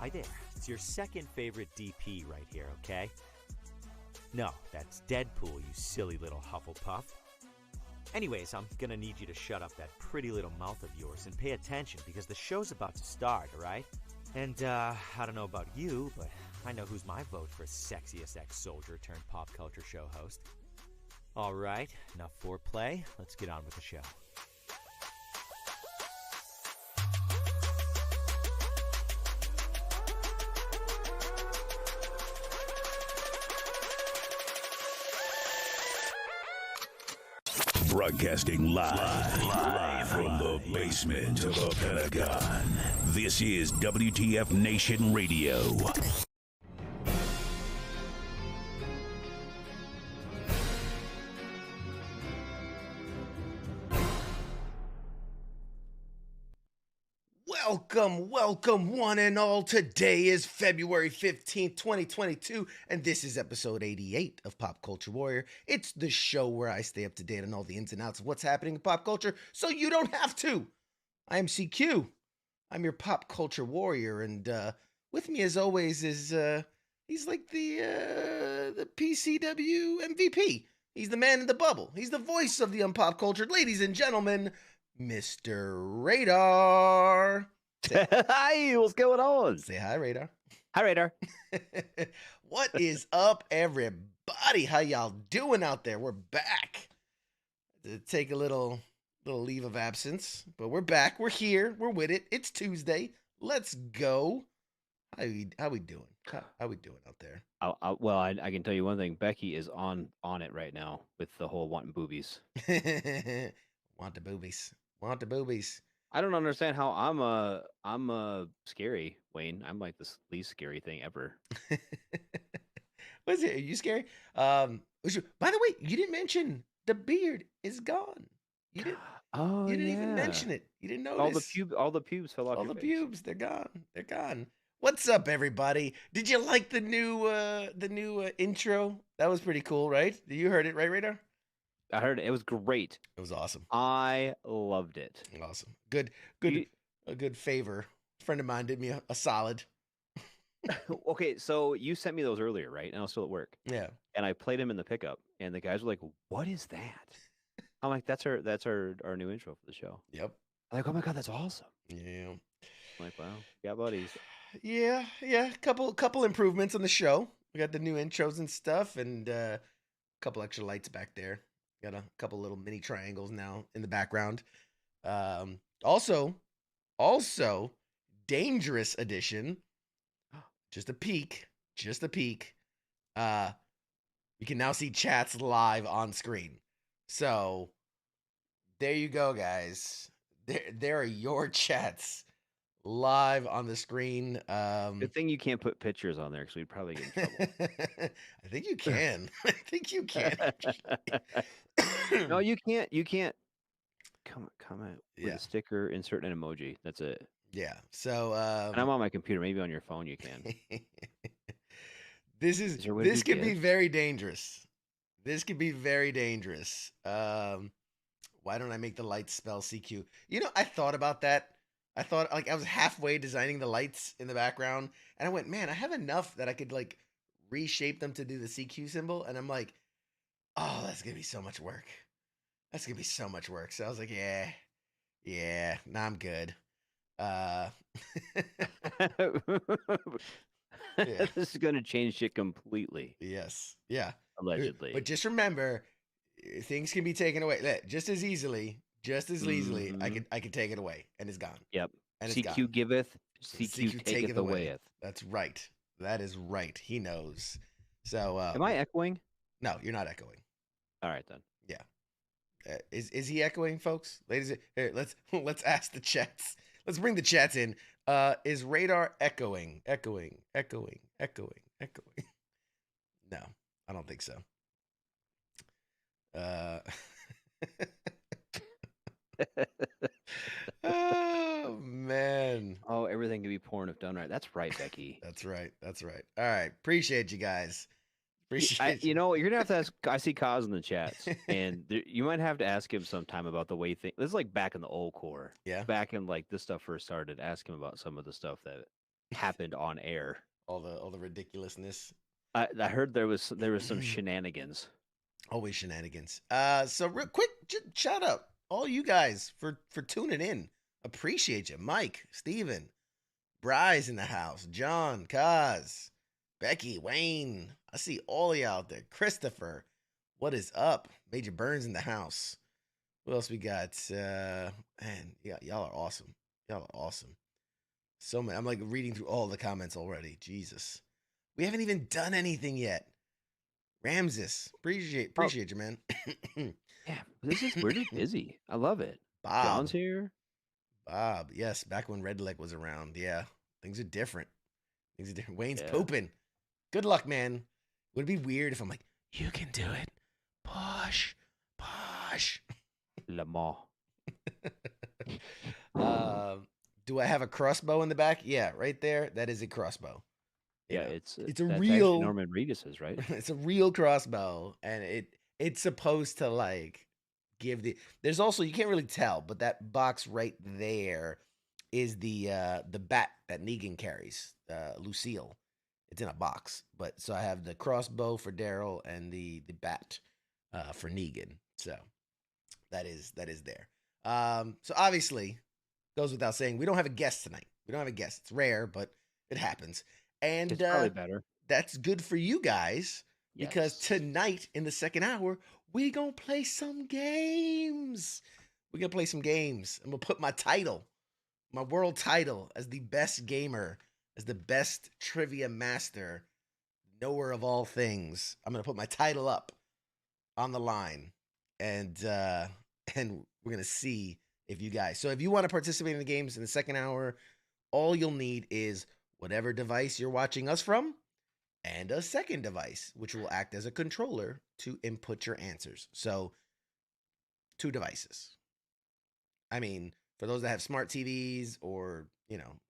Hi there. It's your second favorite DP right here, okay? No, that's Deadpool, you silly little Hufflepuff. Anyways, I'm gonna need you to shut up that pretty little mouth of yours and pay attention because the show's about to start, alright? And, I don't know about you, but I know who's my vote for sexiest ex-soldier turned pop culture show host. Alright, enough foreplay. Let's get on with the show. Broadcasting live from the basement of the Pentagon. This is WTF Nation Radio. Welcome, one and all. Today is February 15th, 2022, and this is episode 88 of Pop Culture Warrior. It's the show where I stay up to date on all the ins and outs of what's happening in pop culture, so you don't have to. I am CQ. I'm your Pop Culture Warrior, and with me, as always, is he's like the PCW MVP. He's the man in the bubble. He's the voice of the unpop culture. Ladies and gentlemen, Mr. Radar. Hi, what's going on? Say hi, Radar. Hi, Radar. What is up, everybody? How y'all doing out there? We're back. To take a little leave of absence, but we're back. We're here. We're with it. It's Tuesday. Let's go. How we doing? How we doing out there? Well, I can tell you one thing. Becky is on it right now with the whole wanting boobies. Want the boobies. Want the boobies. I don't understand how I'm scary, Wayne. I'm like the least scary thing ever. What's it? Are you scary? By the way, you didn't mention the beard is gone. You didn't. Oh, you didn't even mention it. You didn't notice. All the pubes fell off. All your the face. pubes, they're gone. They're gone. What's up, everybody? Did you like the new intro? That was pretty cool, right? You heard it, right, Radar? I heard it. It was great. It was awesome. I loved it. Awesome. Good. A good favor. A friend of mine did me a solid. Okay, so you sent me those earlier, right? And I was still at work. Yeah. And I played them in the pickup, and the guys were like, "What is that?" I'm like, "That's our new intro for the show." Yep. I'm like, "Oh my god, that's awesome!" Yeah. I'm like, "Wow, yeah, buddies." Yeah. Couple improvements on the show. We got the new intros and stuff, and a couple extra lights back there. Got a couple little mini triangles now in the background. Also, Dangerous Edition. Just a peek. You can now see chats live on screen. So there you go, guys. There are your chats live on the screen. Good thing you can't put pictures on there because we'd probably get in trouble. I think you can. I think you can. No, you can't. You can't comment with Yeah. a sticker, insert an emoji. That's it. Yeah. So And I'm on my computer. Maybe on your phone you can. this there a way to this do could be GIF? very dangerous. This could be very dangerous. Why don't I make the lights spell CQ? You know, I thought about that. I thought, like, I was halfway designing the lights in the background, and I went, man, I have enough that I could, like, reshape them to do the CQ symbol, and I'm like, oh, that's gonna be so much work. So I was like, yeah, nah, I'm good. Yeah. This is going to change shit completely. Yes, yeah. Allegedly. But just remember, things can be taken away just as easily. I could take it away, and it's gone. Yep. And it's CQ gone. giveth, CQ taketh awayeth. That's right. That is right. He knows. So, Am I echoing? No, you're not echoing. All right then. Yeah. Is he echoing, folks? Ladies, here, let's ask the chats. Let's bring the chats in. Is Radar echoing? Echoing. No, I don't think so. Oh man. Oh, everything can be porn if done right. That's right, Becky. That's right. All right. Appreciate you guys. You know, you're gonna have to ask. I see Kaz in the chats, and you might have to ask him sometime about the way things. This is like back in the old core. Yeah. Back in like this stuff first started. Ask him about some of the stuff that happened on air. All the ridiculousness. I heard there was some shenanigans. Always shenanigans. So real quick, shout out all you guys for tuning in. Appreciate you, Mike, Steven, Bry's in the house, John, Kaz, Becky, Wayne. I see all of you out there. Christopher, what is up? Major Burns in the house. What else we got? Man, yeah, y'all are awesome. Y'all are awesome. So many. I'm like reading through all the comments already. Jesus, we haven't even done anything yet. Ramses, appreciate you, man. Yeah, we're just busy. I love it. Bob, John's here. Bob, yes, back when Red Leg was around. Yeah, things are different. Wayne's pooping. Good luck, man. Would it be weird if I'm like, you can do it? Push. Lamar. Do I have a crossbow in the back? Yeah, right there. That is a crossbow. Yeah, it's a that's real Norman Reedus's, right? It's a real crossbow, and it's supposed to like give the. There's also, you can't really tell, but that box right there is the bat that Negan carries, Lucille. It's in a box, but so I have the crossbow for Daryl and the bat for Negan. So that is there. So obviously, goes without saying, we don't have a guest tonight. We don't have a guest. It's rare, but it happens. And It's probably better. That's good for you guys because tonight in the second hour, we gonna play some games. I'm gonna put my title, my world title, as the best gamer, as the best trivia master, knower of all things. I'm gonna put my title up on the line, and we're gonna see if you guys. So if you want to participate in the games in the second hour, all you'll need is whatever device you're watching us from, and a second device, which will act as a controller to input your answers. So, 2 devices. I mean, for those that have smart TVs or,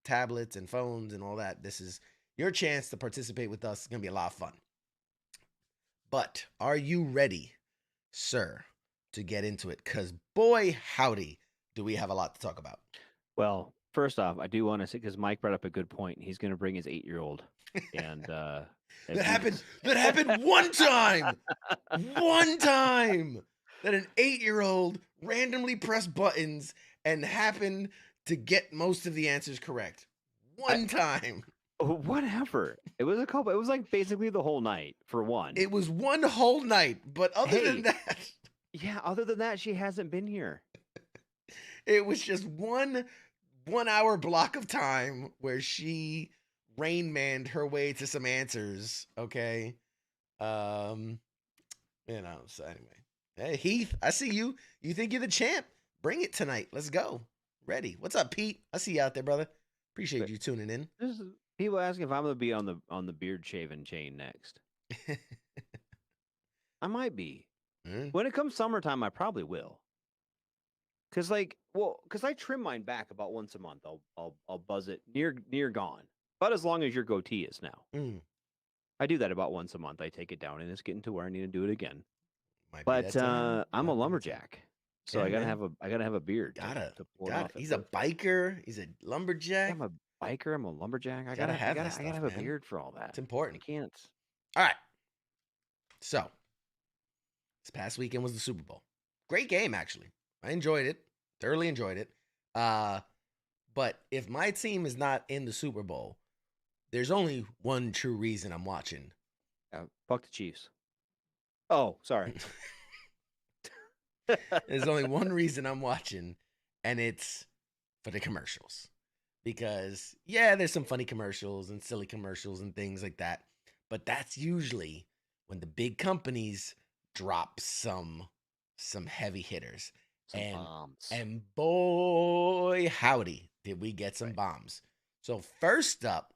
tablets and phones and all that, this is your chance to participate with us. It's going to be a lot of fun. But are you ready, sir, to get into it? Because boy, howdy, do we have a lot to talk about. Well, first off, I do want to say, because Mike brought up a good point. He's going to bring his 8-year-old, and that happened one time. One time that an 8-year-old randomly pressed buttons and happened to get most of the answers correct. One time. Whatever. It was a couple. It was like basically the whole night for one. It was one whole night, but other than that. Yeah, other than that, she hasn't been here. It was just one hour block of time where she Rain Manned her way to some answers. Okay. So anyway. Hey, Heath, I see you. You think you're the champ? Bring it tonight. Let's go. Ready. What's up, Pete? I see you out there, brother. Appreciate you tuning in. People asking if I'm gonna be on the beard shaving chain next. I might be. When it comes summertime, I probably will. Cause I trim mine back about once a month. I'll buzz it near gone. About as long as your goatee is now. I do that about once a month. I take it down, and it's getting to where I need to do it again. But I'm a lumberjack, so I gotta have a beard. Gotta. He's a biker. He's a lumberjack. I'm a biker. I'm a lumberjack. I gotta have a beard for all that. It's important. I can't. All right. So this past weekend was the Super Bowl. Great game, actually. I enjoyed it. Thoroughly enjoyed it. But if my team is not in the Super Bowl, there's only one true reason I'm watching. Fuck the Chiefs. Oh, sorry. There's only one reason I'm watching, and it's for the commercials. Because, yeah, there's some funny commercials and silly commercials and things like that. But that's usually when the big companies drop some heavy hitters. Bombs. And boy, howdy, did we get some bombs. So first up,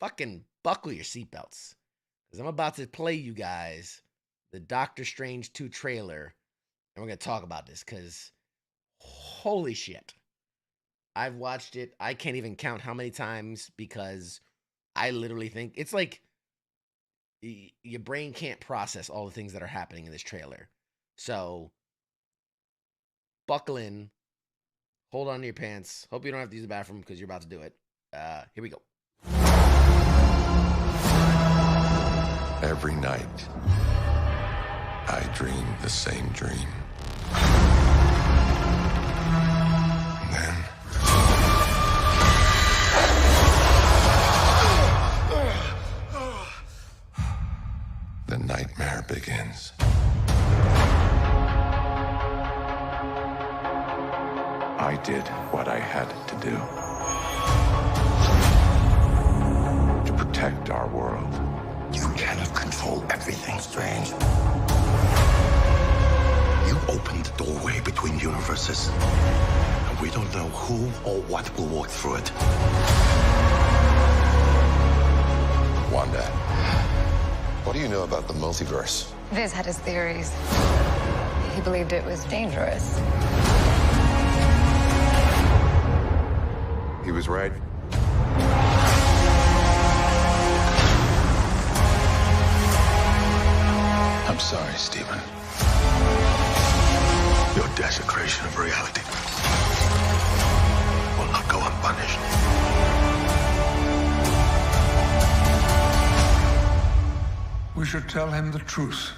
fucking buckle your seatbelts. Because I'm about to play you guys the Doctor Strange 2 trailer. And we're going to talk about this because holy shit. I've watched it. I can't even count how many times because I literally think it's like your brain can't process all the things that are happening in this trailer. So buckle in, hold on to your pants. Hope you don't have to use the bathroom because you're about to do it. Here we go. Every night, I dream the same dream. And then... the nightmare begins. I did what I had to do to protect our world. You cannot control everything, Strange. You opened the doorway between universes, and we don't know who or what will walk through it. Wanda, what do you know about the multiverse? Viz had his theories. He believed it was dangerous. He was right. I'm sorry, Stephen. Your desecration of reality will not go unpunished. We should tell him the truth.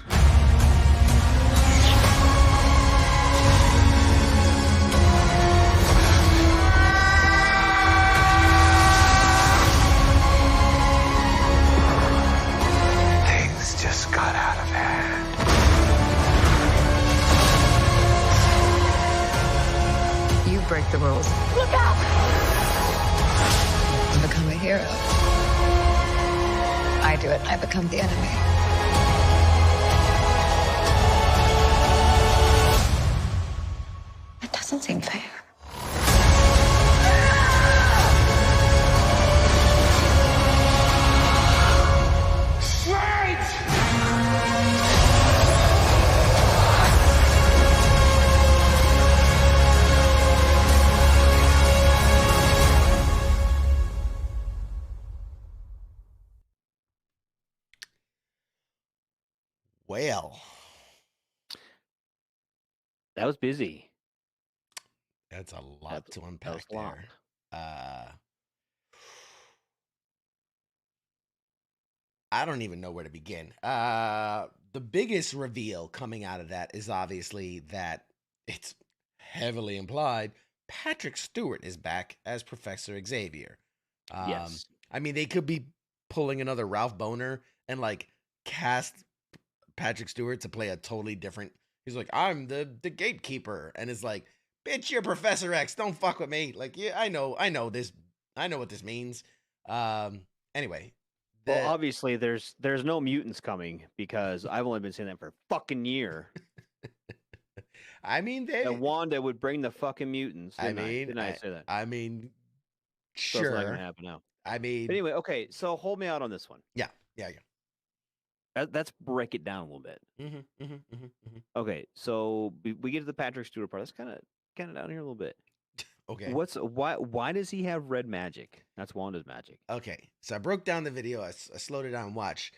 Things just got out of hand. You break the rules. Look out! You become a hero. I do it, I become the enemy. It doesn't seem fair. Well, That was busy. that's a lot That's- to that unpack was a lot. there. I don't even know where to begin. The biggest reveal coming out of that is obviously that it's heavily implied Patrick Stewart is back as Professor Xavier. Yes. I mean, they could be pulling another Ralph Boner and like cast Patrick Stewart to play a totally different. He's like, I'm the gatekeeper, and it's like, bitch, you're Professor X. Don't fuck with me. Like, yeah, I know this. I know what this means. Anyway. Well, obviously, there's no mutants coming because I've only been saying that for a fucking year. I mean, And Wanda would bring the fucking mutants. I Didn't I? mean, Didn't I say that? I mean, So it's not gonna sure. happen now. I mean, But anyway, okay. So hold me out on this one. yeah. Let's break it down a little bit. Okay, so we get to the Patrick Stewart part. That's kind of down here a little bit. Okay. Why does he have red magic? That's Wanda's magic. Okay. So I broke down the video. I slowed it down and watched.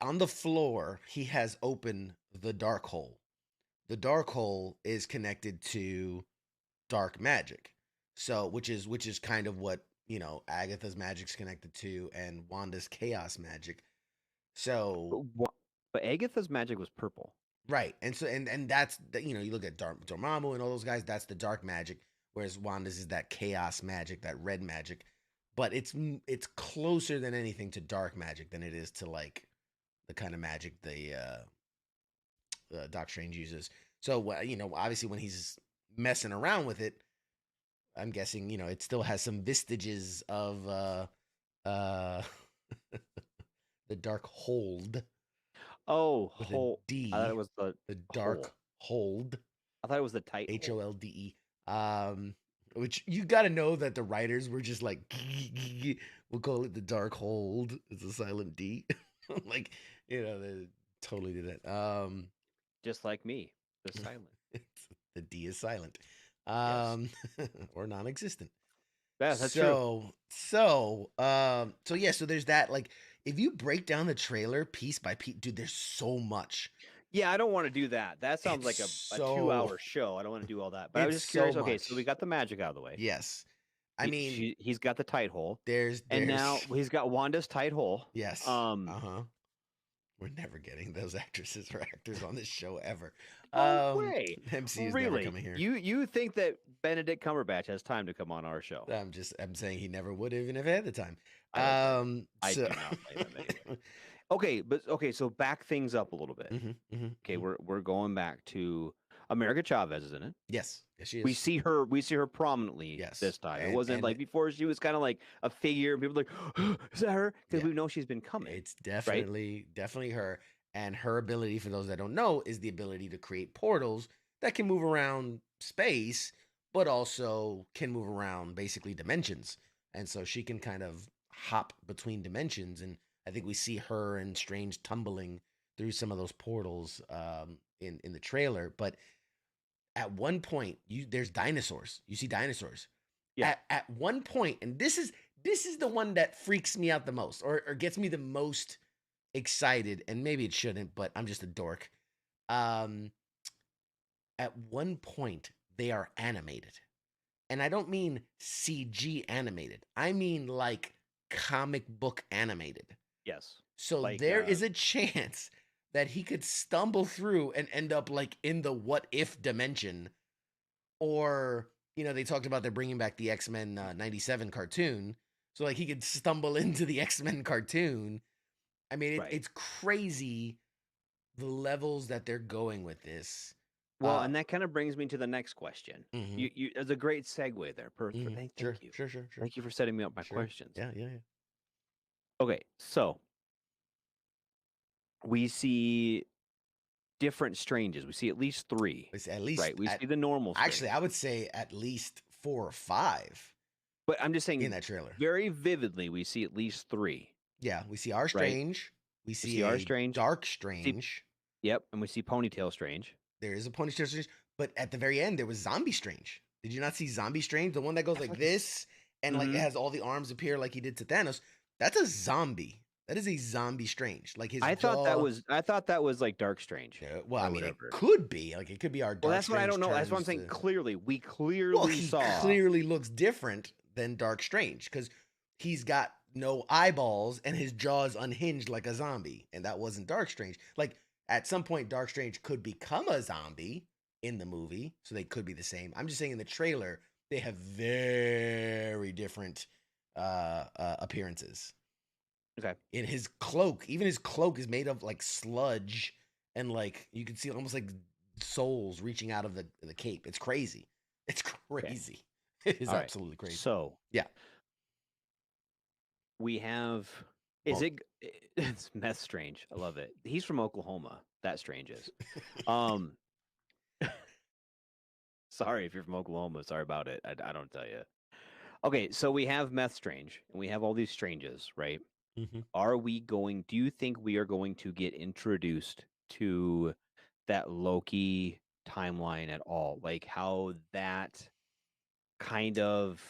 On the floor, he has opened the dark hole. The dark hole is connected to dark magic. So which is kind of what, Agatha's magic's connected to and Wanda's chaos magic. So But Agatha's magic was purple. right. And so and that's you look at Dormammu and all those guys, that's the dark magic, whereas Wanda's is that chaos magic, that red magic. But it's closer than anything to dark magic than it is to like the kind of magic the Doc Strange uses. So obviously when he's messing around with it, I'm guessing it still has some vestiges of the dark hold. Oh, With a hole. D. I thought it was The dark hold. I thought it was the tight. HOLDE. Which you got to know that the writers were just like, we'll call it the dark hold. It's a silent D. Like, they totally did that. Just like me, the silent. The D is silent. Yes. Or non-existent. Yeah, that's true. So there's that. Like, if you break down the trailer piece by piece, dude, there's so much. Yeah, I don't want to do that. That sounds like a It's so- 2-hour show. I don't want to do all that. But I was It's just curious. so Okay, much. so we got the magic out of the way. Yes. I mean, he's got the tight hole. there's And now he's got Wanda's tight hole. yes. We're never getting those actresses or actors on this show ever. No way. MC is Really? never coming here. You think that Benedict Cumberbatch has time to come on our show? I'm saying he never would even have had the time. I do not blame him anyway. Okay, so back things up a little bit. Okay, we're going back to America Chavez is in it. Yes, she is. We see her prominently this time. It wasn't like before. She was kind of like a figure. People were like, is that her? Because we know she's been coming. It's definitely her. And her ability, for those that don't know, is the ability to create portals that can move around space, but also can move around basically dimensions. And so she can kind of hop between dimensions. And I think we see her and Strange tumbling through some of those portals in the trailer. But at one point, there's dinosaurs. You see dinosaurs. Yeah. At one point, and this is the one that freaks me out the most, or gets me the most excited, and maybe it shouldn't, but I'm just a dork. At one point, they are animated. And I don't mean CG animated. I mean like comic book animated. Yes. So like, there is a chance that he could stumble through and end up like in the what if dimension. Or, they talked about they're bringing back the X-Men 97 cartoon. So like he could stumble into the X-Men cartoon. I mean, it's crazy the levels that they're going with this. Well, and that kind of brings me to the next question. You there's a great segue there. Thank you. Sure. Thank you for setting me up my questions. Yeah. Okay, so we see different Stranges. We see at least 3. At least, right? We see the normal Strange. Actually, I would say at least 4 or 5. But I'm just saying, in that trailer, very vividly, we see at least 3. Yeah, we see our Strange. Right? We see our Strange, Dark Strange. Yep, and we see Ponytail Strange. There is a Ponytail Strange, but at the very end, there was Zombie Strange. Did you not see Zombie Strange? The one that goes like this, and like it has all the arms appear like he did to Thanos. That's a zombie. That is a Zombie Strange. Like his. I thought that was like Dark Strange. Yeah, well, I mean, it could be like it could be our. Dark that's Strange what I don't know. That's what I'm saying. Clearly, we clearly saw. Clearly looks different than Dark Strange because he's got no eyeballs and his jaw's unhinged like a zombie, and that wasn't Dark Strange. Like at some point, Dark Strange could become a zombie in the movie, so they could be the same. I'm just saying in the trailer they have very different appearances. Okay. In his cloak, even his cloak is made of like sludge, and like you can see almost like souls reaching out of the cape. It's crazy. It's crazy. Okay. It is absolutely crazy. So yeah. We have it's Meth Strange. I love it. He's from Oklahoma. That Strange is. Sorry if you're from Oklahoma. Sorry about it. I don't tell you. Okay, so we have Meth Strange, and we have all these Stranges, right? Mm-hmm. Do you think we are going to get introduced to that Loki timeline at all? Like how that kind of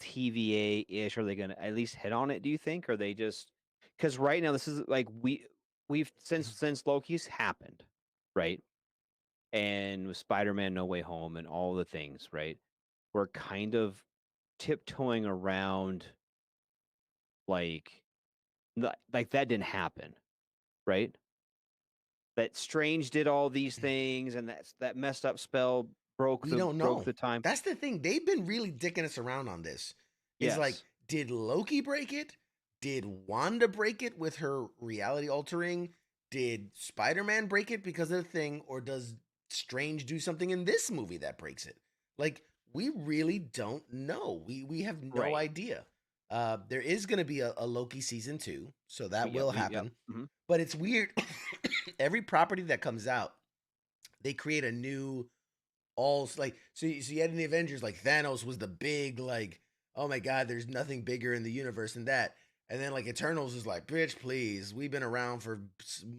TVA-ish, are they going to at least hit on it, do you think? Or are they just, because right now this is like we've since Loki's happened, right? And with Spider-Man No Way Home and all the things, right? We're kind of tiptoeing around like that didn't happen, right? That Strange did all these things, and that messed up spell broke the time. That's the thing. They've been really dicking us around on this. It's like, did Loki break it? Did Wanda break it with her reality altering? Did Spider-Man break it because of the thing? Or does Strange do something in this movie that breaks it? Like, we really don't know. We have no idea. There is going to be a Loki season 2, so that will happen. But it's weird. Every property that comes out, they create a new so you had in the Avengers, like Thanos was the big, like, oh my God, there's nothing bigger in the universe than that. And then like Eternals is like, bitch, please, we've been around for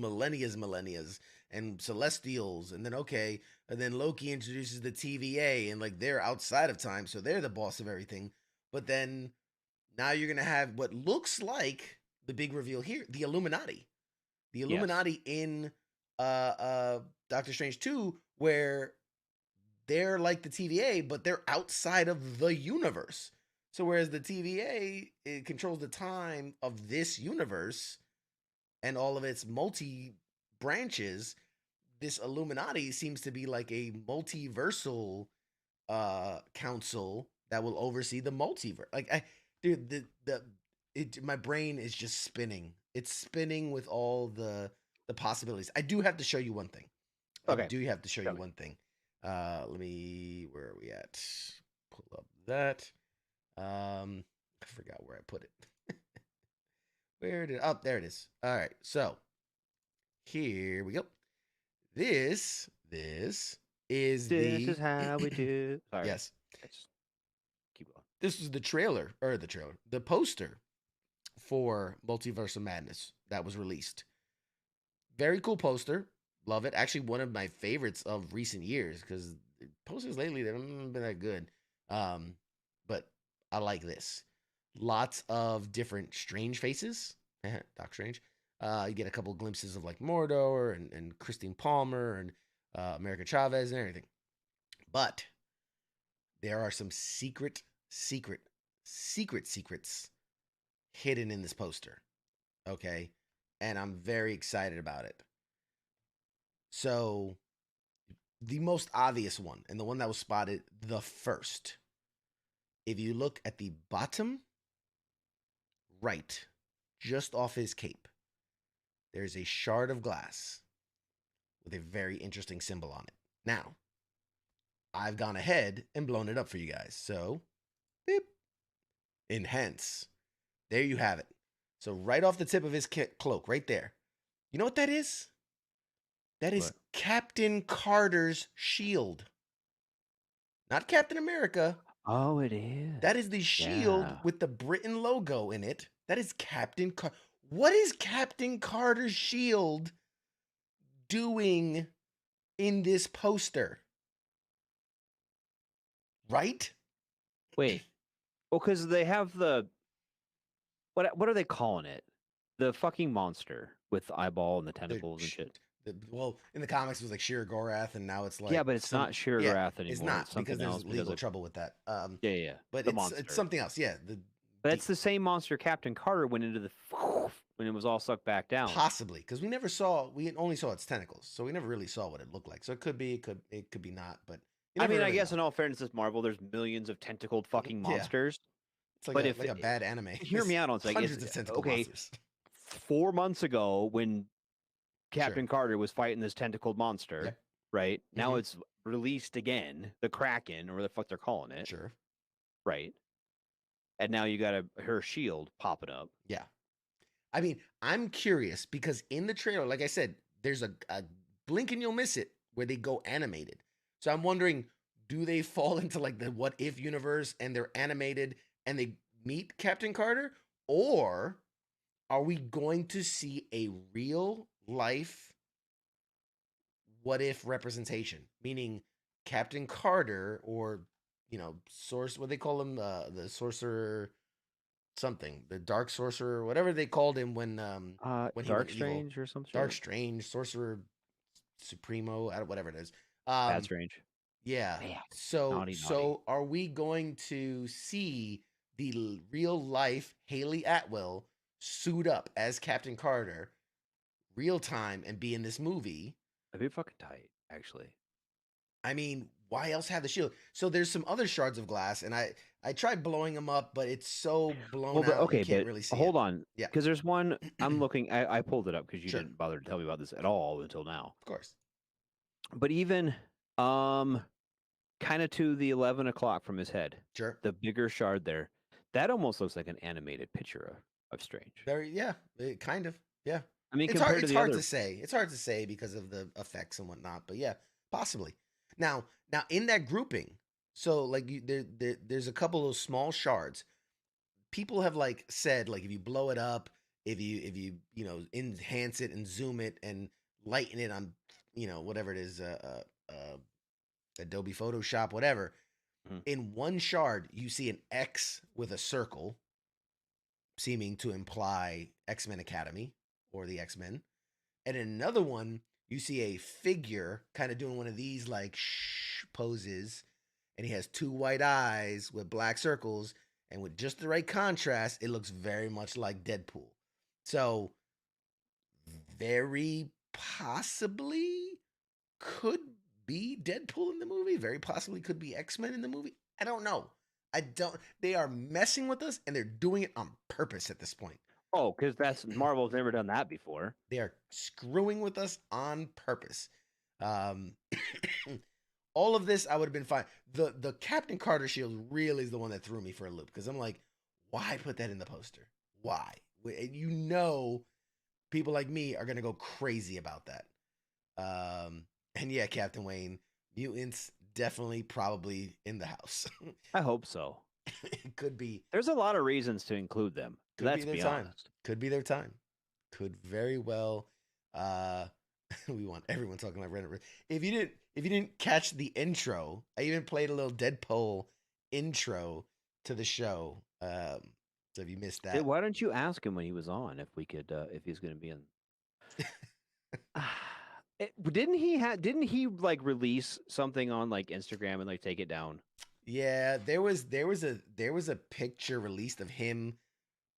millennias, and Celestials, and then and then Loki introduces the TVA, and like they're outside of time, so they're the boss of everything. But then now you're gonna have what looks like the big reveal here, the Illuminati. The Illuminati in Doctor Strange 2, where they're like the TVA, but they're outside of the universe. So whereas the TVA, it controls the time of this universe and all of its multi branches, this Illuminati seems to be like a multiversal council that will oversee the multiverse. Like, dude, my brain is just spinning. It's spinning with all the possibilities. I do have to show you one thing. Okay. I do have to show you one thing. Where are we at? Pull up that. I forgot where I put it. There it is. All right. So here we go. This is how we do. Sorry. Yes. Keep going. This is the the poster for Multiverse of Madness that was released. Very cool poster. Love it. Actually, one of my favorites of recent years because posters lately they haven't been that good. But I like this. Lots of different Strange faces. Doc Strange. You get a couple glimpses of like Mordor and Christine Palmer and America Chavez and everything. But there are some secrets hidden in this poster. Okay? And I'm very excited about it. So, the most obvious one, and the one that was spotted the first, if you look at the bottom right, just off his cape, there's a shard of glass with a very interesting symbol on it. Now, I've gone ahead and blown it up for you guys. So, beep, enhance. There you have it. So, right off the tip of his cloak, right there. You know what that is? That is Captain Carter's shield. Not Captain America. Oh, it is. That is the shield with the Britain logo in it. That is Captain Carter. What is Captain Carter's shield doing in this poster? Right? Wait. Well, because they have the... What are they calling it? The fucking monster with the eyeball and the tentacles and shit. Well, in the comics, it was like Shir Gorath, and now it's like... Yeah, but it's not Shir Gorath anymore. It's not, because there's legal of... trouble with that. Yeah. But it's something else, yeah. But it's the same monster Captain Carter went into the... when it was all sucked back down. Possibly, because we only saw its tentacles, so we never really saw what it looked like. So it could be, it could be not, but... I mean, I guess in all fairness, it's Marvel. There's millions of tentacled fucking monsters. It's like, like a bad anime. Hear me out on something. Hundreds of tentacle monsters. 4 months ago, when Captain Carter was fighting this tentacled monster, right? Now it's released again, the Kraken, or whatever the fuck they're calling it. Sure. Right. And now you got her shield popping up. Yeah. I mean, I'm curious because in the trailer, like I said, there's a blink and you'll miss it where they go animated. So I'm wondering, do they fall into like the What If universe and they're animated and they meet Captain Carter? Or are we going to see a real life What If representation? Meaning Captain Carter or, what they call him, the sorcerer something, the dark sorcerer, whatever they called him when Dark Strange evil. Or something. Dark Strange, Sorcerer Supremo, whatever it is. That's strange. Yeah. Man, so are we going to see the real life Haley Atwell suit up as Captain Carter real time and be in this movie? That'd be fucking tight, actually. I mean, why else have the shield? So there's some other shards of glass, and I tried blowing them up, but it's so blown out. Okay, you can't really see hold it. On. Yeah. Because there's one, I'm looking, I pulled it up because you didn't bother to tell me about this at all until now. Of course. But even kind of to the 11 o'clock from his head. Sure. The bigger shard there. That almost looks like an animated picture of Strange. Kind of. Yeah. I mean, it's hard to say. It's hard to say because of the effects and whatnot, but yeah, possibly. Now in that grouping, so like there's a couple of small shards. People have like said, like if you blow it up, if you enhance it and zoom it and lighten it on whatever it is, Adobe Photoshop, whatever. In one shard, you see an X with a circle, seeming to imply X-Men Academy or the X-Men. And in another one, you see a figure kind of doing one of these like poses, and he has two white eyes with black circles, and with just the right contrast, it looks very much like Deadpool. So, very possibly could be Deadpool in the movie. Very possibly could be X-Men in the movie. I don't know. They are messing with us, and they're doing it on purpose at this point. Oh, because Marvel's never done that before. They are screwing with us on purpose. All of this, I would have been fine. The Captain Carter shield really is the one that threw me for a loop, because I'm like, why put that in the poster? Why? You know, people like me are gonna go crazy about that. And yeah, Captain Wayne, mutants definitely probably in the house. I hope so. It could be. There's a lot of reasons to include them. Let's be honest. Could be their time. Could very well. We want everyone talking like Reddit. If you didn't catch the intro, I even played a little Deadpool intro to the show. So if you missed that, Hey, why don't you ask him when he was on if we could if he's going to be in? Didn't he like release something on like Instagram and like take it down? yeah, there was a picture released of him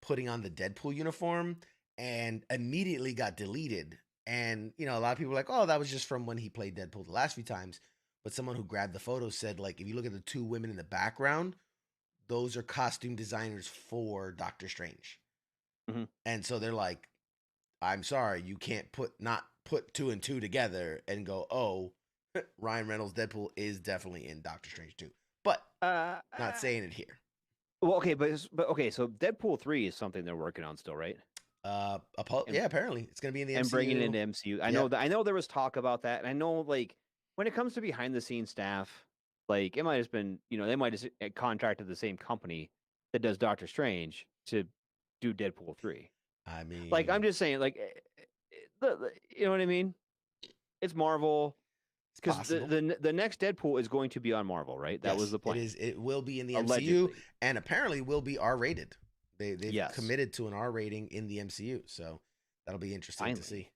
putting on the Deadpool uniform and immediately got deleted. And you know, a lot of people were like, oh, that was just from when he played Deadpool the last few times. But someone who grabbed the photo said, like, if you look at the two women in the background, those are costume designers for Doctor Strange. Mhm. And so they're like, I'm sorry, you can't not put two and two together and go, oh, Ryan Reynolds' Deadpool is definitely in Doctor Strange 2. But not saying it here. Well, okay, but okay, so Deadpool 3 is something they're working on still, right? Yeah, apparently it's gonna be in the MCU. And bringing it into MCU. I know there was talk about that, and I know like when it comes to behind the scenes staff, like it might have been, you know, they might have contracted the same company that does Doctor Strange to do Deadpool 3. I mean, Like I'm just saying, like you know what I mean? It's Marvel. Because the next Deadpool is going to be on Marvel, right? That was the plan. It will be in the Allegedly. MCU, and apparently will be R-rated. They've Yes. committed to an R rating in the MCU, so that'll be interesting to see.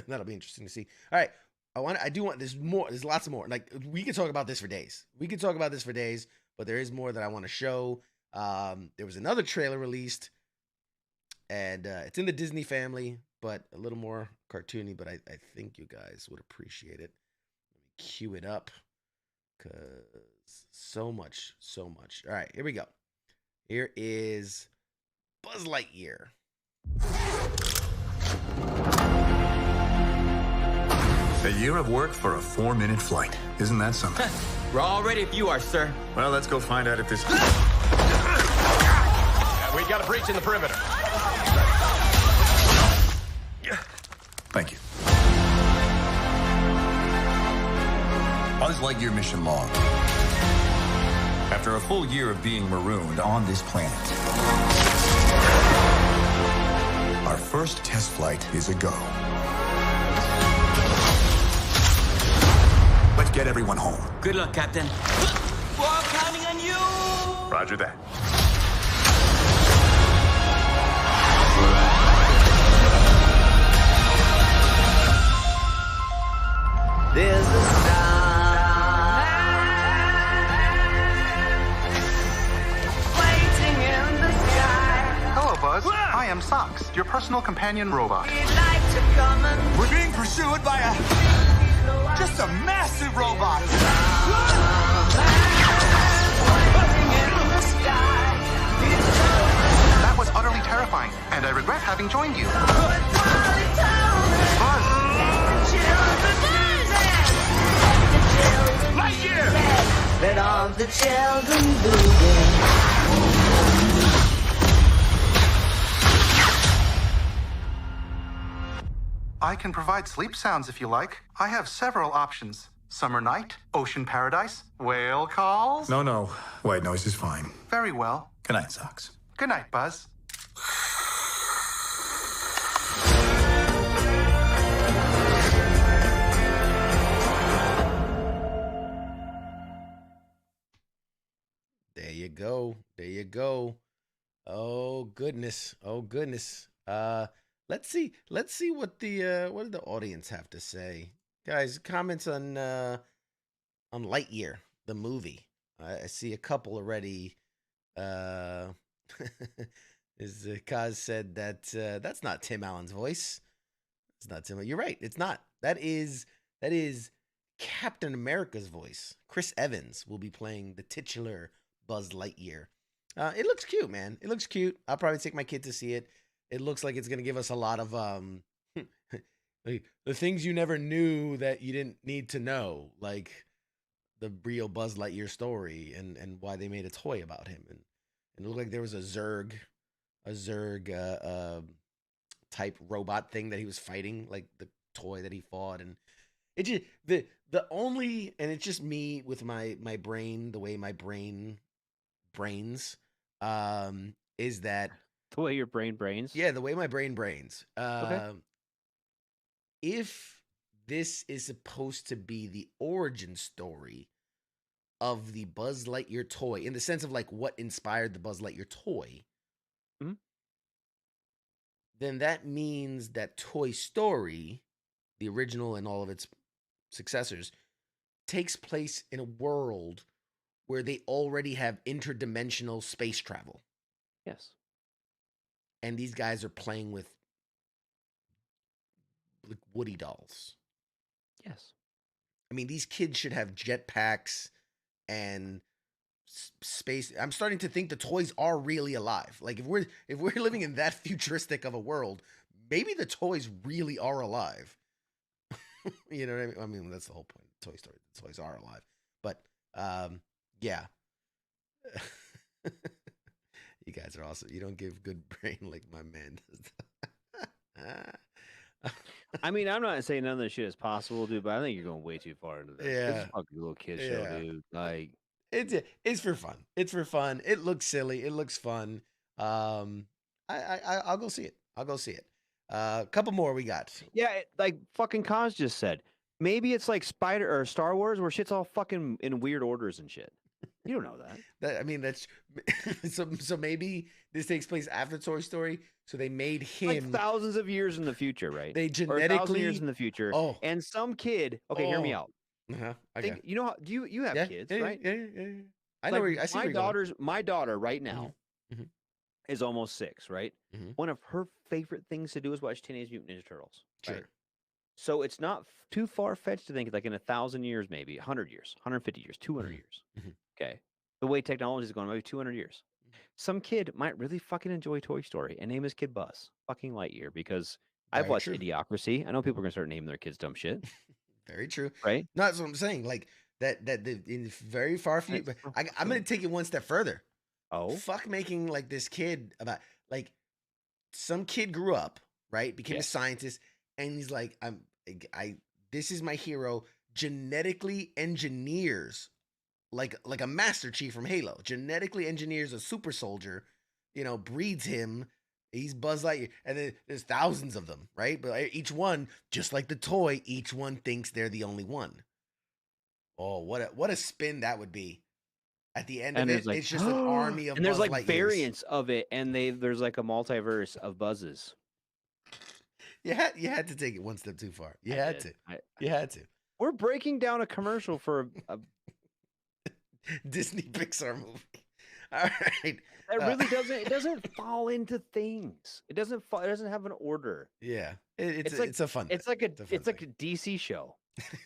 That'll be interesting to see. All right, I do want. There's more. There's lots more. Like we could talk about this for days. But there is more that I want to show. There was another trailer released, and it's in the Disney family, but a little more cartoony. But I think you guys would appreciate it. Cue it up, because so much. All right, here we go. Here is Buzz Lightyear. A year of work for a 4-minute flight. Isn't that something? We're all ready if you are, sir. Well, let's go find out if this... We got a breach in the perimeter. Thank you. Buzz Lightyear mission log. After a full year of being marooned on this planet, our first test flight is a go. Let's get everyone home. Good luck, Captain. We're all counting on you. Roger that. There's a star waiting in the sky. Hello, Buzz. I am Socks, your personal companion robot. We'd like to come and We're being pursued by just a massive robot. That was utterly terrifying, and I regret having joined you. Buzz. Lightyear! Let all the children boogie. I can provide sleep sounds if you like. I have several options. Summer night, ocean paradise, whale calls. No. White noise is fine. Very well. Good night, Socks. Good night, Buzz. There you go. Oh goodness. Let's see what did the audience have to say, guys. Comments on Lightyear, the movie. I see a couple already Is Kaz said that that's not Tim Allen's voice. It's not Tim. You're right. It's not. That is Captain America's voice. Chris Evans will be playing the titular Buzz Lightyear. It looks cute, man. It looks cute. I'll probably take my kid to see it. It looks like it's gonna give us a lot of the things you never knew that you didn't need to know, like the real Buzz Lightyear story and why they made a toy about him. And it looked like there was a Zurg type robot thing that he was fighting, like the toy that he fought. And it just the only, and it's just me with my brain, the way my brains is that the way your brain brains. Yeah, the way my brain brains. Okay. If this is supposed to be the origin story of the Buzz Lightyear toy, in the sense of like what inspired the Buzz Lightyear toy, then that means that Toy Story, the original and all of its successors, takes place in a world where they already have interdimensional space travel. Yes. And these guys are playing with like Woody dolls. Yes. I mean, these kids should have jetpacks and space. I'm starting to think the toys are really alive. Like if we're living in that futuristic of a world, maybe the toys really are alive. You know what I mean? I mean, that's the whole point of Toy Story. The toys are alive. But yeah. You guys are awesome. You don't give good brain like my man does. I mean, I'm not saying none of this shit is possible, dude, but I think you're going way too far into this. Yeah. This is a fucking little kid show, dude. Like, it's for fun. It's for fun. It looks silly. It looks fun. I'll go see it. I'll go see it. A couple more we got. Yeah, like fucking Kaz just said. Maybe it's like Spider or Star Wars where shit's all fucking in weird orders and shit. You don't know that. I mean, that's so maybe this takes place after Toy Story. So they made him like thousands of years in the future, right? They genetically 1,000 years in the future. Oh, and some kid. Okay, hear me out. Okay. You know, you have kids, right? Yeah. I know. Like, I see my daughter right now is almost 6, right? One of her favorite things to do is watch Teenage Mutant Ninja Turtles. Right? Sure. So it's not too far fetched to think like in 1,000 years, maybe 100 years, 150 years, 200 years. Okay. The way technology is going, maybe 200 years. Some kid might really fucking enjoy Toy Story and name his kid Buzz fucking Lightyear because I've watched Idiocracy. I know people are gonna start naming their kids dumb shit. Very true. Right? No, that's what I'm saying. Like that in very far future. I'm gonna take it one step further. Oh, fuck making like this kid about like some kid grew up, right? Became a scientist, and he's like, this is my hero. Genetically engineers like a Master Chief from Halo, genetically engineers a super soldier, breeds him. He's Buzz Lightyear, and then there's thousands of them, right? But each one, just like the toy, each one thinks they're the only one. Oh, what a spin that would be! At the end of it, it's just an army of. And there's Buzz like Lightyears. variants of it, and there's like a multiverse of Buzzes. You had to take it one step too far. You had to. We're breaking down a commercial for a Disney Pixar movie. All right. That really doesn't fall into things. It doesn't have an order. Yeah. It's a fun. It's like a DC show.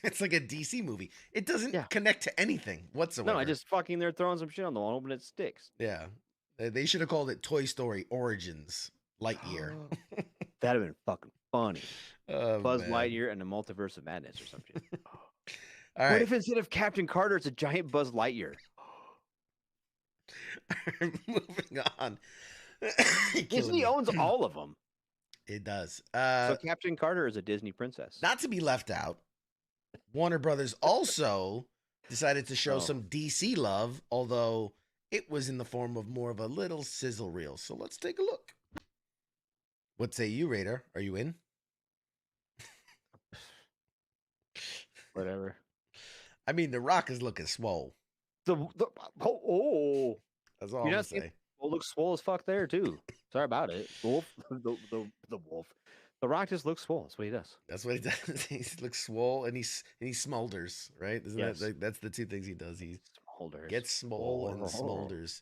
It's like a DC movie. It doesn't connect to anything whatsoever. No, I just fucking they're throwing some shit on the wall, hoping it sticks. Yeah. They should have called it Toy Story Origins Lightyear. That'd have been fucking funny. Buzz man. Lightyear and the Multiverse of Madness or something. All right. What if instead of Captain Carter, it's a giant Buzz Lightyear? Moving on. Disney owns all of them. It does. So Captain Carter is a Disney princess. Not to be left out, Warner Brothers also decided to show some DC love, although it was in the form of more of a little sizzle reel. So let's take a look. What say you, Raider? Are you in? Whatever. I mean, The Rock is looking swole. That's all I'm gonna say. Well, looks swole as fuck there too. Sorry about it. The wolf. The Rock just looks swole. That's what he does. That's what he does. He looks swole and he smolders, right? Isn't that's the two things he does? He smolders. Gets small and smolders.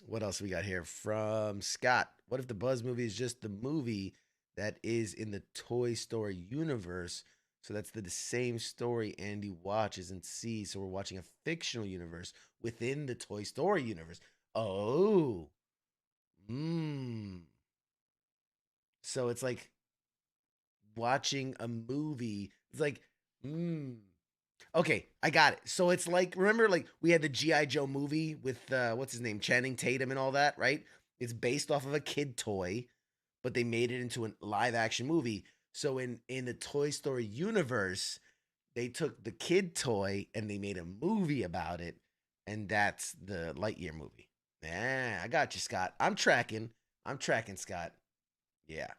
What else we got here from Scott? What if the Buzz movie is just the movie that is in the Toy Story universe? So that's the same story Andy watches and sees. So we're watching a fictional universe within the Toy Story universe. Oh. So it's like watching a movie. It's like, Okay, I got it. So it's like, remember, like we had the G.I. Joe movie with what's his name, Channing Tatum and all that, right? It's based off of a kid toy, but they made it into a live action movie. So in the Toy Story universe, they took the kid toy and they made a movie about it, and that's the Lightyear movie. Yeah, I got you, Scott. I'm tracking, Scott. Yeah.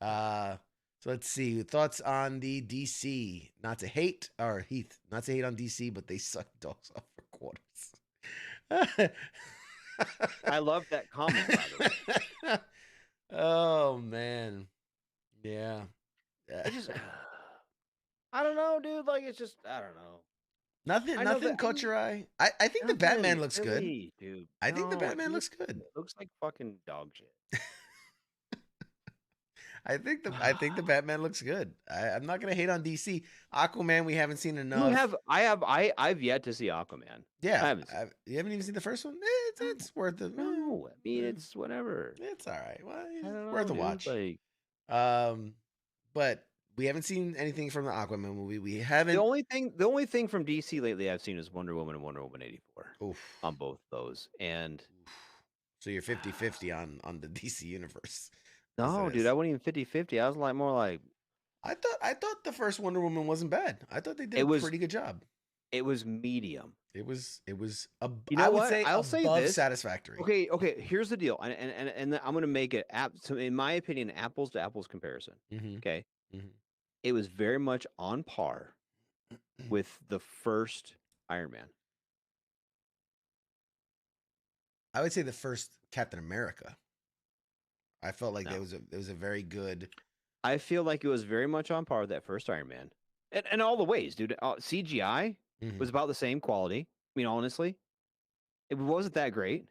So let's see. Thoughts on the DC? Not to hate, or Heath, not to hate on DC, but they suck dogs off for quarters. I love that comment, by the way. Oh man. Yeah. I don't know, dude. Like, it's just, I don't know. Nothing caught your eye. I think the Batman looks good. Dude. I think the Batman looks good. It looks like fucking dog shit. I think the Batman looks good. I'm not gonna hate on DC. Aquaman, we haven't seen enough. I've yet to see Aquaman. Yeah, you haven't even seen the first one. It's worth it. No, I mean it's whatever. It's all right. Well, it's worth a watch. Like, but we haven't seen anything from the Aquaman movie. We haven't. The only thing from DC lately I've seen is Wonder Woman and Wonder Woman 84. Oof. On both those, and so you're 50-50 on the DC universe. No, dude, I wasn't even 50-50. I was like more like I thought the first Wonder Woman wasn't bad. I thought they did a pretty good job. It was medium. It was you know what? I'll say this. Satisfactory. Okay, here's the deal. And I'm going to make it so in my opinion apples to apples comparison. Mm-hmm. Okay? Mm-hmm. It was very much on par with the first Iron Man. I would say the first Captain America. I felt like it was a very good. I feel like it was very much on par with that first Iron Man, and all the ways, dude. CGI was about the same quality. I mean, honestly, it wasn't that great.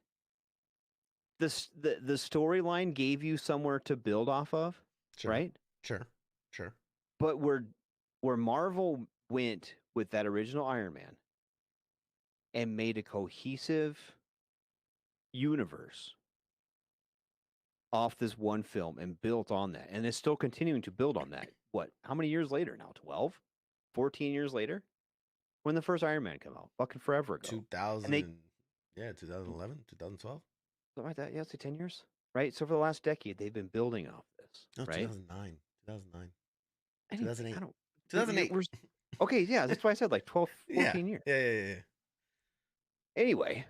The storyline gave you somewhere to build off of, right? Sure. But where Marvel went with that original Iron Man and made a cohesive universe off this one film and built on that, and it's still continuing to build on that. What? How many years later now? 12? 14 years later? When the first Iron Man came out? Fucking forever ago. 2000. 2011, 2012. Something like that. Yeah, it's 10 years. Right? So for the last decade, they've been building off this. No, right? 2009. 2008. 2008. Okay, yeah, that's why I said like 12, 14 years. Yeah. Anyway.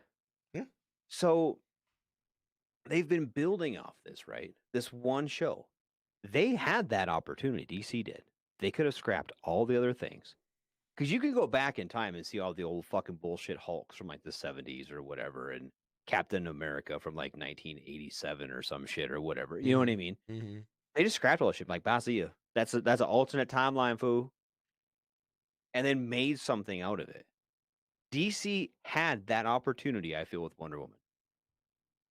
Yeah. So they've been building off this, right? This one show. They had that opportunity. DC did. They could have scrapped all the other things. Because you could go back in time and see all the old fucking bullshit Hulks from like the 70s or whatever, and Captain America from like 1987 or some shit or whatever. You know what I mean? Mm-hmm. They just scrapped all that shit. Like, Basia, that's an alternate timeline, fool. And then made something out of it. DC had that opportunity, I feel, with Wonder Woman.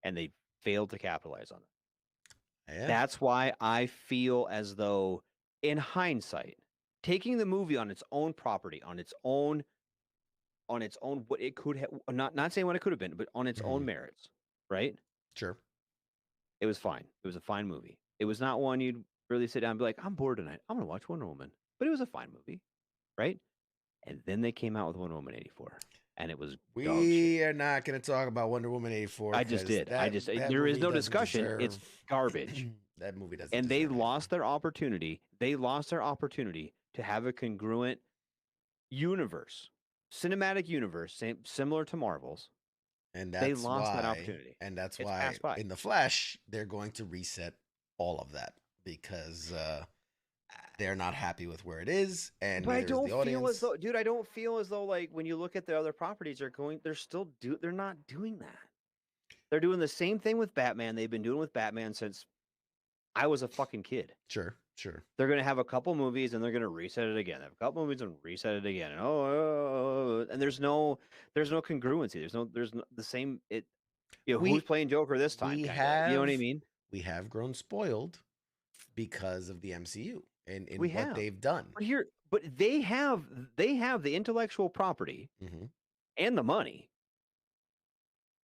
And they failed to capitalize on it. Yeah. That's why I feel as though, in hindsight, taking the movie on its own property, on its own, what it could have, not saying what it could have been, but on its own merits, right? Sure. It was fine. It was a fine movie. It was not one you'd really sit down and be like, I'm bored tonight. I'm going to watch Wonder Woman. But it was a fine movie, right? And then they came out with Wonder Woman 84. And it was We are not going to talk about Wonder Woman 84. I just did. There is no discussion. It's garbage. That movie doesn't. And they lost their opportunity. They lost their opportunity to have a congruent universe, cinematic universe, similar to Marvel's. And that's they lost that opportunity. And that's why in The Flash, they're going to reset all of that because they're not happy with where it is. And but I don't feel as though, dude, I don't feel as though, like, when you look at the other properties, they're not doing that. They're doing the same thing with Batman. They've been doing with Batman since I was a fucking kid. Sure. They're going to have a couple movies and they're going to reset it again. They have a couple movies and reset it again. And there's no congruency. There's no the same. Who's playing Joker this time? You know what I mean? We have grown spoiled because of the MCU and We what have. they've done. But they have the intellectual property and the money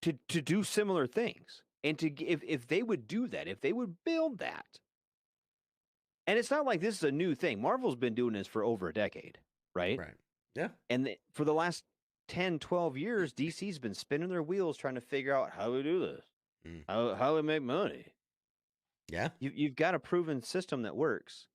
to do similar things, and if they would do that, if they would build that, and it's not like this is a new thing. Marvel's been doing this for over a decade, right? Right. Yeah. And for the last 10, 12 years, DC's been spinning their wheels trying to figure out how we do this, how we make money. Yeah. You've got a proven system that works.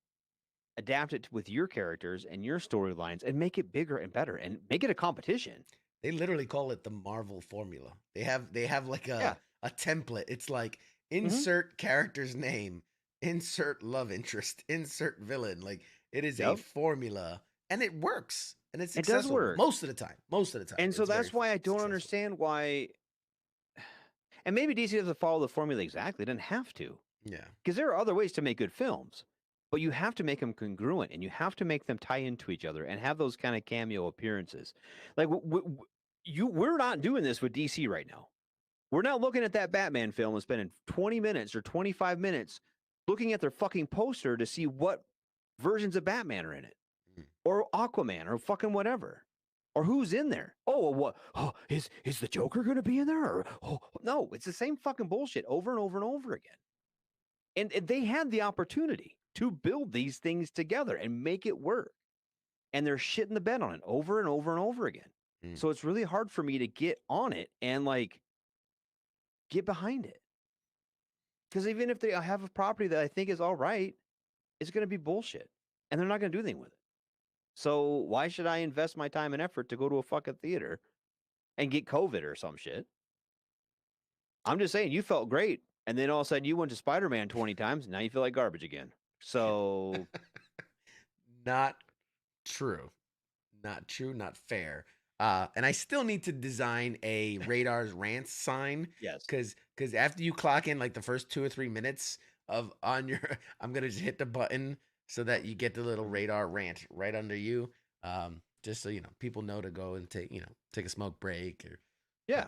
Adapt it with your characters and your storylines and make it bigger and better and make it a competition. They literally call it the Marvel formula. They have like a template. It's like insert character's name, insert love interest, insert villain. Like it is a formula and it works. And it's successful. It does work most of the time. And so that's why I don't understand why. And maybe DC doesn't follow the formula exactly. It doesn't have to. Yeah. Because there are other ways to make good films, but you have to make them congruent and you have to make them tie into each other and have those kind of cameo appearances. Like we're not doing this with DC right now. We're not looking at that Batman film and spending 20 minutes or 25 minutes looking at their fucking poster to see what versions of Batman are in it. Or Aquaman, or fucking whatever, or who's in there. Oh, what? Oh, is the Joker going to be in there? Or, no, it's the same fucking bullshit over and over and over again. And they had the opportunity to build these things together and make it work, and they're shitting the bed on it over and over and over again. So it's really hard for me to get on it and like get behind it, because even if they have a property that I think is all right, it's going to be bullshit, and they're not going to do anything with it. So why should I invest my time and effort to go to a fucking theater and get COVID or some shit? I'm just saying, you felt great, and then all of a sudden you went to Spider-Man 20 times, and now you feel like garbage again. So not true. Not true, not fair. And I still need to design a Radar's Rants sign. Yes. Because after you clock in like the first 2 or 3 minutes I'm gonna just hit the button so that you get the little Radar Rant right under you. Just so people know to go and take a smoke break or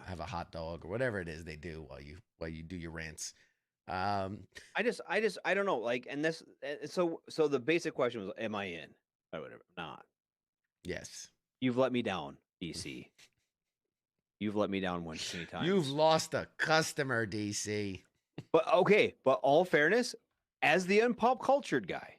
have a hot dog or whatever it is they do while you do your rants. I don't know. Like, and this, so the basic question was, am I in or whatever? Not. Yes. You've let me down, DC. You've let me down one too many times. You've lost a customer, DC. But okay, but all fairness, as the unpop cultured guy,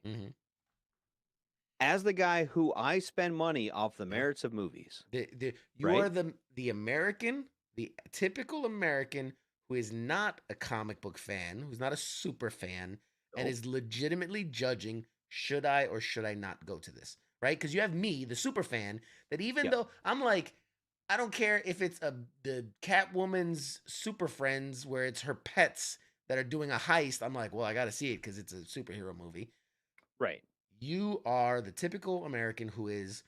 as the guy who I spend money off the merits of movies, you are the American, the typical American who is not a comic book fan, who's not a super fan, and is legitimately judging, should I or should I not go to this? Right? Because you have me, the super fan, that even though I'm like, I don't care if it's the Catwoman's super friends where it's her pets that are doing a heist. I'm like, well, I got to see it because it's a superhero movie. Right. You are the typical American who is,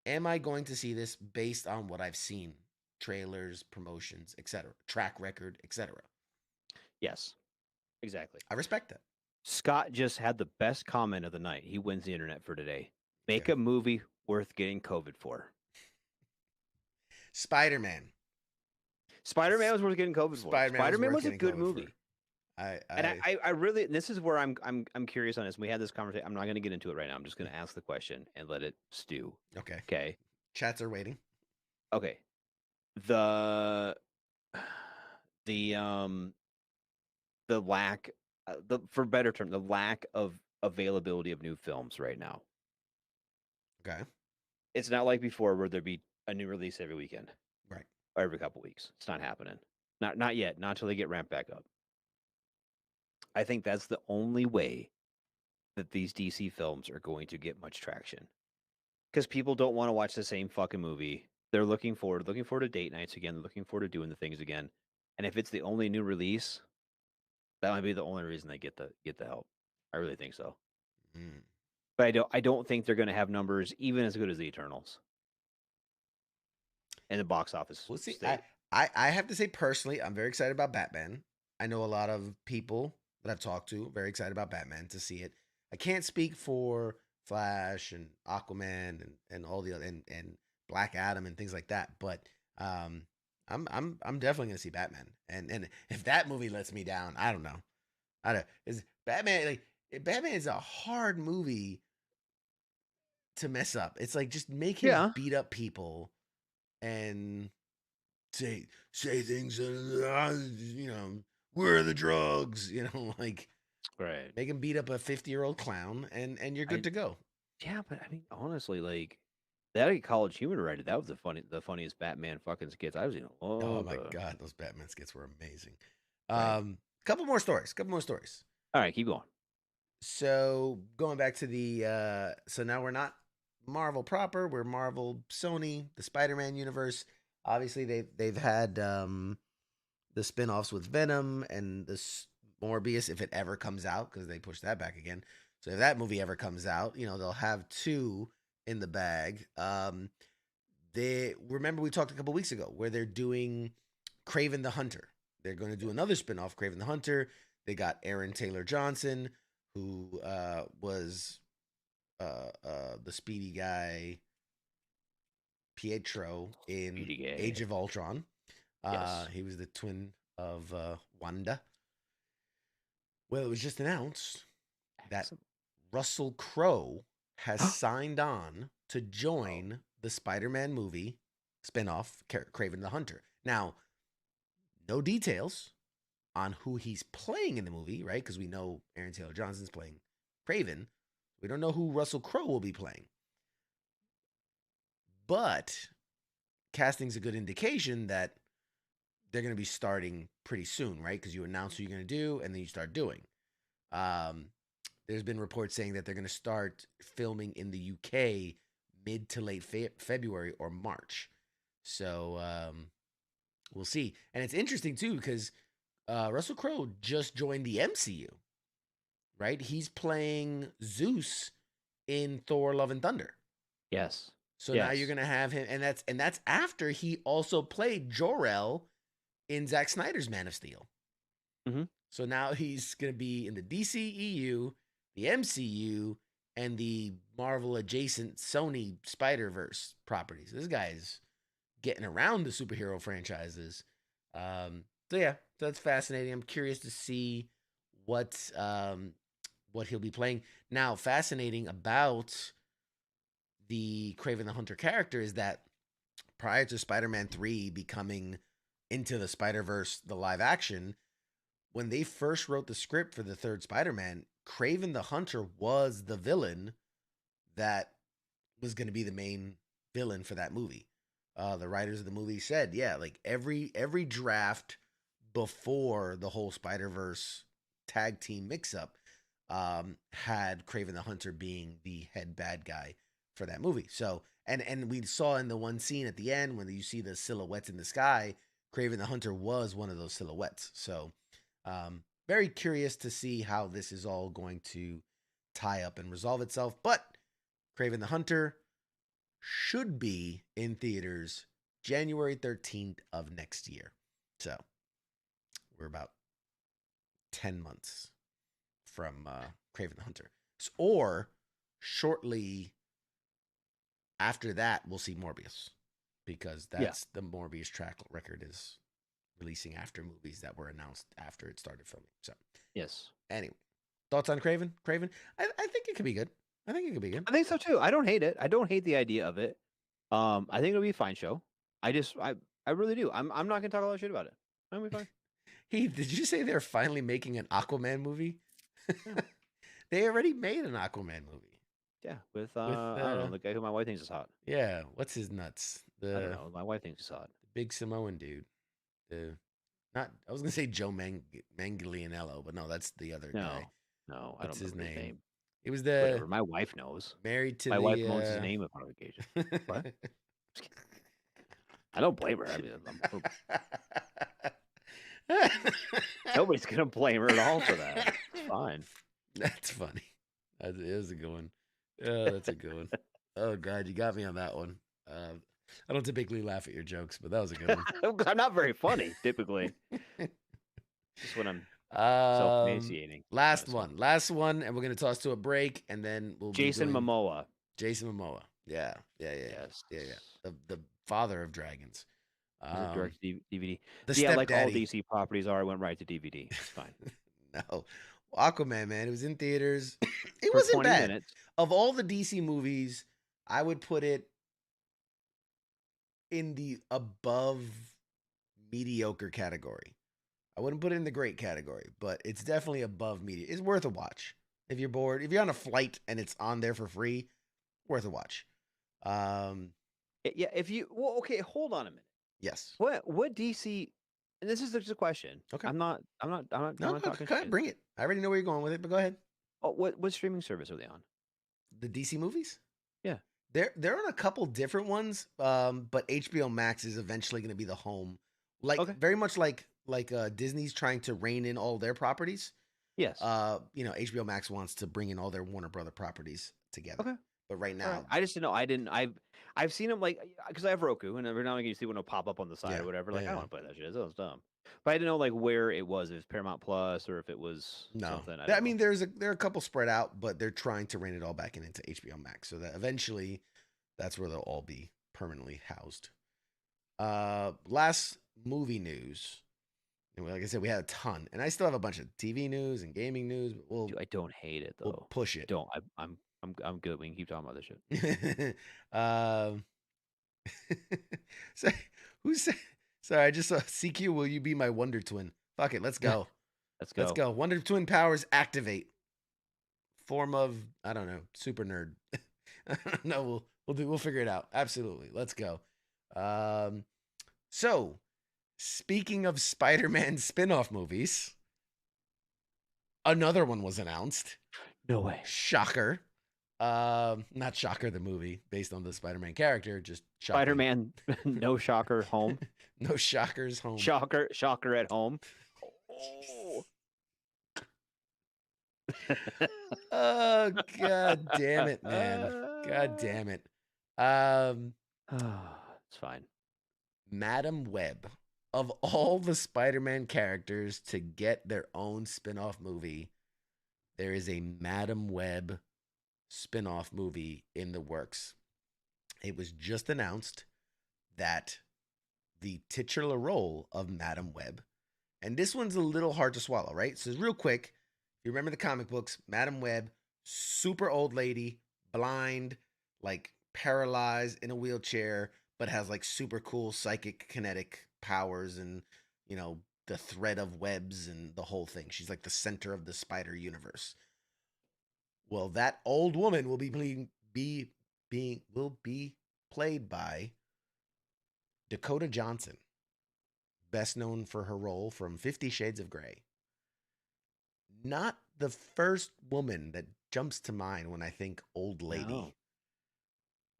am I going to see this based on what I've seen? Trailers, promotions, etc., track record, etc. Yes, exactly. I respect that. Scott just had the best comment of the night. He wins the internet for today. Make a movie worth getting COVID for. Spider-Man. Spider-Man was worth getting COVID for. Spider-Man was a good movie. I really, this is where I'm curious on this. We had this conversation. I'm not going to get into it right now. I'm just going to ask the question and let it stew. Okay. Chats are waiting. Okay. The lack, for better term, the lack of availability of new films right now. Okay. It's not like before where there'd be a new release every weekend. Right. Or every couple weeks. It's not happening. Not yet. Not until they get ramped back up. I think that's the only way that these DC films are going to get much traction. Because people don't want to watch the same fucking movie. They're looking forward to date nights again. They're looking forward to doing the things again. And if it's the only new release, that might be the only reason they get the help. I really think so. But I don't think they're going to have numbers even as good as the Eternals. And the box office. We'll see. I have to say personally, I'm very excited about Batman. I know a lot of people that I've talked to very excited about Batman to see it. I can't speak for Flash and Aquaman and all the other and Black Adam and things like that, but I'm I'm definitely gonna see Batman, and if that movie lets me down, I don't know. Is Batman Batman is a hard movie to mess up. It's like just make him beat up people and say things, where are the drugs? Like right. make him beat up a 50-year-old clown, and you're good to go. Yeah, but I mean, honestly, like that College Humor writer, that was the funniest Batman fucking skits I've seen. Oh my god, those Batman skits were amazing. Right. Couple more stories. All right, keep going. So going back to so now we're not Marvel proper, we're Marvel Sony, the Spider-Man universe. Obviously they've had the spin-offs with Venom and this Morbius, if it ever comes out, because they pushed that back again. So if that movie ever comes out, they'll have 2 in the bag. They remember we talked a couple weeks ago where they're doing Kraven the Hunter. They're going to do another spin-off, Kraven the Hunter. They got Aaron Taylor Johnson, who was the speedy guy Pietro in Age of Ultron. Yes. He was the twin of Wanda. Well, it was just announced that Russell Crowe has signed on to join the Spider-Man movie spinoff, Kraven the Hunter. Now, no details on who he's playing in the movie, right? Because we know Aaron Taylor Johnson's playing Kraven. We don't know who Russell Crowe will be playing. But casting's a good indication that they're going to be starting pretty soon, right? Because you announce who you're going to do, and then you start doing. There's been reports saying that they're going to start filming in the UK mid to late February or March. So we'll see. And it's interesting, too, because Russell Crowe just joined the MCU, right? He's playing Zeus in Thor: Love and Thunder. Yes. So now you're going to have him, and that's after he also played Jor-El in Zack Snyder's Man of Steel. Mm-hmm. So now he's going to be in the DCEU, the MCU, and the Marvel adjacent Sony Spider-Verse properties. This guy's getting around the superhero franchises. So that's fascinating. I'm curious to see what he'll be playing. Now, fascinating about the Kraven the Hunter character is that prior to Spider-Man 3 becoming Into the Spider-Verse, the live action, when they first wrote the script for the third Spider-Man, Kraven the Hunter was the villain that was going to be the main villain for that movie. The writers of the movie said, like every draft before the whole Spider-Verse tag team mix-up had Kraven the Hunter being the head bad guy for that movie. So, and we saw in the one scene at the end when you see the silhouettes in the sky, Kraven the Hunter was one of those silhouettes. So, very curious to see how this is all going to tie up and resolve itself. But Kraven the Hunter should be in theaters January 13th of next year. So we're about 10 months from Kraven the Hunter. Or shortly after that, we'll see Morbius, because that's the Morbius track record is releasing after movies that were announced after it started filming. So yes. Anyway, thoughts on Kraven? I think it could be good. I think so too. I don't hate it. I don't hate the idea of it. I think it'll be a fine show. I really do. I'm not gonna talk a lot of shit about it. It'll be fine. Hey, did you say they're finally making an Aquaman movie? Yeah. They already made an Aquaman movie. Yeah, with I don't know, the guy who my wife thinks is hot. Yeah, what's his nuts? I don't know. My wife thinks he's hot. The big Samoan dude. I was gonna say Joe Manganiello, but no, that's the other guy. No, what's I don't know his name? It was Whatever, my wife knows. Married to my wife knows his name upon occasion. What? I don't blame her. I mean, nobody's gonna blame her at all for that. It's fine. That's funny. That is a good one. Oh, that's a good one. Oh God, you got me on that one. I don't typically laugh at your jokes, but that was a good one. I'm not very funny, typically. Just when I'm self-emaciating. Last one, and we're gonna toss to a break, and then we'll Jason Momoa. Jason Momoa. Yeah. Yes. Yeah. The father of dragons. Is it direct DVD? The Yeah, like all Stepdaddy. DC properties are, went right to DVD. It's fine. No, Aquaman, man, it was in theaters. It For wasn't 20 bad. minutes. Of all the DC movies, I would put it in the above mediocre category. I wouldn't put it in the great category, but it's definitely above medium. It's worth a watch. If you're bored, if you're on a flight and it's on there for free, worth a watch. Yeah, if you okay, hold on a minute. Yes. What DC? And this is just a question. Okay. I'm not No, talking go ahead, shit. bring it. I already know where you're going with it, but go ahead. Oh, what streaming service are they on? The DC movies? Yeah. They're on a couple different ones, but HBO Max is eventually going to be the home. Very much like Disney's trying to rein in all their properties. Yes. HBO Max wants to bring in all their Warner Brother properties together. Okay. But right now, Right. I just didn't know. I've seen them because I have Roku, and every now and again you see one will pop up on the side or whatever. Like I don't want to play that shit. That sounds dumb. But I didn't know where it was. If it's Paramount Plus or if it was something. I mean, there are a couple spread out, but they're trying to rein it all back into HBO Max, so that eventually, that's where they'll all be permanently housed. Last movie news. Like I said, we had a ton, and I still have a bunch of TV news and gaming news. But Dude, I don't hate it though. We'll push it. I'm good. We can keep talking about this shit. So who said? Sorry, I just saw CQ. Will you be my Wonder Twin? Fuck it, let's go. Let's go. Wonder Twin powers activate. Form of I don't know, super nerd. I don't know. We'll figure it out. Absolutely, let's go. So speaking of Spider-Man spin-off movies, another one was announced. No way. Shocker. Not Shocker the movie based on the Spider-Man character, just shocking. Spider-Man No Shocker home. No Shockers home. Shocker at home. Oh god damn it, man. God damn it. It's fine. Madam Web, of all the Spider-Man characters to get their own spin-off movie, there is a Madam Web spin-off movie in the works. It was just announced that the titular role of Madam Web, and this one's a little hard to swallow, right? So real quick, if you remember the comic books, Madam Web, super old lady, blind, like paralyzed in a wheelchair, but has like super cool psychic kinetic powers and, the thread of webs and the whole thing. She's like the center of the spider universe. Well, that old woman will be played by Dakota Johnson, best known for her role from 50 Shades of Grey. Not the first woman that jumps to mind when I think old lady. No.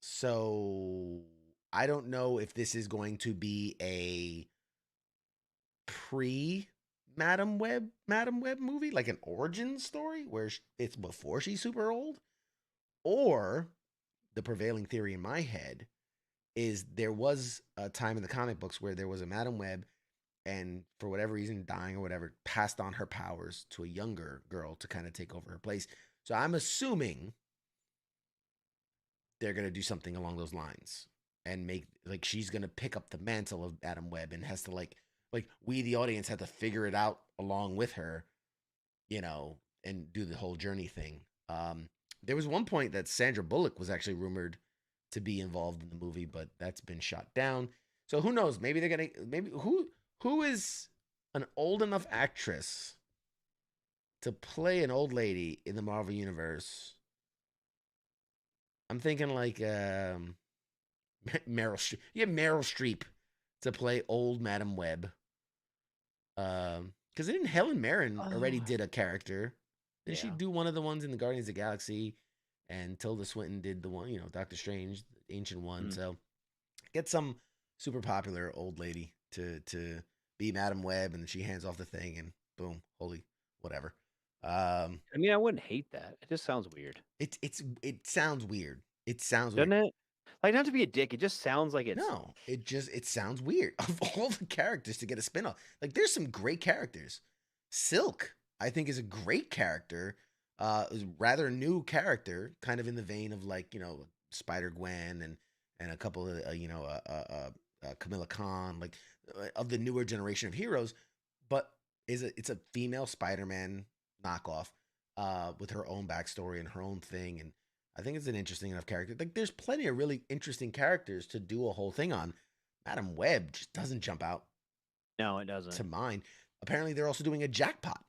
So I don't know if this is going to be a pre-Madam Web movie, like an origin story where it's before she's super old, or the prevailing theory in my head is there was a time in the comic books where there was a Madam Web, and for whatever reason, dying or whatever, passed on her powers to a younger girl to kind of take over her place. So I'm assuming they're going to do something along those lines and make, like, she's going to pick up the mantle of Madam Web and has to, like we, the audience, had to figure it out along with her, and do the whole journey thing. There was one point that Sandra Bullock was actually rumored to be involved in the movie, but that's been shot down. So who knows? Maybe they're going to, who is an old enough actress to play an old lady in the Marvel Universe? I'm thinking like Meryl Streep. You have Meryl Streep to play old Madam Web. Because didn't Helen Mirren already did a character? Didn't she do one of the ones in the Guardians of the Galaxy? And Tilda Swinton did the one, Doctor Strange, the ancient one. So get some super popular old lady to be Madam Web, and she hands off the thing, and boom, holy whatever. I mean, I wouldn't hate that. It just sounds weird. It sounds weird. It sounds Doesn't weird. it? Like, not to be a dick, it just sounds like it's No, it sounds weird. Of all the characters to get a spinoff, like there's some great characters. Silk, I think, is a great character. Is a rather new character, kind of in the vein of like Spider-Gwen and a couple of Camilla Khan, like of the newer generation of heroes, but it's a female Spider-Man knockoff with her own backstory and her own thing, and I think it's an interesting enough character. Like, there's plenty of really interesting characters to do a whole thing on. Madam Web just doesn't jump out. No, it doesn't. To mind. Apparently, they're also doing a Jackpot.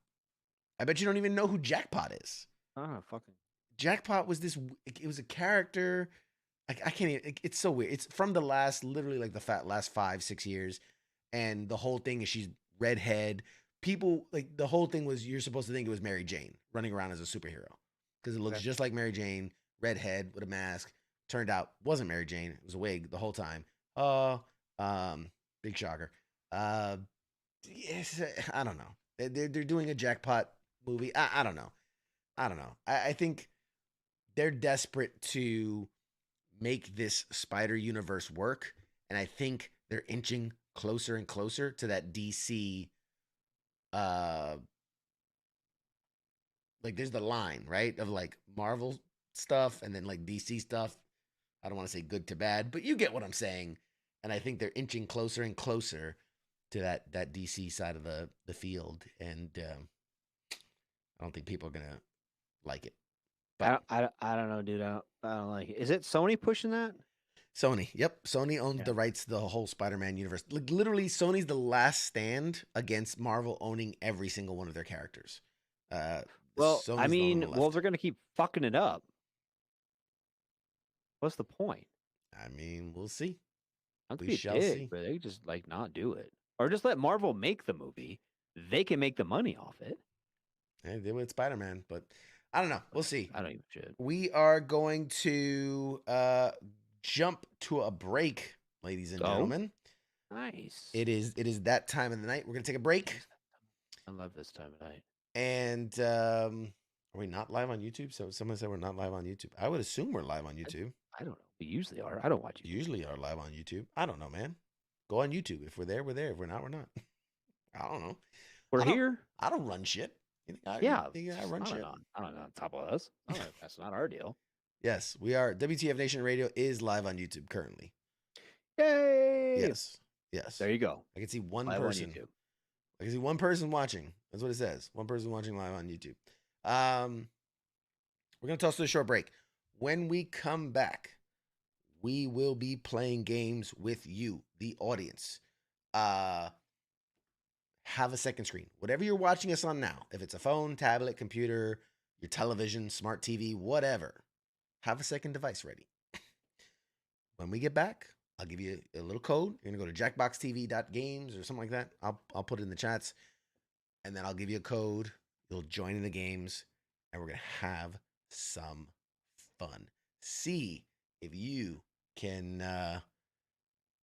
I bet you don't even know who Jackpot is. Oh, fucking. Jackpot was this. It was a character. I can't even. It's so weird. It's from the literally like the last 5-6 years, and the whole thing is she's redhead. People like the whole thing was you're supposed to think it was Mary Jane running around as a superhero because it looks just like Mary Jane, redhead with a mask. Turned out wasn't Mary Jane. It was a wig the whole time. Big shocker. Yes, I don't know. They're doing a Jackpot movie. I don't know. I think they're desperate to make this Spider Universe work, and I think they're inching closer and closer to that DC. Like there's the line, right, of like Marvel stuff and then like DC stuff. I don't want to say good to bad, but you get what I'm saying. And I think they're inching closer and closer to that DC side of the field. And I don't think people are gonna like it. But I don't know, dude. I don't like it. Is it Sony pushing that? Sony. Yep. Sony owns the rights to the whole Spider-Man universe. Like literally, Sony's the last stand against Marvel owning every single one of their characters. Well, Sony's I mean, the one well, left. they're gonna keep fucking it up. What's the point? I mean, we'll see. Not to We be shall a dick, see. but they just like not do it, or just let Marvel make the movie. They can make the money off it. They did with Spider-Man, but I don't know. We'll see. I don't even shit. We are going to jump to a break, ladies and gentlemen. Nice. It is that time of the night. We're gonna take a break. I love this time of night. And are we not live on YouTube? So someone said we're not live on YouTube. I would assume we're live on YouTube. I don't know. We usually are. I don't watch it. Usually are live on YouTube. I don't know, man. Go on YouTube. If we're there, we're there. If we're not, we're not. I don't know. We're here. I don't run shit. You think I run shit. I don't know. On top of us. That's not our deal. Yes, we are. WTF Nation Radio is live on YouTube currently. Yay! Yes. There you go. I can see one Live person. on YouTube. I can see one person watching. That's what it says. One person watching live on YouTube. We're going to toss to a short break. When we come back, we will be playing games with you, the audience. Have a second screen. Whatever you're watching us on now, if it's a phone, tablet, computer, your television, smart TV, whatever, have a second device ready. When we get back, I'll give you a little code. You're going to go to jackboxtv.games or something like that. I'll put it in the chats, and then I'll give you a code. You'll join in the games, and we're going to have some fun. See if you can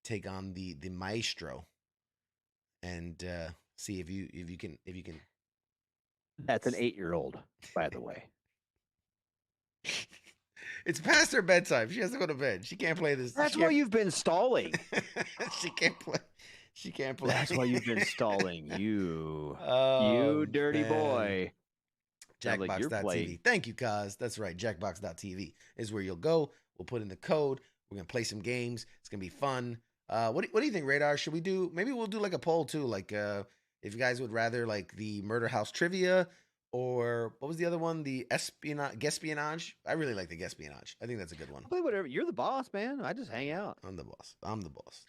take on the maestro, and see if you can. That's an 8-year-old, by the way. It's past her bedtime. She has to go to bed. She can't play this. That's why you've been stalling. She can't play. She can't play. That's why you've been stalling. You dirty man. Boy. Jackbox.tv. Thank you, Kaz. That's right. Jackbox.tv is where you'll go. We'll put in the code. We're going to play some games. It's going to be fun. What do you think, Radar? Should we do, maybe we'll do like a poll too. Like, if you guys would rather like the Murder House Trivia, or what was the other one? The Guespionage. I really like the Guespionage. I think that's a good one. Play whatever. You're the boss, man. I just hang out. I'm the boss.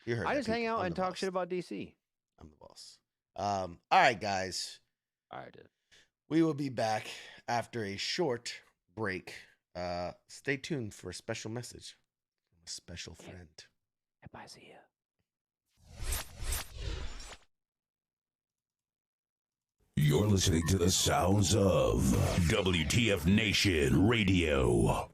You heard I that, just hang people. out I'm and the talk boss. shit about DC. I'm the boss. All right, guys. All right, dude. We will be back after a short break. Stay tuned for a special message from a special friend. Bye, see ya. You're listening to the sounds of WTF Nation Radio.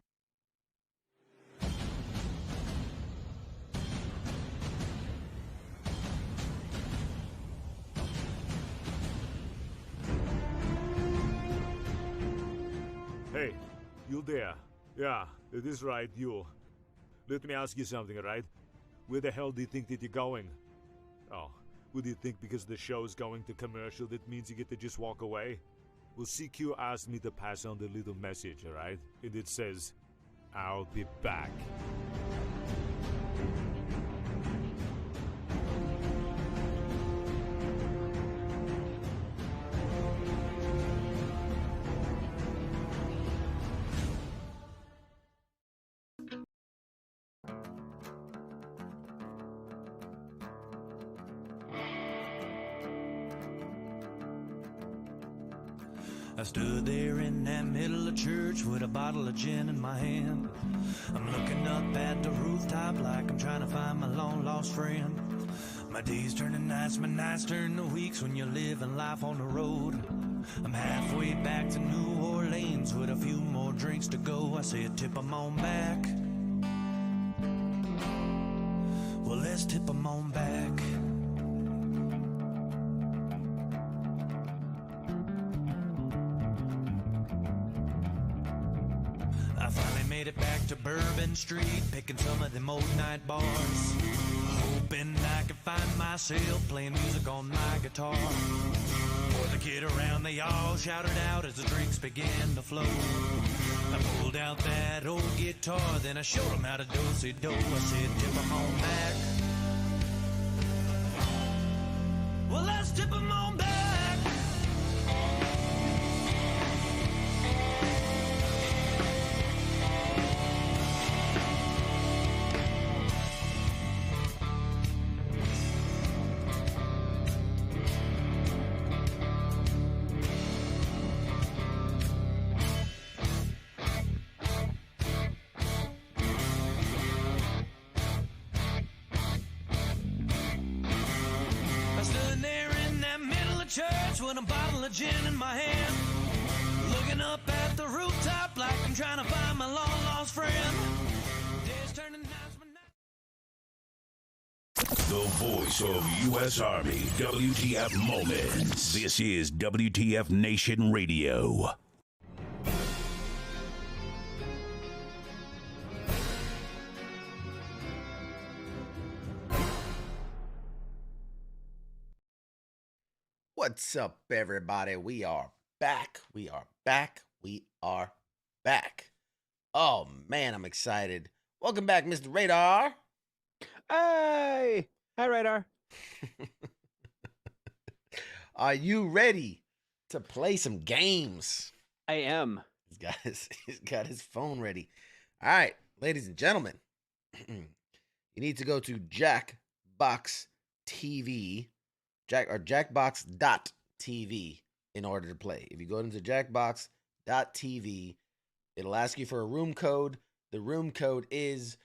Hey, you there? Yeah, it is right, you. Let me ask you something, alright? Where the hell do you think that you're going? Oh, would you think because the show is going to commercial that means you get to just walk away? Well, CQ asked me to pass on the little message, alright? And it says, I'll be back. I stood there in that middle of church with a bottle of gin in my hand. I'm looking up at the rooftop like I'm trying to find my long-lost friend. My days turn to nights, my nights turn to weeks when you're living life on the road. I'm halfway back to New Orleans with a few more drinks to go. I said, tip 'em on back. Well, let's tip 'em on back. I finally made it back to Bourbon Street, picking some of them old night bars, hoping I could find myself playing music on my guitar. For the kid around, they all shouted out as the drinks began to flow. I pulled out that old guitar, then I showed them how to do-si-do. I said, tip 'em on back. Well, let's tip 'em on back. Church with a bottle of gin in my hand, looking up at the rooftop like I'm trying to find my long lost friend. Days turning nights, The voice of U.S. Army, WTF Moments. This is WTF Nation Radio. What's up, everybody? We are back. We are back. We are back. Oh, man, I'm excited. Welcome back, Mr. Radar. Hey! Hi, Radar. Are you ready to play some games? I am. He's got his phone ready. All right, ladies and gentlemen, you need to go to Jackbox TV. Jackbox.tv in order to play. If you go into Jackbox.tv, it'll ask you for a room code. The room code is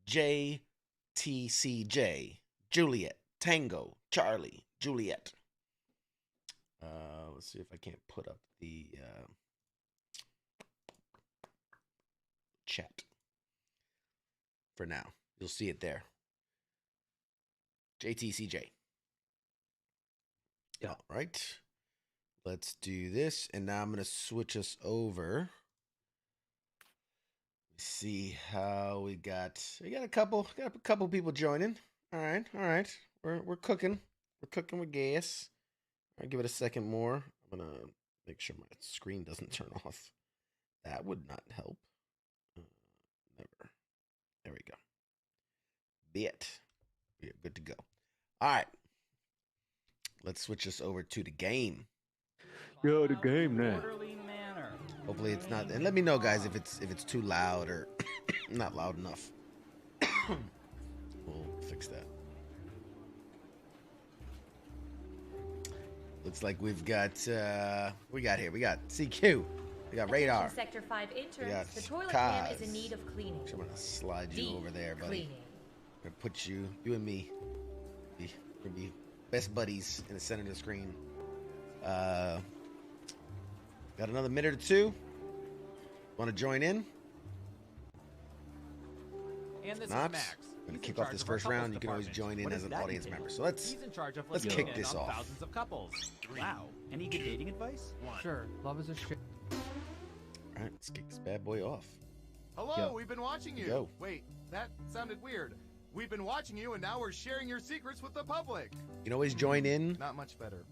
JTCJ. Juliet. Tango. Charlie. Juliet. Let's see if I can't put up the chat for now. You'll see it there. JTCJ. All right, let's do this, and now I'm gonna switch us over. See how we got a couple people joining. All right, we're cooking with gas. I'll give it a second more. I'm gonna make sure my screen doesn't turn off. That would not help. Never. There we go. We're good to go. All right. Let's switch us over to the game. Yo, the game now. Hopefully it's not. And let me know, guys, if it's too loud or not loud enough. We'll fix that. Looks like we got CQ. We got Radar. Sector 5 We got interns. The toilet Kaz. pan is in need of cleaning. I'm gonna slide you Deep over there, buddy. cleaning. I'm gonna put you and me. We'll be best buddies in the center of the screen. Got another minute or two. Want to join in? And this Not. is Max. I'm going to kick off this first round. You can always join in as an audience member. So let's kick this off. Thousands of couples. Wow. Any good dating advice? Sure. Love is a shit. All right, let's kick this bad boy off. Hello, Yo. we've been watching you. Yo. Wait, that sounded weird. We've been watching you, and now we're sharing your secrets with the public. You can always join in. Not much better.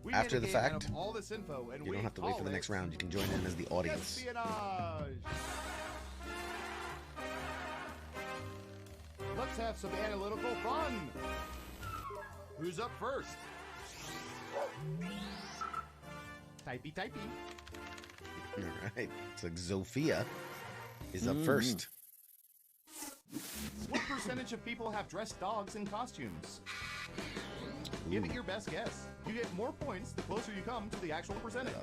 We After made the a game out fact. of all this info, and You we don't have to wait for the call next it round. You can join in as the audience. Espionage. Let's have some analytical fun. Who's up first? Typey. All right. It's like Zofia is up first. What percentage of people have dressed dogs in costumes? Give it your best guess. You get more points the closer you come to the actual percentage.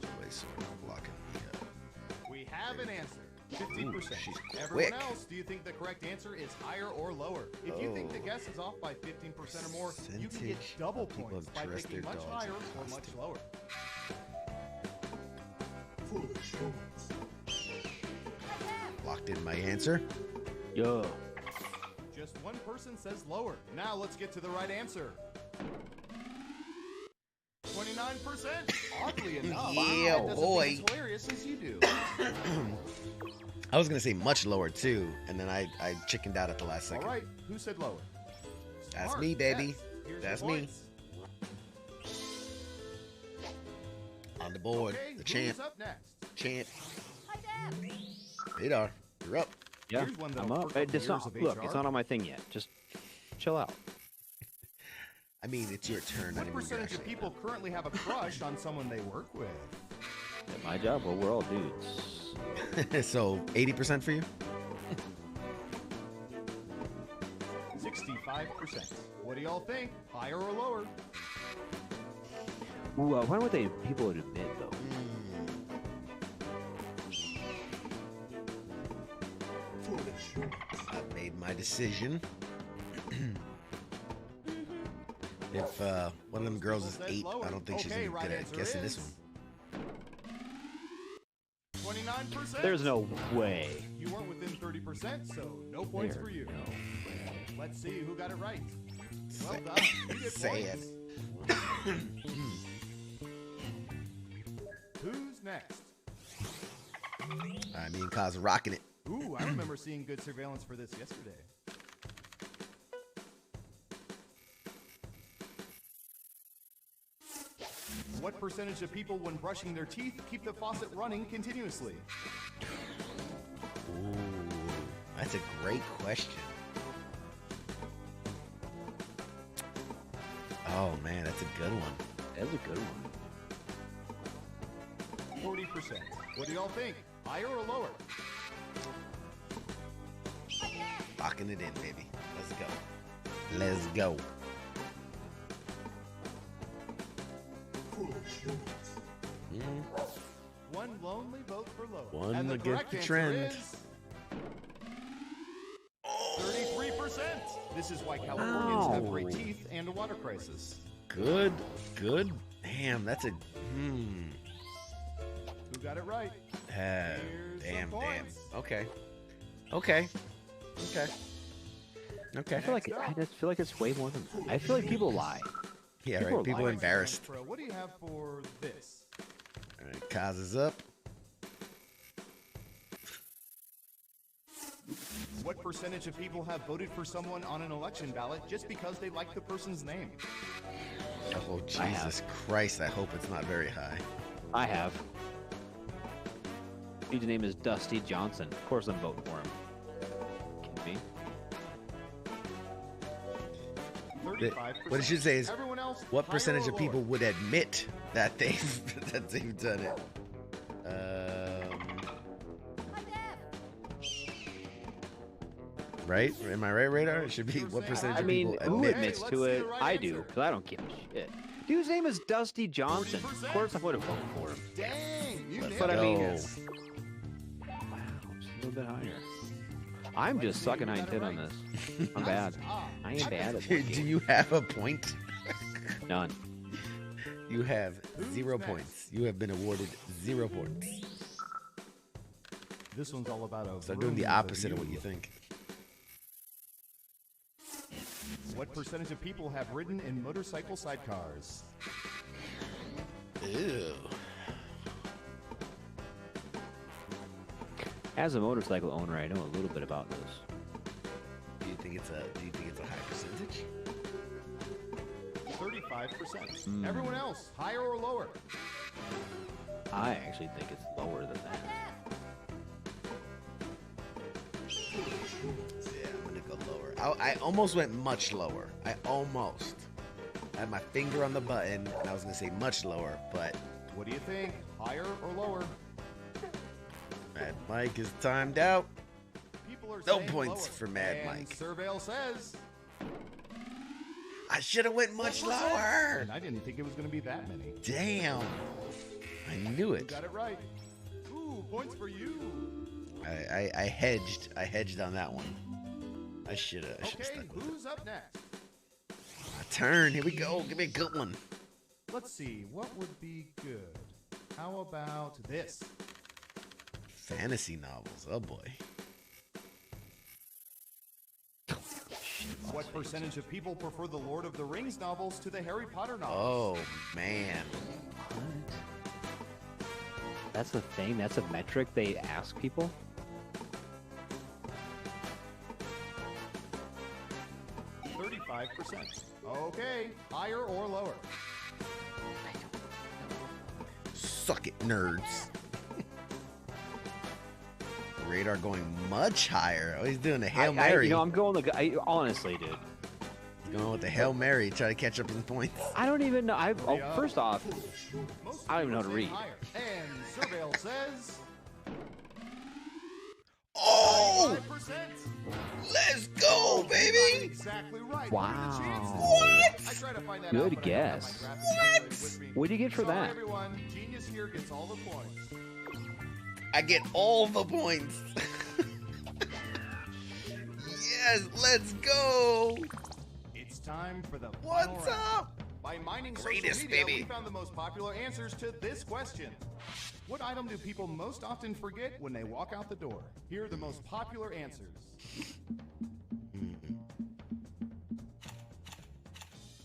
We have an answer. 15%. Everyone else, do you think the correct answer is higher or lower? If you think the guess is off by 15% or more, you can get double points by picking much higher or much lower. Locked in my answer. Yo. Just one person says lower. Now let's get to the right answer. 29%. Oddly enough. Yeah, That doesn't boy. think it's hilarious as you do. I was gonna say much lower too, and then I chickened out at the last second. All right, who said lower? That's Smart. me, baby. Yes. Here's That's your me. points. On the board, Okay, the champ. who's up next? Champ. Radar, you're up. Yeah, Here's one I'm that'll up. perk up It's the ears not, of look, HR. it's not on my thing yet. Just chill out. I mean, it's your turn. I What didn't mean to percentage of actually- people currently have a crush on someone they work with? At my job, well, we're all dudes. So 80% for you? 65%. What do y'all think? Higher or lower? Ooh, I wonder what people would admit though. I've made my decision. If one of them girls is 8, I don't think she's gonna be good at guessing this one. 29%. There's no way. You weren't within 30%, so no points for you. Let's see who got it right. Well done. You get Say points. Who's next? Me and Kaz are rocking it. Ooh, I remember seeing good surveillance for this yesterday. What percentage of people, when brushing their teeth, keep the faucet running continuously? Ooh, that's a great question. Oh man, that's a good one. That's a good one. 40%. What do y'all think? Higher or lower? Locking it in, baby. Let's go. Let's go. One lonely vote for lower. One and the against correct the answer trend. is 33%. This is why Californians have great Ow. teeth and a water crisis. Good. Damn, that's a Who got it right? Here's some damn. points. Okay. I feel like it's way more than that. I feel like people lie. Yeah, People right. People lie. are embarrassed. Crowe, what do you have for this? All right, Kaz is up. What percentage of people have voted for someone on an election ballot just because they like the person's name? Oh Jesus Christ! I hope it's not very high. I have. Dude's name is Dusty Johnson. Of course I'm voting for him. Kidding me? 35%. What it should say is, Everyone else, what higher percentage or of people lower? would admit that they've done it? Right? Am I right, Radar? It should be what percentage I of mean, people who admit. admits to it? I do, because I don't give a shit. Dude's name is Dusty Johnson. Of course I would have voted for him. Dang, you Let's But I mean, go. wow, just a little bit higher. I'm just sucking 9-10 on this. I'm bad. I am bad at this Do game. you have a point? None. You have 0 points. You have been awarded 0 points. This one's all about a So doing the room opposite of what view. you think. What percentage of people have ridden in motorcycle sidecars? Ew. As a motorcycle owner, I know a little bit about this. Do you think it's a high percentage? 35%. Everyone else, higher or lower? I actually think it's lower than that. Yeah, I'm gonna go lower. I almost went much lower. I had my finger on the button, and I was gonna say much lower, but What do you think? Higher or lower? Mad Mike is timed out. People are No saying points lower. for Mad And Mike. Surveil says I should have went much lower. And I didn't think it was going to be that many. Damn. I knew it. You got it right. Ooh, points for you. I hedged. I hedged on that one. I should have. Okay, who's up next? My turn. Here we go. Give me a good one. Let's see. What would be good? How about this? Fantasy novels. Oh boy. What percentage of people prefer the Lord of the Rings novels to the Harry Potter novels? Oh man. That's the thing. That's a metric they ask people. 35%. Okay, higher or lower? Suck it, nerds. Radar going much higher. Oh, he's doing a Hail Mary. I'm going honestly, dude. He's going with the Hail Mary, try to catch up in points. I don't even know. First off, I don't even know how to read. And Surveil says... Oh! 5%. Let's go, baby! Exactly right. Wow. What? Good guess. What do you get for that? Everyone, Genius here gets all the points. I get all the points. Yes, let's go. It's time for the What's up? By mining Greatest, social media, baby. we found the most popular answers to this question. What item do people most often forget when they walk out the door? Here are the most popular answers.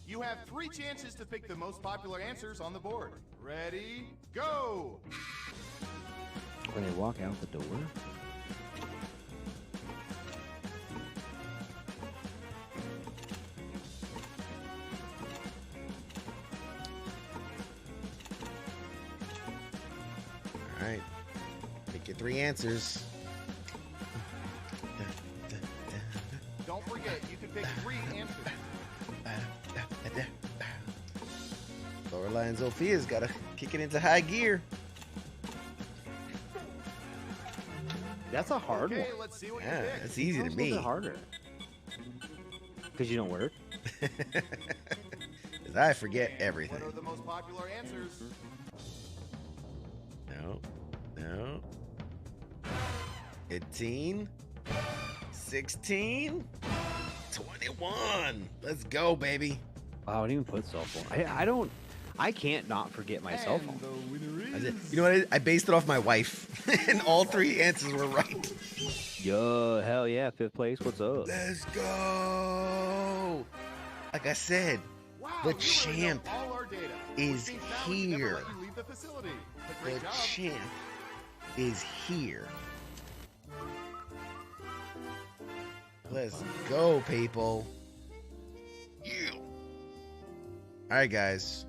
You have 3 chances to pick the most popular answers on the board. Ready, go! When they walk out the door? All right. Pick your 3 answers. Don't forget, you can pick 3 answers. Lorelai and Sophia's got to kick it into high gear. That's a hard one. Let's see what Yeah, you pick. it's easy to It's a me. little bit harder. Because you don't work. Because I forget everything. What are the most popular answers? No. 15, 16, 21. Let's go, baby. Wow, I didn't even put cell phone. I can't not forget my cell phone. You know what? I based it off my wife, and all 3 answers were right. Yo, hell yeah, 5th place. What's up? Let's go. Like I said, the champ is here. The champ is here. Let's go, people. Yeah. All right, guys.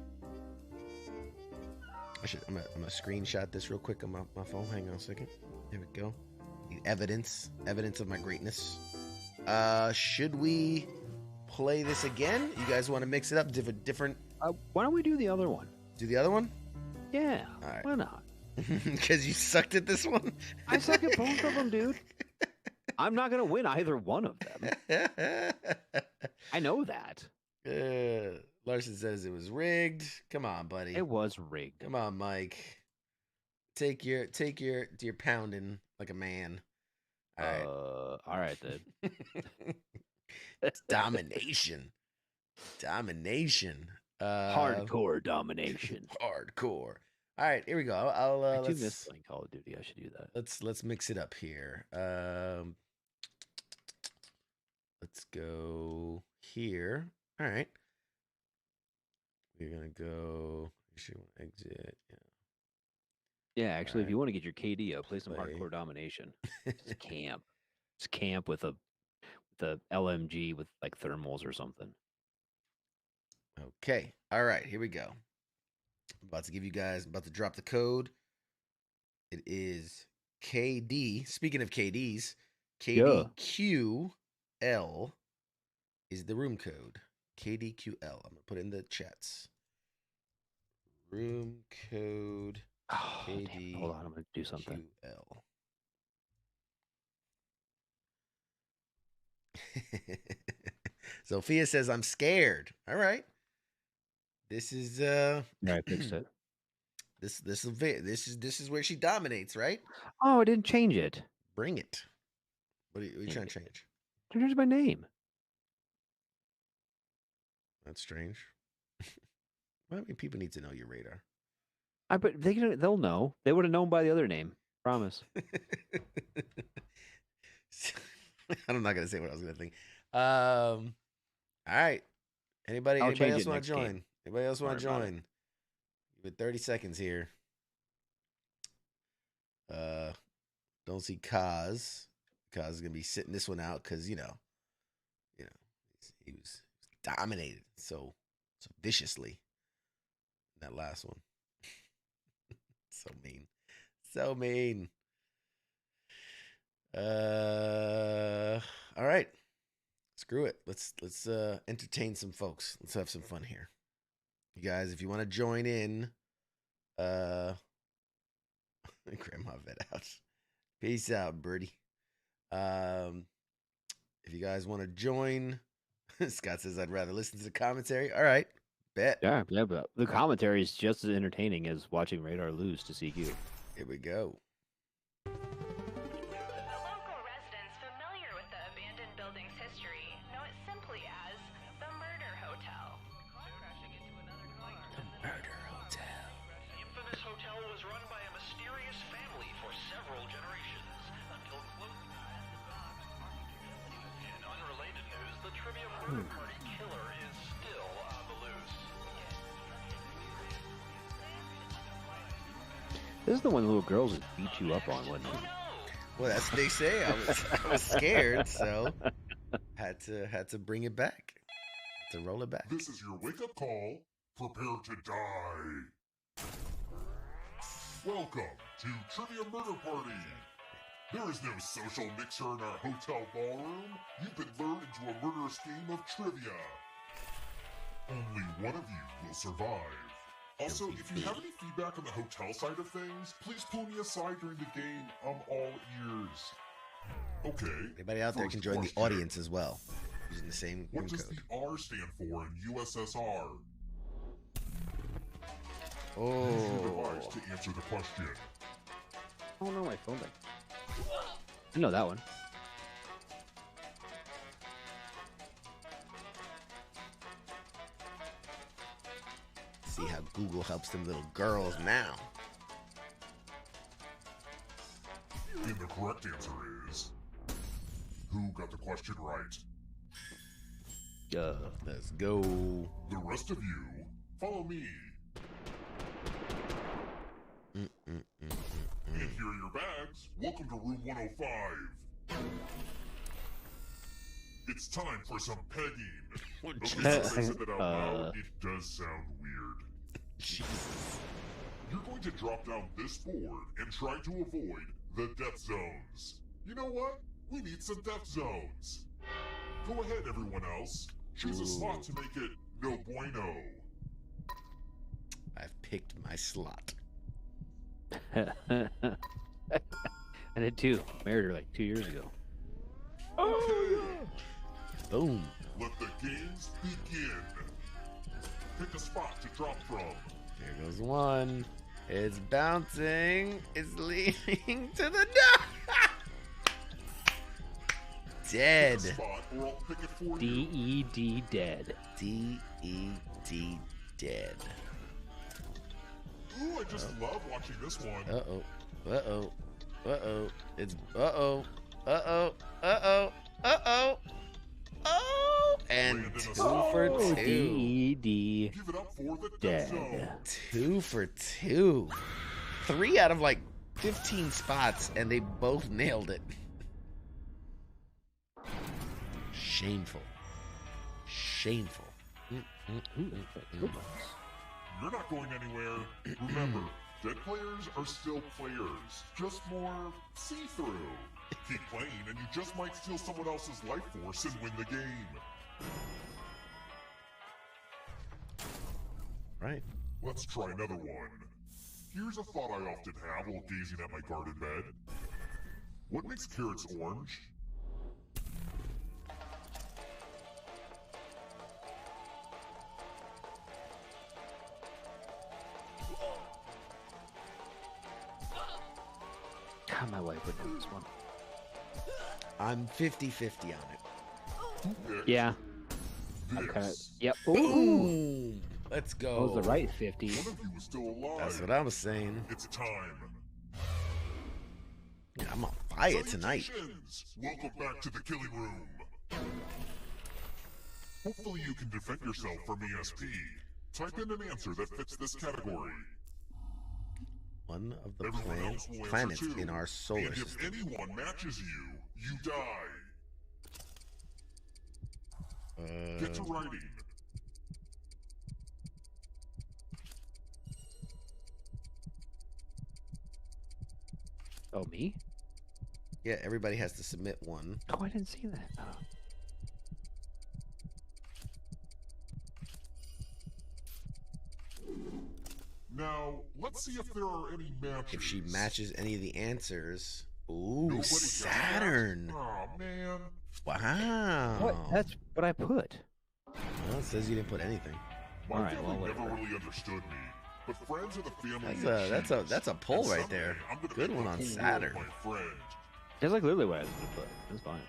I'm gonna screenshot this real quick on my phone. Hang on a second. There we go. The evidence of my greatness. Should we play this again? You guys want to mix it up? Different. Why don't we do the other one? Do the other one? Yeah. All right. Why not? Because you sucked at this one. I suck at both of them, dude. I'm not gonna win either one of them. I know that. Larson says it was rigged. Come on, buddy. It was rigged. Come on, Mike. Take your pounding like a man. All right. All right then. It's domination. Hardcore domination. Hardcore. All right, here we go. I do miss playing Call of Duty. I should do that. Let's mix it up here. Let's go here. All right. We're gonna go. Exit. Yeah, actually, Right. if you want to get your KD up, play some hardcore domination. Just camp. Just camp with the LMG with like thermals or something. Okay. All right. Here we go. I'm about to drop the code. It is KD. Speaking of KDs, KDQL is the room code. KDQL. I'm gonna put it in the chats. Room code. KD. Hold on, I'm gonna do something. Sophia says, I'm scared. All right. This is I fixed it. This is where she dominates, right? Oh, I didn't change it. Bring it. What are you trying to change? Change my name. That's strange. Well, I mean, people need to know your radar. But they'll know. They would have known by the other name. Promise. I'm not gonna say what I was gonna think. All right. Anybody else want to join? Game. Anybody else want to join? Give it 30 seconds here. Don't see Kaz. Kaz is gonna be sitting this one out because he was dominated so viciously in that last one. So mean. So mean. All right. Screw it. Let's entertain some folks. Let's have some fun here. You guys, if you want to join in, Grandma vet out. Peace out, Birdie. If you guys want to join, Scott says I'd rather listen to the commentary. All right. Bet. Yeah, but the commentary is just as entertaining as watching Radar lose to CQ. Here we go. This is the one little girls would beat you up on, wasn't it? Well, that's what they say. I was scared, so had to bring it back. Had to roll it back. This is your wake-up call. Prepare to die. Welcome to Trivia Murder Party. There is no social mixer in our hotel ballroom. You've been lured into a murderous game of trivia. Only one of you will survive. Also, if you have any feedback on the hotel side of things, please pull me aside during the game. I'm all ears. Okay. Anybody out there can join the audience as well, using the same What room does code. the R stand for in USSR? Oh. Use your device to answer the question. Oh no, my phone. I know that one. See how Google helps them little girls now. And the correct answer is... Who got the question right? Let's go. The rest of you, follow me. And here are your bags. Welcome to room 105. It's time for some pegging. Okay, since I said that out loud, it does sound weird. Jesus. You're going to drop down this board and try to avoid the death zones. You know what? We need some death zones. Go ahead, everyone else. Choose a slot to make it no bueno. I've picked my slot. I did too. Married her like 2 years ago. Okay. Boom. Let the games begin. Pick a spot to drop from. There goes one. It's bouncing. It's leading to the dead. Pick a spot, or I'll pick it for D-E-D dead. D-E-D dead. Ooh, I just love watching this one. Uh-oh. Uh-oh. Uh-oh. It's uh-oh. Uh-oh. Uh-oh. Uh-oh. Oh, and 2 for 2. D-E-D Give it up for the death zone. 2 for 2. 3 out of like 15 spots, and they both nailed it. Shameful. Shameful. You're not going anywhere. Remember, dead players are still players, just more see-through. Keep playing and you just might steal someone else's life force and win the game. Right. Let's try another one. Here's a thought I often have while gazing at my garden bed. What makes carrots orange? God, my wife would know this one. I'm 50-50 on it. Yeah. Okay. Yep. Ooh. Boom. Let's go. That was the right 50. One of you is still alive. That's what I was saying. It's time. Yeah, I'm on fire tonight. Welcome back to the killing room. Hopefully you can defend yourself from ESP. Type in an answer that fits this category. One of the planets in our solar system. If anyone matches you, you die. Get to writing. Oh, me? Yeah, everybody has to submit one. Oh, I didn't see that. Oh. Now, let's see if there are any matches. If she matches any of the answers. Ooh, Saturn. Oh, man. Wow. What? That's what I put. Well, it says you didn't put anything. My All right, family well, never whatever. really understood me, but friends of the family. That's a pull right there. Good one on Saturn. That's like literally what I was going to put. That's fine.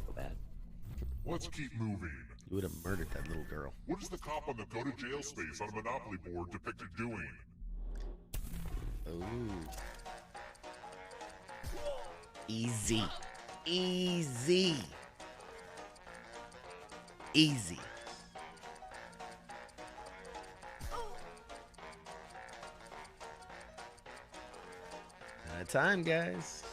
So bad. Let's keep moving. You would have murdered that little girl. What is the cop on the go to jail space on a Monopoly board depicted doing? Ooh. Easy. Easy. Easy. Out of time, guys.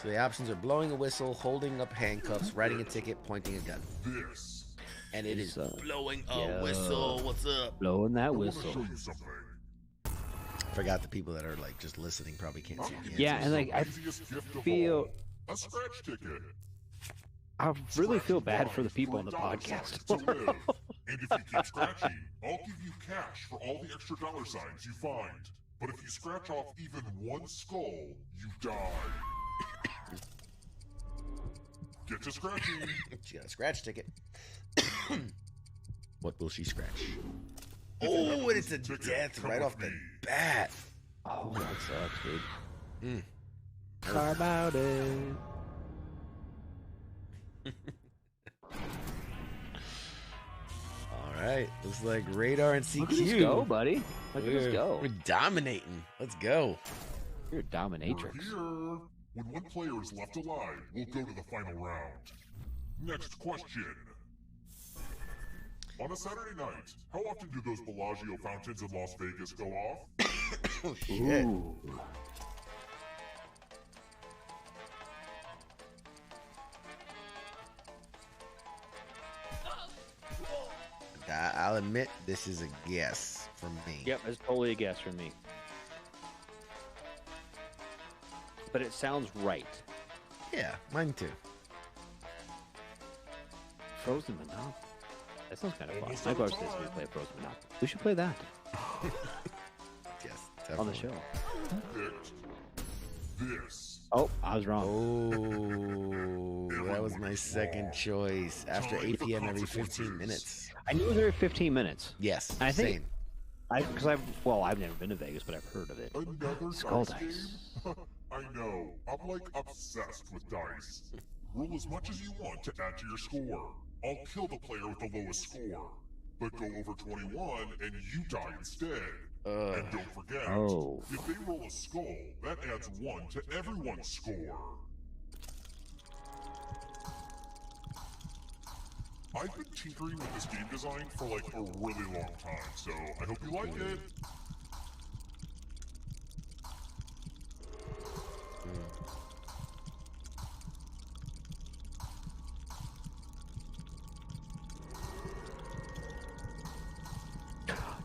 So the options are blowing a whistle, holding up handcuffs, writing a ticket, pointing a gun. This. And it is blowing a whistle. What's up? Blowing that whistle. Show you something. Forgot the people that are like just listening probably can't see the Yeah, answers. and like I feel a scratch ticket. I really feel bad for the people on the podcast. To live. And if you keep scratching, I'll give you cash for all the extra dollar signs you find. But if you scratch off even one skull, you die. Get to scratching. She got a scratch ticket. What will she scratch? Oh, and it's a death right off the bat. Oh, that sucks, dude. Sorry about it. All right, looks like Radar and CQ. Look at us go, buddy. Look at us go. We're dominating. Let's go. You're a dominatrix. We're here. When one player is left alive, we'll go to the final round. Next question. On a Saturday night, how often do those Bellagio fountains in Las Vegas go off? Oh, shit. Ooh. I'll admit this is a guess from me. Yep, it's totally a guess from me. But it sounds right. Yeah, mine too. Frozen Monopoly. That sounds kind of fun. My daughter says we play Frozen Monopoly. We should play that Yes, on the definitely. Picked this. Oh, I was wrong. Oh, that was my second choice. After 8 p.m. every 15 minutes. I knew it was every 15 minutes. Yes, I think same. because I've never been to Vegas, but I've heard of it. Another Skull dice dice. game? I know. I'm like obsessed with dice. Roll as much as you want to add to your score. I'll kill the player with the lowest score. But go over 21 and you die instead. And don't forget, if they roll a skull, that adds 1 to everyone's score. I've been tinkering with this game design for like a really long time, so I hope you like it.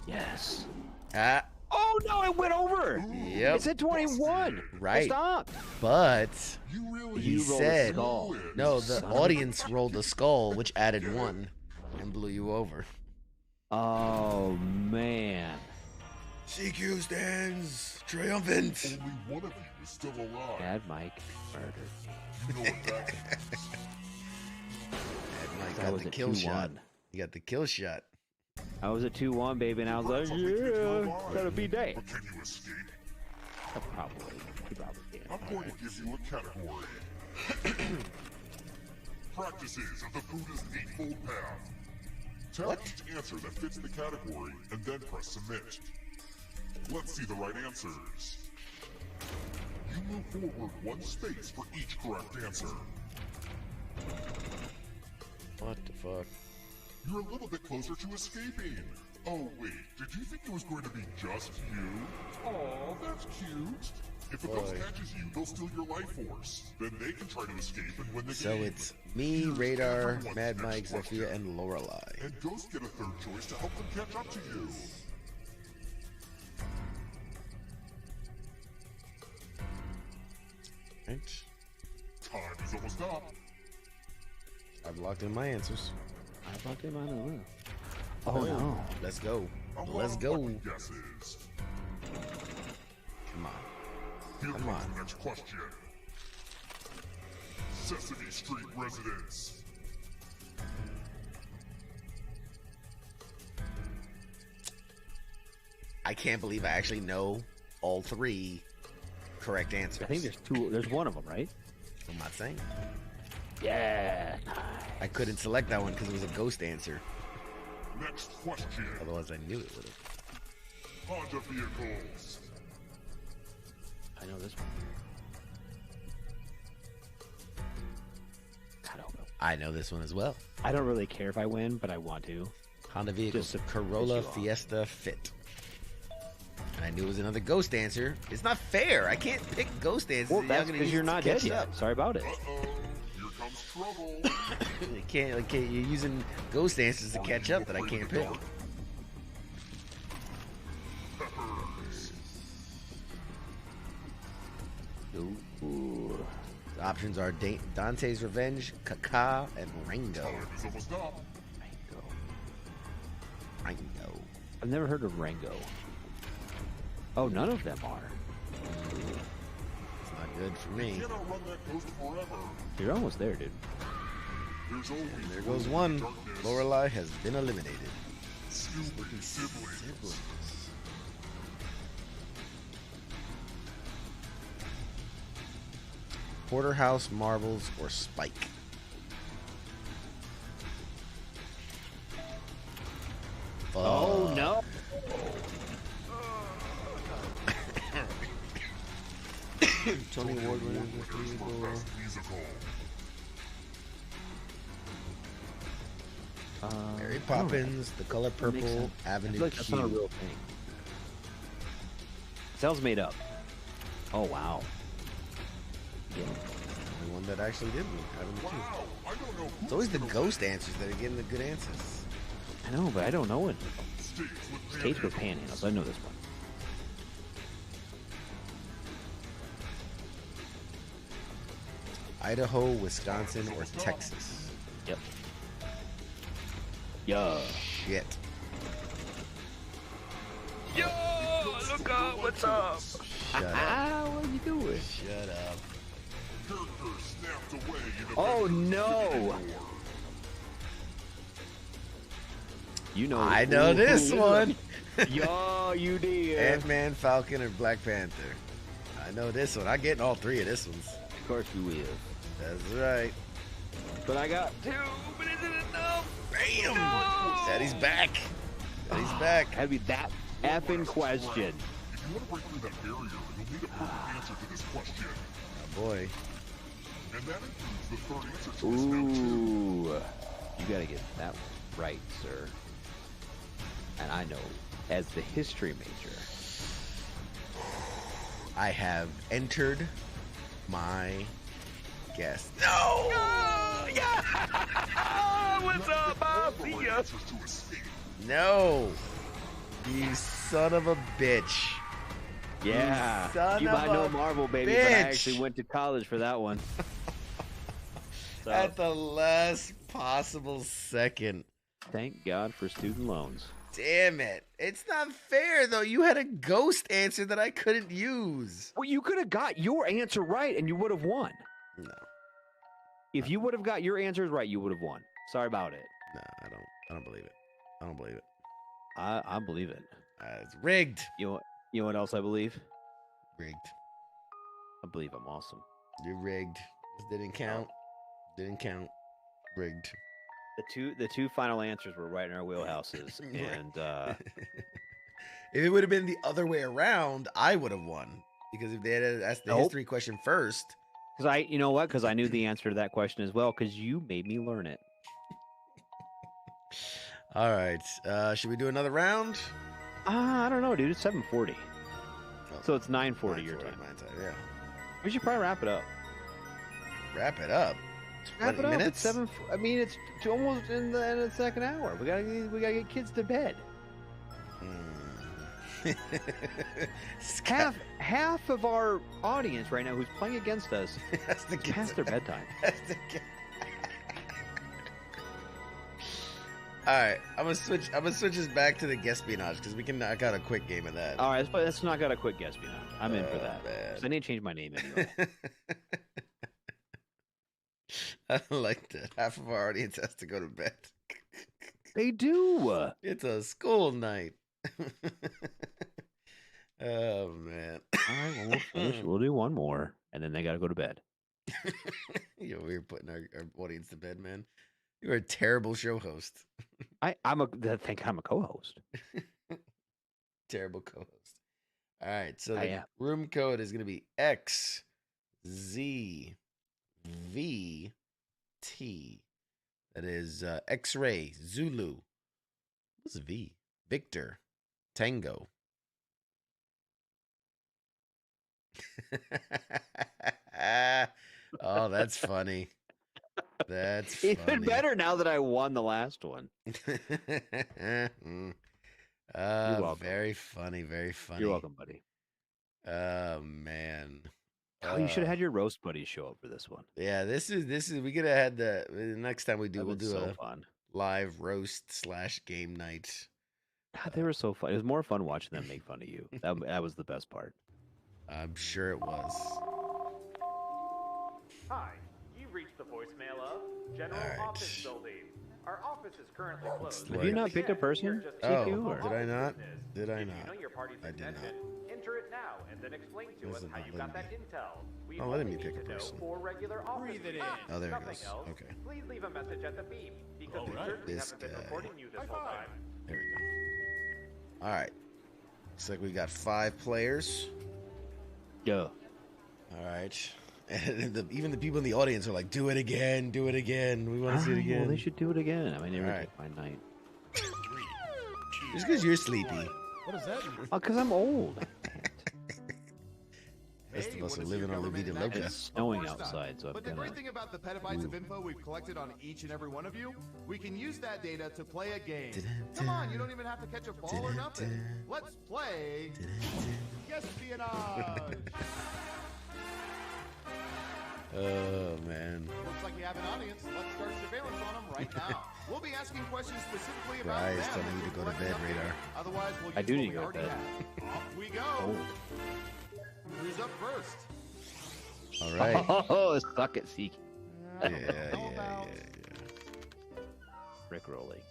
Yes. Oh no, it went over. Yep. It said 21. Right. Stop. But You he rolled a said, skull. no, the audience rolled a skull, which added 1 and blew you over. Oh man. CQ stands triumphant. Only one of you is still alive. Bad Mike murdered me. You know what that means. And Mike That got was the a kill 2-1. shot. He got the kill shot. I was a 2-1, baby, and I was like, yeah, gotta be day. But can you escape? Probably. You probably can. I'm going to give you a category. Practices of the Buddha's Eightfold Path. Tell each answer that fits the category, and then press submit. Let's see the right answers. You move forward 1 space for each correct answer. What the fuck? You're a little bit closer to escaping. Oh wait, did you think it was going to be just you? Aw, that's cute. If a ghost catches you, they'll steal your life force. Then they can try to escape and win the So game. it's me, Radar, Mad Mike, Zephyr, and Lorelei. And ghosts get a third choice to help them catch up to you. Right. Time is almost up. I've locked in my answers. I've locked in mine as well. Oh no. Let's go. Let's go. Guesses. Come on. Here Come comes on. the next question. Sesame Street residents. I can't believe I actually know all 3 correct answers. I think there's 2. There's one of them, right? I'm not saying. Yeah. I couldn't select that one because it was a ghost answer. Next question. Otherwise, I knew it would have. Honda vehicles. I know this one. I don't know. I know this one as well. I don't really care if I win, but I want to. Honda vehicles, Just to Corolla piss you off. Fiesta Fit. And I knew it was another ghost answer. It's not fair. I can't pick ghost answers. Well, that that's y'all gonna because use you're to not catch dead yet. up. Sorry about it. Here comes trouble. You can't. You're using ghost answers to catch up that I can't pick. Peppers. Ooh. The options are Dante's Revenge, Kaka, and Rango. Time is almost up. Rango. I've never heard of Rango. Oh, none of them are. It's not good for me. You cannot run that ghost forever. You're almost there, dude. There's always And there goes one. darkness. Lorelei has been eliminated. Stupid siblings. Porterhouse, Marbles, or Spike. Oh, no. Tony Award winner. Musical. Mary Poppins, The Color That makes Purple, sense. I Avenue feel like that's not a Q. real thing. Sounds made up. Oh, wow. Yeah. The one that actually did win, Avenue Q. Wow, I don't know It's always the ghost answers that are getting the good answers. I know, but I don't know it. States with States with panhandles. I know this one. Idaho, Wisconsin, or Texas. Yep. Yeah. Shit. Yo, look up, what's up? Shut up. What are you doing? Shut up. Character snapped away in a Oh, no. You know. I know this one. Yo, you did. Ant-Man, Falcon, or Black Panther. I know this one. I'm getting all 3 of this ones. Of course you will. That's right. But I got 2, but is it enough? Bam! No! Daddy's back. Daddy's back. Had to be that effing question. If you want to break through that barrier, you'll need a perfect answer to this question. Oh boy. And that includes the third answer choice now, too. Ooh. You gotta get that one right, sir. And I know, as the history major. I have entered my guess. No! Oh, yeah! What's up, Bob? See ya. Answers to escape. No! You son of a bitch. Yeah. son You of might a know Marvel, baby, but I bitch. actually went to college for that one. So, At the last possible second. thank God for student loans. Damn it. It's not fair, though. You had a ghost answer that I couldn't use. Well, you could have got your answer right and you would have won. No. If you would have got your answers right, you would have won. Sorry about it. No, I don't believe it. I don't believe it. I believe it. It's rigged. You know what else I believe? Rigged. I believe I'm awesome. You're rigged. This didn't count. Didn't count. Rigged. The two final answers were right in our wheelhouses, and if it would have been the other way around, I would have won because if they had asked the history question first. You know what? Because I knew the answer to that question as well. Because you made me learn it. All right. Should we do another round? I don't know, dude. It's 7:40, so it's 9:40 your time. My time. Yeah. We should probably wrap it up. Wrap it up. Wrap it up. Minutes? It's 7. I mean, it's almost in the end of the second hour. We gotta get kids to bed. half of our audience right now who's playing against us has to get past their bedtime. All right, I'm gonna switch us back to the guespionage because we can knock out a quick game of that. All right, let's knock out a quick guespionage. I'm in for that. So I need to change my name anyway. I like that. Half of our audience has to go to bed. They do. It's a school night. Oh man! All right, well, we'll finish. We'll do one more, and then they got to go to bed. Yo, we're putting our audience to bed, man. You're a terrible show host. I think I'm a co-host. Terrible co-host. All right, so the room code is going to be XZVT. That is X-ray Zulu. What's a V? Victor Tango. Oh, that's funny. That's funny. Even better now that I won the last one. You're welcome. Very funny, very funny. You're welcome, buddy. Oh man. Oh, you should have had your roast buddies show up for this one. Yeah, this is we could have had the next time we'll do a fun live roast / game night. God, they were so fun. It was more fun watching them make fun of you. That was the best part. I'm sure it was. Hi, you've reached the voicemail of General Office Building. Our office is currently closed. Have you not picked a person? Oh, did I not? Did I not? If you know your party's intention, enter it now and then explain to us how you got that intel. We not letting me pick a person. For regular office. Breathe it in. Oh, there it Nothing goes. Else, Okay. Please leave a message at the beep because we certainly This haven't been guy. recording you this whole time. There we go. All right. Looks like we got 5 players. Yeah. All right. And even the people in the audience are like, "Do it again, do it again. We want to see it again." Well, they should do it again. I mean, they really my night. Just because you're sleepy. What does that mean? Oh, because I'm old. Rest of us are living on La Vida Loca. It's snowing outside, so But the great thing about the petabytes of info we've collected on each and every one of you, we can use that data to play a game. Come on, you don't even have to catch a ball or nothing. Let's play Guespionage. Oh man. Looks like we have an audience. Let's start surveillance on them right now. We'll be asking questions specifically about Guys, them. telling me to go to bed, Radar. Otherwise, we'll use I do what need we to go to already bed. have. Off we go. Who's up first? All right. Oh, suck it, Seek. Yeah. Rick Rolling.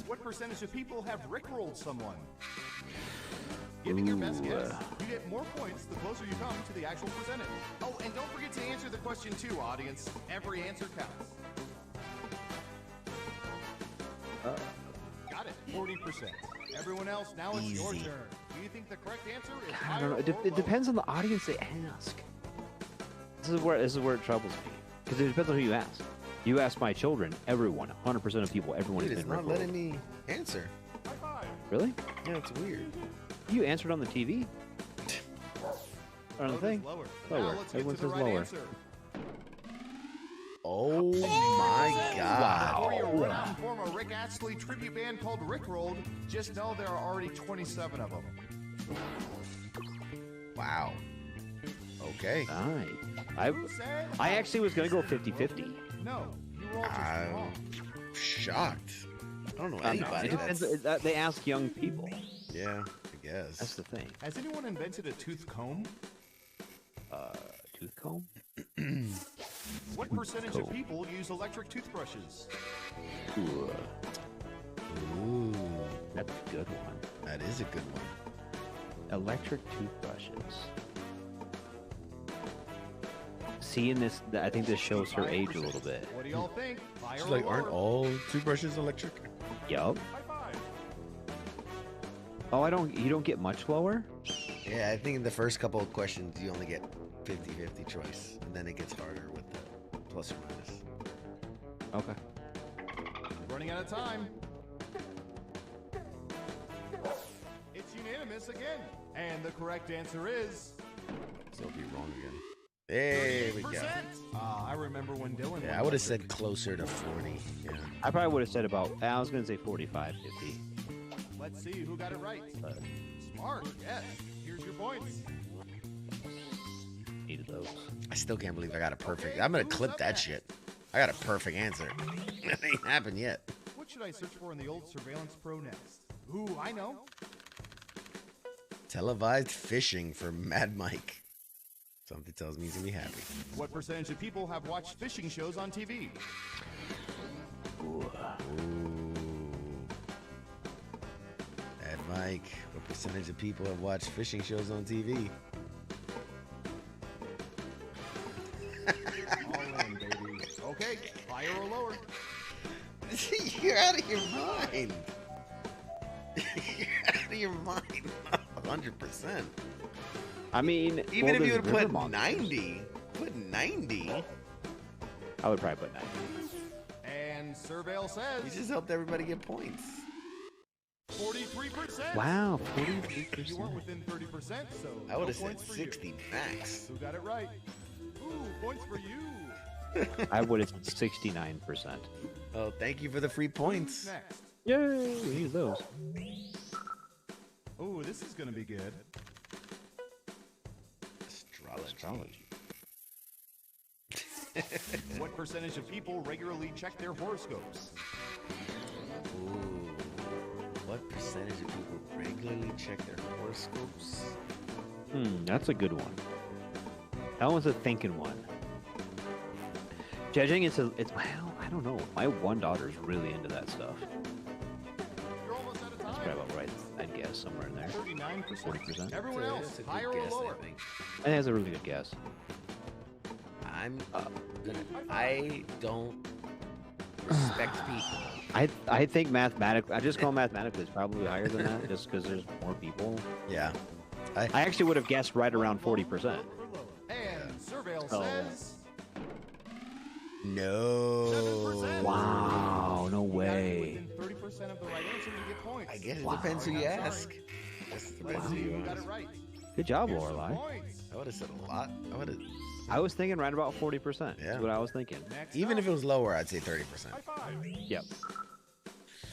What percentage of people have rickrolled someone? Give me your best guess. You get more points the closer you come to the actual percentage. Oh, and don't forget to answer the question too, audience. Every answer counts. Got it. 40%. Everyone else, now it's your turn. Do you think the correct answer is I don't know. It depends on the audience they ask. This is where it troubles me because it depends on who you ask. You ask my children, everyone, 100% of people, everyone Dude, has it's been not rickrolled. letting me answer. Really? Yeah, it's weird. You answered on the TV. Or on the thing. Lower. Lower. Everyone says lower. Answer. Oh my God! For your run, form a Rick Astley tribute band called Rickrolled. Just know there are already 27 of them. Wow. Okay. I actually was gonna go 50-50. No, you rolled just wrong. Shocked. I don't know anybody. It depends. They ask young people. Yeah, I guess. That's the thing. Has anyone invented a tooth comb? Tooth comb? What percentage of people use electric toothbrushes? Ooh, Ooh, that's a good one. that is a good one. Electric toothbrushes. Seeing this, I think this shows her age a little bit. What do y'all think? She's like, aren't all toothbrushes electric? Yup. Oh, you don't get much lower? Yeah, I think in the first couple of questions you only get 50-50 choice, and then it gets harder with the plus or minus. Okay. Running out of time. It's unanimous again. And the correct answer is... So it'll be wrong again. There we go. I remember when Dylan... Yeah, I would have said closer to 40. Yeah. I probably would have said about, I was going to say 45, 50. Let's see who got it right. Smart, yes. Here's your points. Needed those. I still can't believe I got a perfect. I'm going to clip that shit. I got a perfect answer. That ain't happened yet. What should I search for in the old Surveillance Pro next? Ooh, I know. Televised fishing for Mad Mike. Something tells me he's going to be happy. What percentage of people have watched fishing shows on TV? Ooh. Mad Mike. What percentage of people have watched fishing shows on TV? All in, baby. Okay, higher or lower? You're out of your mind. You're out of your mind. 100%. I mean, even if you would put 90, put 90. I would probably put 90. And Surveil says... You just helped everybody get points. 43%. Wow, 43%. You weren't within 30%, so I would have no said points for 60 you. max. Who got it right? Ooh, points for you. I would have said 69%. Oh, thank you for the free points. Next. Yay, we use those. Ooh, this is going to be good. Astrology. What percentage of people regularly check their horoscopes? Ooh. What percentage of people regularly check their horoscopes? That's a good one. That one's a thinking one. Judging it's well, I don't know. My one daughter's really into that stuff. You're almost out of time. That's probably about right. I'd guess somewhere in there. 39%. 40%. Everyone else, higher or lower? I think. I think that's a really good guess. I don't respect people. I think mathematically, I just call mathematically it's probably higher than that, just because there's more people. Yeah. I actually would have guessed right around 40%. And Surveil says... No. 7%. Wow, no way. Within 30% of the right answer, you get points. I guess it depends who you ask. It depends who you got ask. it right. Good job, Lorelai. I would have said a lot. I was thinking right about 40%. Yeah. Is what I was thinking. Even if it was lower, I'd say 30%. Yep.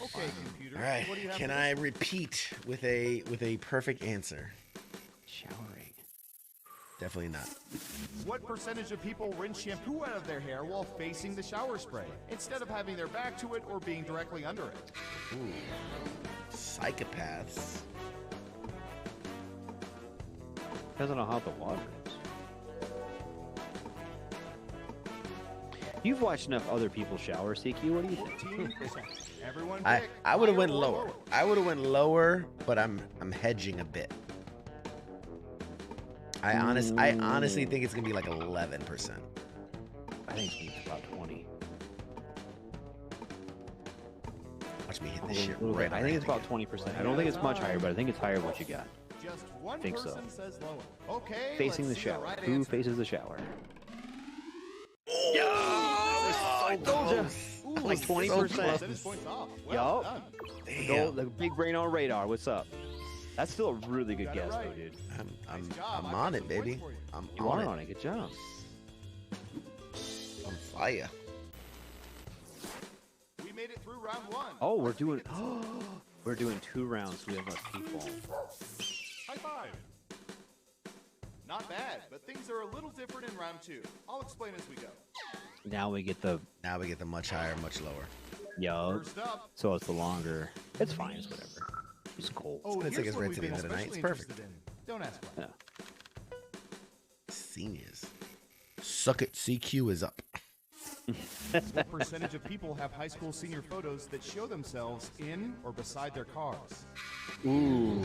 Okay, computer. All right. What do you have Can for I repeat with a perfect answer? Showering. Definitely not. What percentage of people rinse shampoo out of their hair while facing the shower spray, instead of having their back to it or being directly under it? Ooh. Psychopaths. Depends on how hot the water is. You've watched enough other people shower, CQ. What do you think? 14%. Everyone I would have higher went or lower. I would have went lower, but I'm hedging a bit. I honestly think it's gonna be like 11%. I think it's about 20. Watch me hit this shit right. I think it's about 20%. I don't think it's much higher, but I think it's higher than what you got. Just one Think so. person says lower. Okay, Facing the let's see shower. right Who answer. faces the shower? I told you. Like 20%. Percentage points off. Well done. Damn. The big brain on radar. What's up? That's still a really good Got it guess, right. though, dude. Nice job. I'm I've on got it, some baby. points for you. I'm You on are it. on it. Good job. I'm fire. We made it through round one. Oh, we're doing 2 rounds. We have less people. High five. Not bad, but things are a little different in round two. I'll explain as we go. Now we get the much higher, much lower. First up. So it's the longer. It's fine. It's whatever. It's cold. Oh, It's here's like it's what right we've to the been end of the night. It's especially perfect. interested in. Don't ask why. Yeah. Seniors. Suck it. CQ is up. What percentage of people have high school senior photos that show themselves in or beside their cars? Ooh.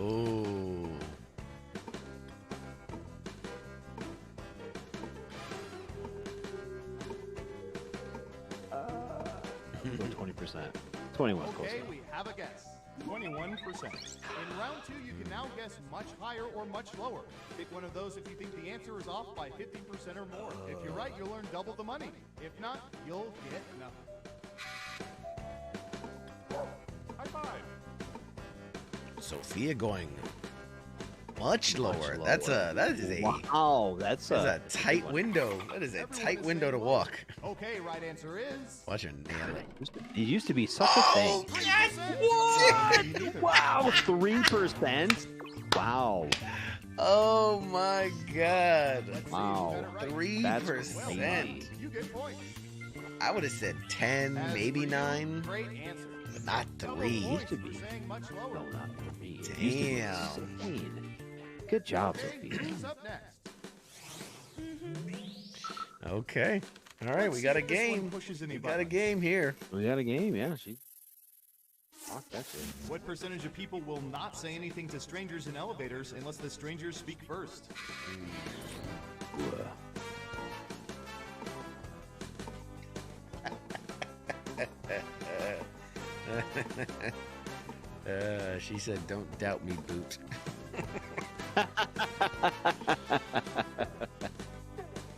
Ooh. 20%. 21. Okay, we have a guess. 21%. In round 2, you can now guess much higher or much lower. Pick one of those if you think the answer is off by 50% or more. If you're right, you'll earn double the money. If not, you'll get nothing. High five. Sophia going much lower. That is a tight window. That is a tight window to walk. Okay, right answer is. Watch her nail it. It used to be such a thing. Yes! What? Wow, 3%. Wow. Oh my God. Wow. 3%. You get points. I would have said 10, maybe 9, Great answer. but not 3. Used to be. Much lower. No, not 3. Damn. Good job, Sophia. Who's up next? Okay. All right, we got a game. We got a game here. We got a game, yeah. Fuck, that's it. What percentage of people will not say anything to strangers in elevators unless the strangers speak first? She said, "Don't doubt me, boot."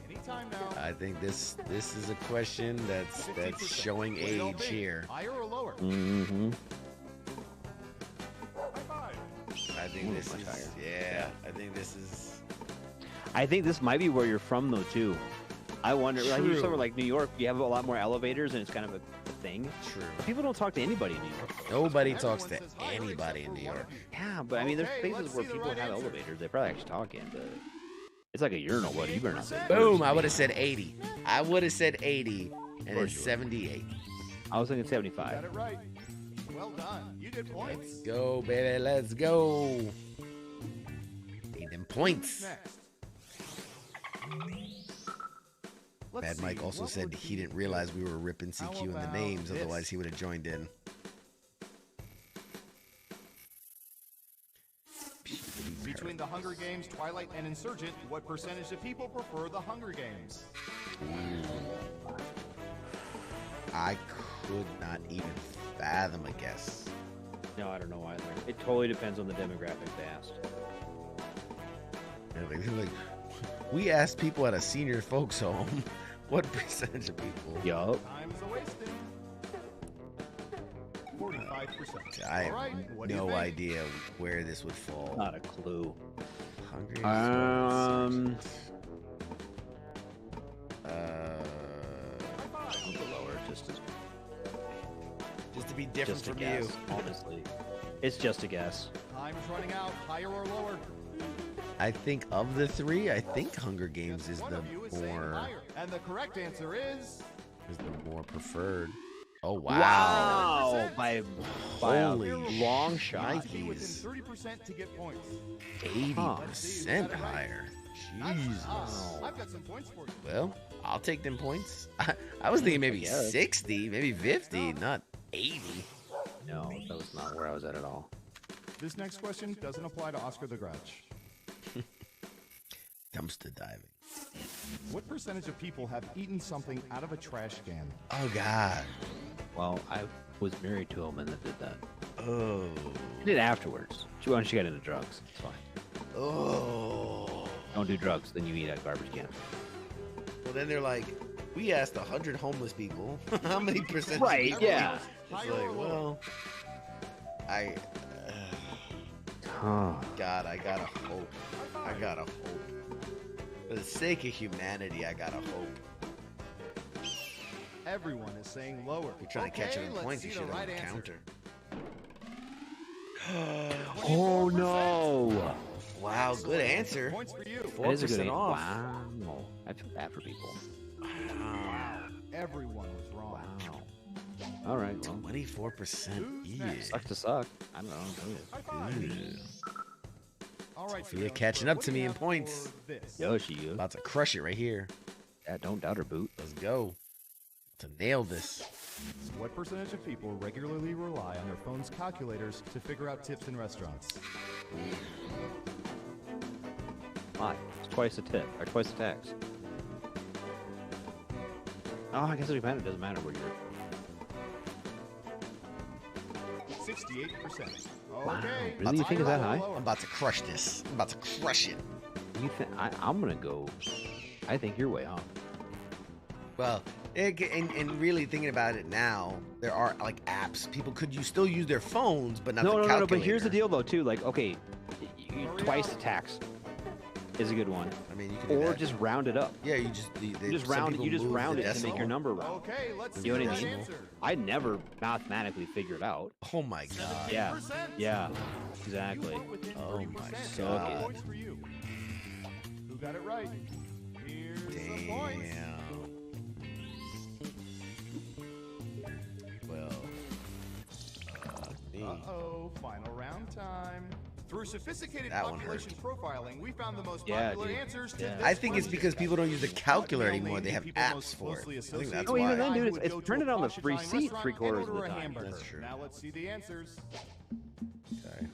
Anytime now. I think this is a question that's showing age here. Higher or lower? Mm-hmm. I think this is higher. Yeah, I think this is. I think this might be where you're from, though, too. I wonder, like you're True. somewhere like New York, you have a lot more elevators, and it's kind of a thing. True. People don't talk to anybody in New York. Nobody talks to anybody in New York. Yeah, but I mean, there's places where people have elevators. They probably actually talking, but it's like a urinal, buddy. You better not say. Boom! I would have said 80. I would have said 80, and it's 78. I was thinking 75. Got it right. Well done. You get points. Let's go, baby. Let's go. Need them points. Next. Bad Mike also said he didn't realize we were ripping CQ in the names, otherwise he would have joined in. Between the Hunger Games, Twilight, and Insurgent, what percentage of people prefer the Hunger Games? I could not even fathom a guess. No, I don't know either. It totally depends on the demographic they asked. They're like, we asked people at a senior folks home, what percentage of people? Yup. Time's a wasting. 45%. I have All right, what do you no think? idea where this would fall. Not a clue. Hunger Games. I'll go lower, just to be different just a from guess, you. honestly. It's just a guess. Time's running out. Higher or lower? I think of the three, I think Hunger Games is One the of you is saying more higher. And the correct answer is... preferred. Oh wow! Wow! By Holy a long shot. Be within Nikes. 30% to get points. 80% higher. Jesus. I've got some points for you. Well, I'll take them points. I was thinking maybe guess. 60, maybe 50, not 80. No, that was not where I was at all. This next question doesn't apply to Oscar the Grouch. Dumpster diving. What percentage of people have eaten something out of a trash can? Oh God. Well, I was married to a woman that did that. Oh. I did afterwards. She got into drugs. It's fine. Oh. Don't do drugs, then you eat at a garbage can. Well, then they're like, we asked 100 homeless people. How many percent? Right, yeah. It's like, well, God, I gotta hope. I gotta hope. For the sake of humanity, I gotta hope. Everyone is saying lower. You're trying to catch him in let's points, you see should the have right a answer. counter. Oh no! Wow, good answer. Points for you. 4% off. Wow. I feel bad for people. Everyone was wrong. Wow. All right. Well, 24%. Yeah. sucks to suck. I don't know. All right, Sophia catching up to me in points. Yoshi, you. About to crush it right here. Yeah, don't doubt her, Boot. Let's go. To nail this. What percentage of people regularly rely on their phone's calculators to figure out tips in restaurants? Why? It's twice a tip, or twice the tax. Oh, I guess it doesn't matter where you're. 68%. Wow, Okay. really? You think it's that high? I'm about to crush this. I'm about to crush it. You think I'm gonna go? I think you're way off. Well, and really thinking about it now, there are like apps. People could still use their phones, but not the calculator. No. But here's the deal, though, too. Like, okay, twice the tax is a good one. I mean, you can do or that. just round it up. Yeah, you just round it. You just round it to decimal. make your number round. Okay, let's see You know the what I mean? answer. I never mathematically figured out. Oh my god. Yeah, exactly. Oh my So god. Points for you. Who got it right? Here's the points. Damn. Well. Uh-oh, final round time. Through sophisticated That one population profiling, we found the most Yeah, popular dude. answers to Yeah. this I think it's because question. people don't use the calculator What anymore. They have people apps most for it. closely I think associate that's Oh, why. even then, dude, who would it's go to printed a on the posh receipt Italian restaurant 3/4 and of the order a time. hamburger. That's true. Now let's see the answers. Okay.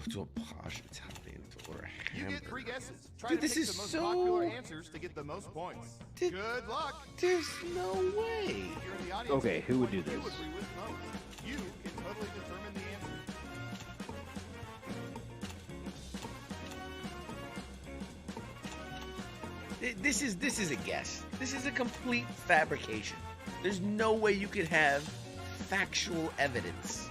To a posh Italian to order a You hamburger. get 3 guesses. Try Dude, to this pick is the most so- popular answers to get the most points. Dude, Good luck. There's no way. If you're in the audience, Okay, who would do you this? agree with most. You can totally determine the answer. This is a guess. This is a complete fabrication. There's no way you could have factual evidence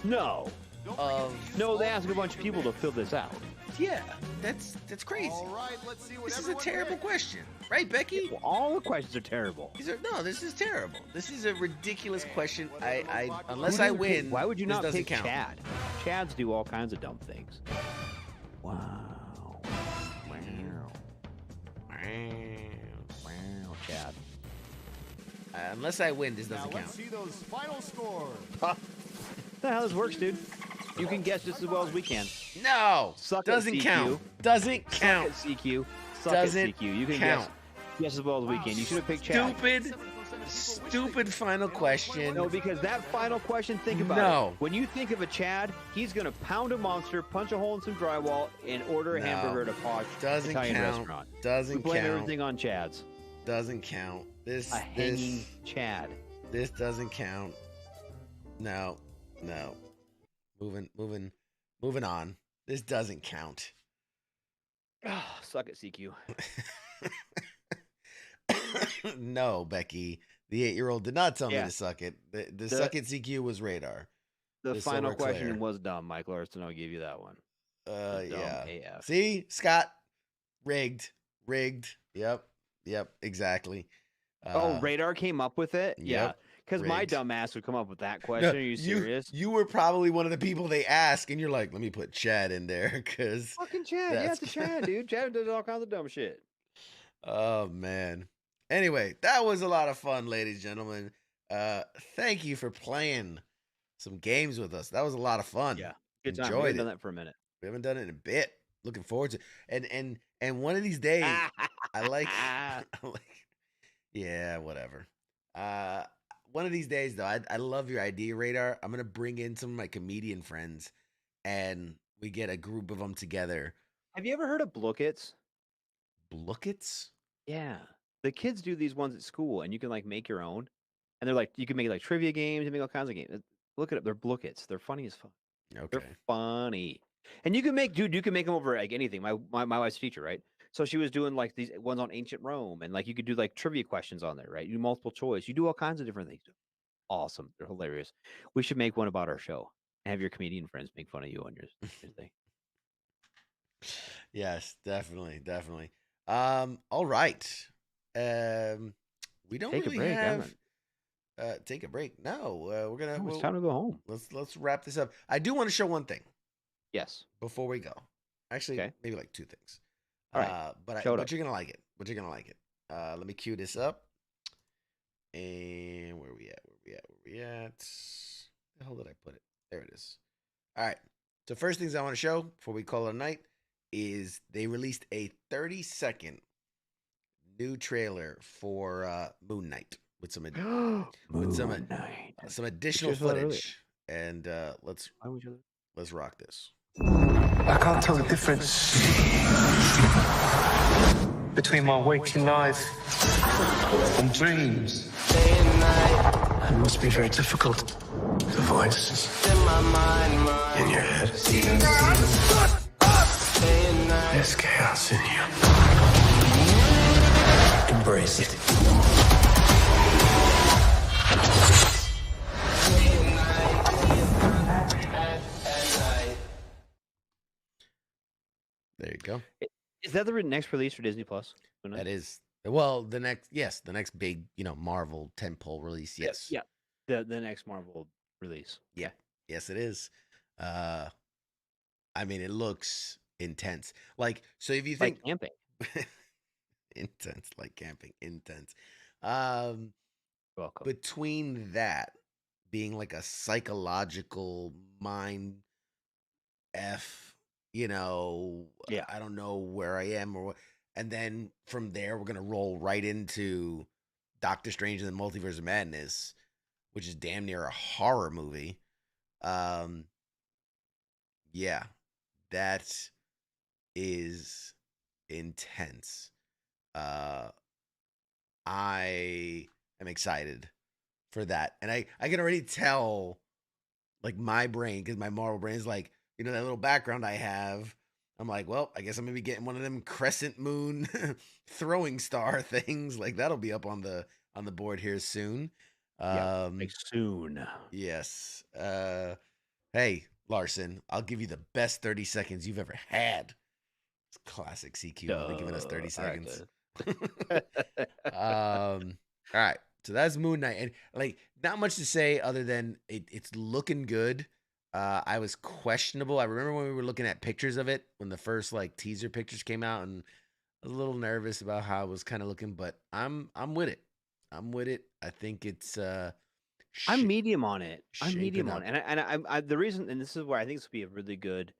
No. of. No, they asked a bunch of people to fill this out. Yeah, that's crazy. All right, let's see what This is a everyone terrible picked. question, right, Becky? Well, all the questions are terrible. This is terrible. This is a ridiculous question. whatever I most popular- unless Who I doesn't win, pick- why would you this not doesn't pick count. Chad? Chads do all kinds of dumb things. Wow. Wow, Chad. Unless I win, this Now doesn't let's count. see those final scores. That's how this works, dude. You can guess just as well as we can. No, Suck doesn't at CQ. count. Doesn't count. Suck at CQ. Suck Doesn't at CQ. You can count. guess just as well as we can. You should have picked Chad. Stupid final question. No, because that final question, think about No. it. When you think of a Chad, he's going to pound a monster, punch a hole in some drywall, and order a No. hamburger at a posh Doesn't Italian count. restaurant. Doesn't We blame count. everything on Chads. Doesn't count. This A hanging Chad. This doesn't count. No. Moving on. This doesn't count. Oh, suck at CQ. No, Becky. The 8-year-old did not tell me Yeah. to suck it. The suck it CQ was radar. The Just so final we're question clear. was dumb, Mike Larson. I'll give you that one. Dumb Yeah. AF. See, Scott, rigged. Yep, exactly. Radar came up with it? Yeah. Yep, Because my rigged. dumb ass would come up with that question. Are you serious? You were probably one of the people they ask, and you're like, let me put Chad in there because. Fucking Chad. Yeah, it's a Chad, dude. Chad does all kinds of dumb shit. Oh man. Anyway, that was a lot of fun, ladies and gentlemen. Thank you for playing some games with us. That was a lot of fun. Yeah. Good time. We Enjoyed haven't done it. that for a minute. We haven't done it in a bit. Looking forward to it. And one of these days, I like yeah, whatever. One of these days though, I love your idea, Radar. I'm gonna bring in some of my comedian friends, and we get a group of them together. Have you ever heard of Blookits? Blookits? Yeah. The kids do these ones at school, and you can like make your own. And they're like, you can make like trivia games and make all kinds of games. Look it up. They're Blookits. They're funny as fuck. Okay. They're funny. And you can make, dude, you can make them over like anything. My wife's a teacher, right? So she was doing like these ones on ancient Rome, and like you could do like trivia questions on there, right? You do multiple choice. You do all kinds of different things. Awesome. They're hilarious. We should make one about our show and have your comedian friends make fun of you on your thing. Yes, definitely. All right. We don't Take a really break, have take a break. No, we're gonna. No, it's time to go home. Let's wrap this up. I do want to show one thing. Yes. Before we go, actually, Okay. maybe like 2 things. All right. But Show it but up. you're gonna like it. Let me cue this up. And where we at? Where the hell did I put it? There it is. All right. So first things I want to show before we call it a night is they released a 30-second new trailer for Moon Knight with some some additional footage, and let's rock this. I can't tell the difference between my waking life and dreams. It must be very difficult. The voice in your head. There's chaos in you. Embrace it. There you go. Is that the next release for Disney Plus? That is. Well, the next big, Marvel tentpole release. Yes. Yeah. The next Marvel release. Yeah. Yes, it is. I mean, it looks intense. Like, so if you think like camping. Intense, like camping, intense. Welcome. Between that being like a psychological mind F, I don't know where I am or what. And then from there, we're going to roll right into Doctor Strange and the Multiverse of Madness, which is damn near a horror movie. Yeah, that is intense. I am excited for that. And I can already tell, like, my brain, because my Marvel brain is like, that little background I have. I'm like, well, I guess I'm going to be getting one of them crescent moon throwing star things. Like, that'll be up on the board here soon. Soon. Yes. Hey, Larson, I'll give you the best 30 seconds you've ever had. It's classic CQ, only giving us 30 seconds. All right. So that's Moon Knight. And, like, not much to say other than it's looking good. I was questionable. I remember when we were looking at pictures of it, when the first, like, teaser pictures came out, and I was a little nervous about how it was kind of looking, but I'm with it. I'm with it. I think it's I'm medium on it. I'm shaping medium up. on it. And I the reason, and this is where I think this would be a really good,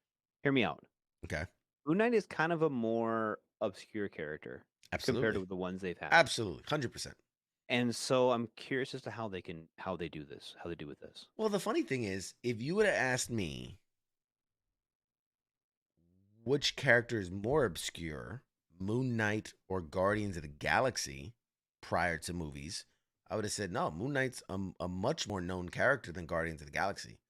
hear me out. Okay. Moon Knight is kind of a more obscure character compared to the ones they've had. Absolutely. 100%. And so I'm curious as to how they do this, how they do with this. Well, the funny thing is, if you would have asked me which character is more obscure, Moon Knight or Guardians of the Galaxy, prior to movies, I would have said, no, Moon Knight's a much more known character than Guardians of the Galaxy.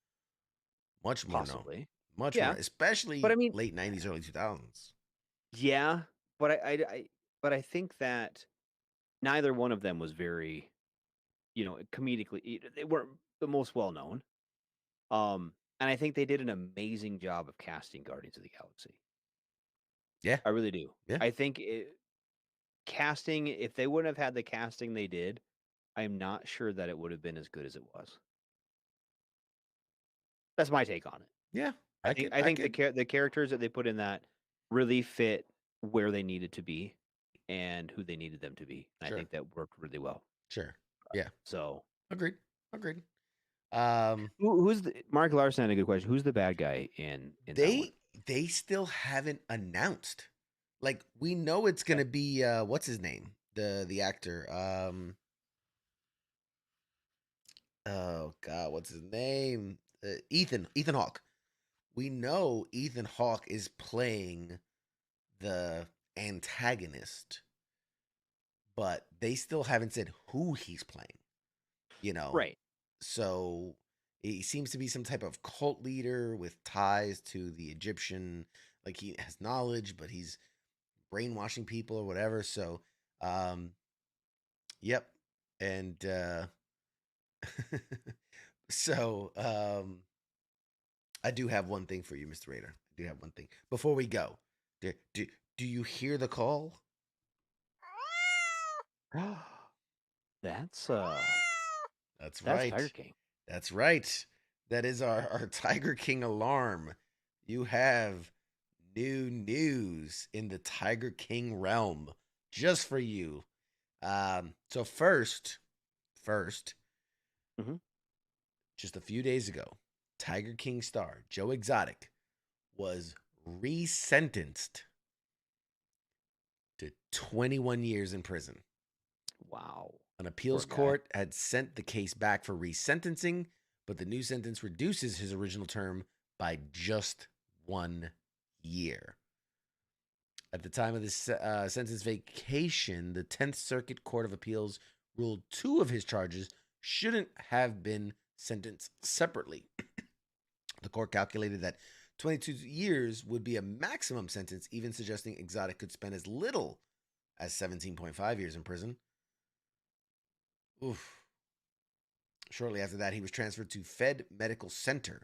Much more known. Much more, especially late 90s, early 2000s. Yeah, but I think that neither one of them was very, comedically, they weren't the most well known. And I think they did an amazing job of casting Guardians of the Galaxy. Yeah. I really do. Yeah. I think casting, if they wouldn't have had the casting they did, I'm not sure that it would have been as good as it was. That's my take on it. Yeah. I think the characters that they put in that really fit where they needed to be and who they needed them to be. And Sure. I think that worked really well. Sure. Yeah. So Agreed. who's Mark Larson had a good question. Who's the bad guy in that one? They still haven't announced. Like, we know it's gonna be what's his name? The actor. Oh God, what's his name? Ethan Hawke. We know Ethan Hawke is playing the antagonist, but they still haven't said who he's playing. Right. So he seems to be some type of cult leader with ties to the Egyptian. Like, he has knowledge, but he's brainwashing people or whatever. So, yep. And so I do have one thing for you, Mr. Raider. I do have one thing before we go. Do you hear the call? That's right. Tiger King. That's right. That is our Tiger King alarm. You have new news in the Tiger King realm just for you. So first, just a few days ago, Tiger King star Joe Exotic was resentenced to 21 years in prison. Wow. An appeals court had sent the case back for resentencing, but the new sentence reduces his original term by just 1 year. At the time of this sentence vacation, the 10th Circuit Court of Appeals ruled 2 of his charges shouldn't have been sentenced separately. The court calculated that 22 years would be a maximum sentence, even suggesting Exotic could spend as little as 17.5 years in prison. Oof. Shortly after that, he was transferred to Fed Medical Center.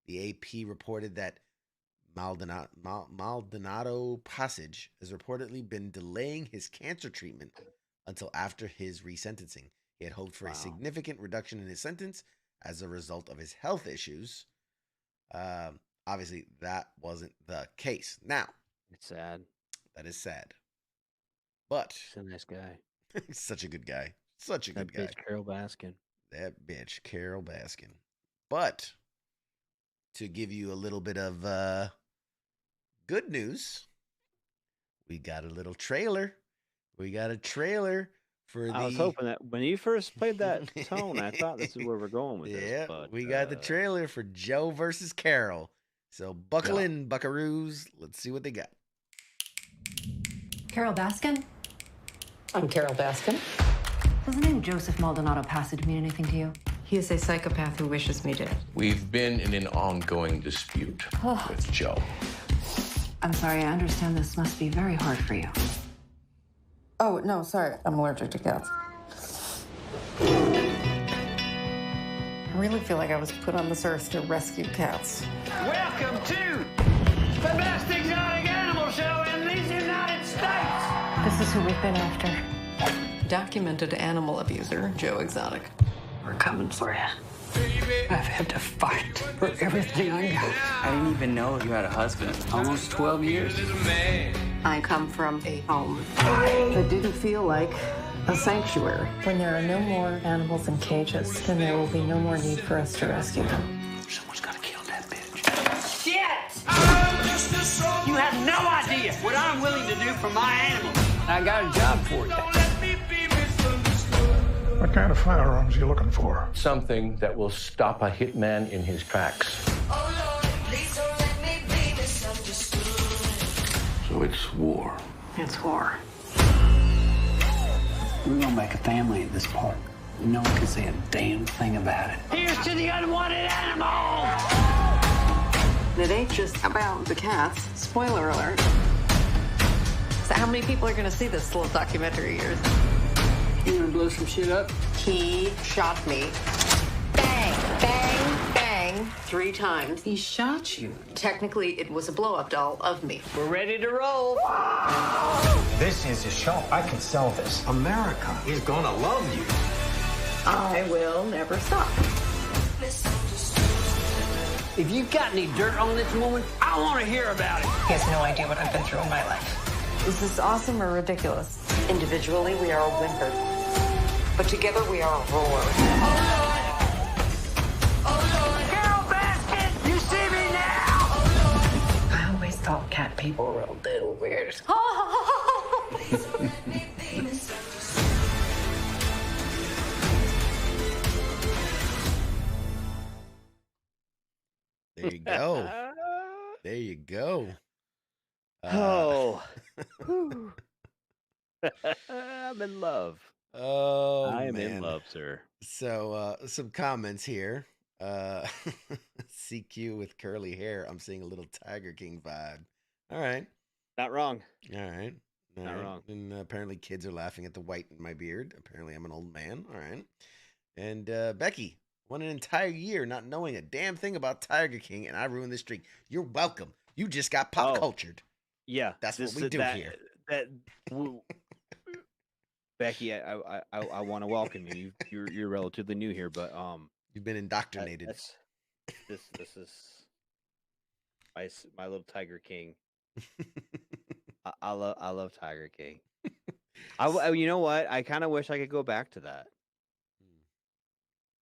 The AP reported that Maldonado Passage has reportedly been delaying his cancer treatment until after his resentencing. He had hoped for a significant reduction in his sentence as a result of his health issues. Obviously, that wasn't the case. Now, it's sad. That is sad. But he's a nice guy. He's such a good guy. Such a good guy. That bitch Carol Baskin. That bitch Carol Baskin. But to give you a little bit of good news, we got a little trailer. We got a trailer for I was hoping that when you first played that tone, I thought this is where we're going with this. Yeah, But we got the trailer for Joe versus Carol. So buckle in, buckaroos. Let's see what they got. Carol Baskin? I'm Carol Baskin. Does the name Joseph Maldonado Passage mean anything to you? He is a psychopath who wishes me dead. We've been in an ongoing dispute with Joe. I'm sorry, I understand this must be very hard for you. Oh, no, sorry. I'm allergic to cats. I really feel like I was put on this earth to rescue cats. Welcome to the best exotic animal show in these United States. This is who we've been after. Documented animal abuser, Joe Exotic. We're coming for you. I've had to fight for everything I got. I didn't even know you had a husband. Almost 12 years. I come from a home that didn't feel like a sanctuary. When there are no more animals in cages, then there will be no more need for us to rescue them. Someone's got to kill that bitch. Shit! You have no idea what I'm willing to do for my animals. I got a job for you. What kind of firearms are you looking for? Something that will stop a hitman in his tracks. So it's war. It's war. We're gonna make a family at this park. No one can say a damn thing about it. Here's to the unwanted animal! It ain't just about the cats. Spoiler alert. So how many people are going to see this little documentary of yours? You want to blow some shit up? He shot me. Bang, bang, bang. 3 times. He shot you. Technically, it was a blow-up doll of me. We're ready to roll. This is a show. I can sell this. America is gonna love you. I will never stop. If you've got any dirt on this woman, I want to hear about it. He has no idea what I've been through in my life. Is this awesome or ridiculous? Individually, we are a whimper. But together, we are a roar. Carol Baskin, you see me now? I always thought cat people were a little weird. There you go. There you go. I'm in love. Oh, I am man. in love, sir. So, some comments here. CQ with curly hair. I'm seeing a little Tiger King vibe. All right. Not wrong. All right. Not wrong. And apparently kids are laughing at the white in my beard. Apparently I'm an old man. All right. And Becky, went an entire year not knowing a damn thing about Tiger King, and I ruined this streak. You're welcome. You just got pop cultured. Yeah. That's what we do here. Becky, I want to welcome you. You're relatively new here, but you've been indoctrinated. This is my little Tiger King. I love Tiger King. You know what? I kind of wish I could go back to that.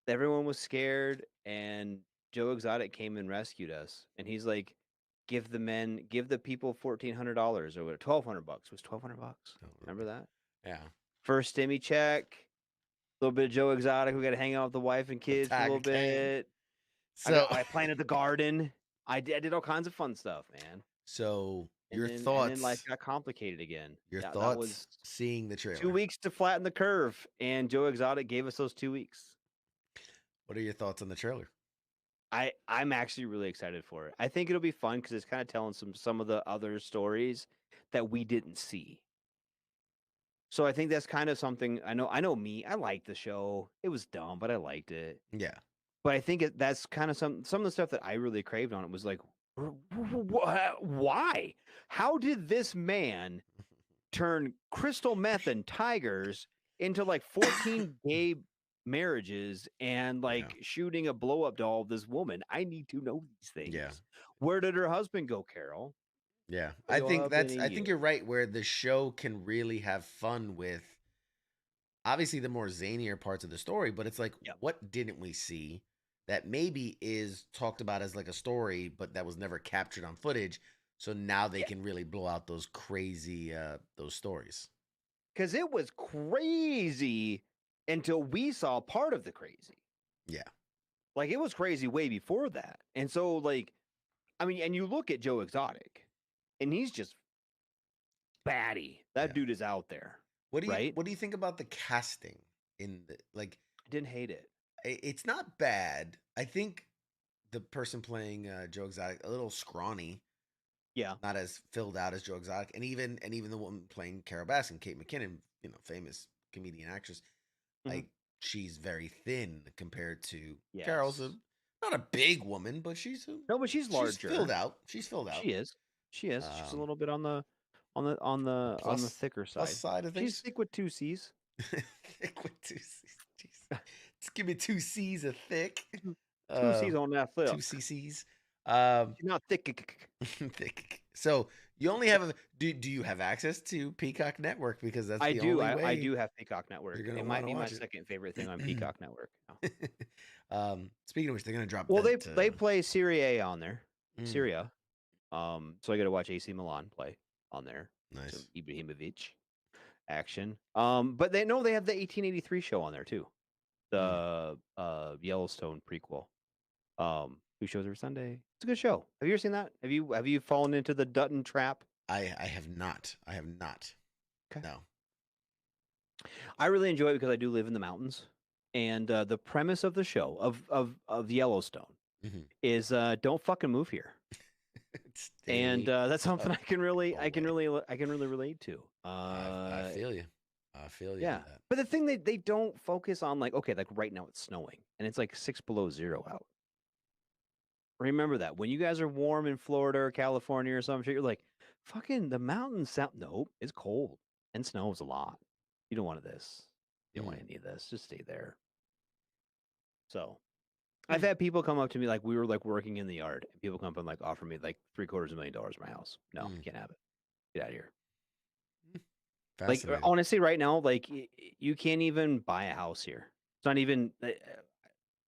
Everyone was scared, and Joe Exotic came and rescued us. And he's like, give the people $1,400 or $1,200. It was $1,200. Remember that? Yeah. First stimmy check. A little bit of Joe Exotic. We got to hang out with the wife and kids for a little bit. So I planted the garden. I did all kinds of fun stuff, man. So your And thoughts? then life got complicated again. Your That thoughts? was Seeing the trailer. 2 weeks to flatten the curve, and Joe Exotic gave us those 2 weeks. What are your thoughts on the trailer? I'm actually really excited for it. I think it'll be fun because it's kind of telling some of the other stories that we didn't see. So I think that's kind of something. I know me. I liked the show. It was dumb, but I liked it. Yeah. But I think that's kind of some of the stuff that I really craved on it was like, why? How did this man turn crystal meth and tigers into like 14 gay marriages and like shooting a blow up doll of this woman? I need to know these things. Yeah. Where did her husband go, Carol? Yeah. I think you're right, where the show can really have fun with obviously the more zanier parts of the story, but it's like, what didn't we see that maybe is talked about as like a story, but that was never captured on footage? So now they can really blow out those crazy those stories. Because it was crazy until we saw part of the crazy. Yeah. Like it was crazy way before that. And so like, I mean, and you look at Joe Exotic and he's just batty. That dude is out there. What do you think about the casting in the, like, I didn't hate it. It's not bad. I think the person playing Joe Exotic a little scrawny. Yeah. Not as filled out as Joe Exotic. And even the woman playing Carol Baskin, Kate McKinnon, famous comedian actress, like she's very thin compared to Carol's not a big woman, but she's larger. She's filled out. She's filled out. She is. She's a little bit on the thicker side. Plus side of things. She's thick with 2 C's. Thick with 2 C's. Jeez. Just give me 2 C's of thick. 2 C's on that flip. 2 cc's. Not thick. Thick. So you only have do you have access to Peacock Network? Because that's I the do. only way I do have Peacock Network. It might be my second favorite thing on Peacock Network. Speaking of which, they're gonna drop. Well, they play Serie A on there. Syria. So I got to watch AC Milan play on there. Nice. Some Ibrahimovic action. But they have the 1883 show on there too. The Yellowstone prequel. Who shows every Sunday. It's a good show. Have you ever seen that? Have you fallen into the Dutton trap? I have not. Okay. No. I really enjoy it because I do live in the mountains, and the premise of the show of Yellowstone is don't fucking move here. And that's something I can really relate to. I feel you. Yeah, but the thing they don't focus on, like, okay, like right now it's snowing and it's like 6 below zero out. Remember that when you guys are warm in Florida or California or some shit, you're like, fucking the mountains sound. Nope, it's cold and snows a lot. You don't want this. You don't want any of this. Just stay there. So I've had people come up to me like we were like working in the yard, and people come up and like offer me like $750,000 for my house. No, you can't have it. Get out of here. Like honestly, right now, like you can't even buy a house here. It's not even.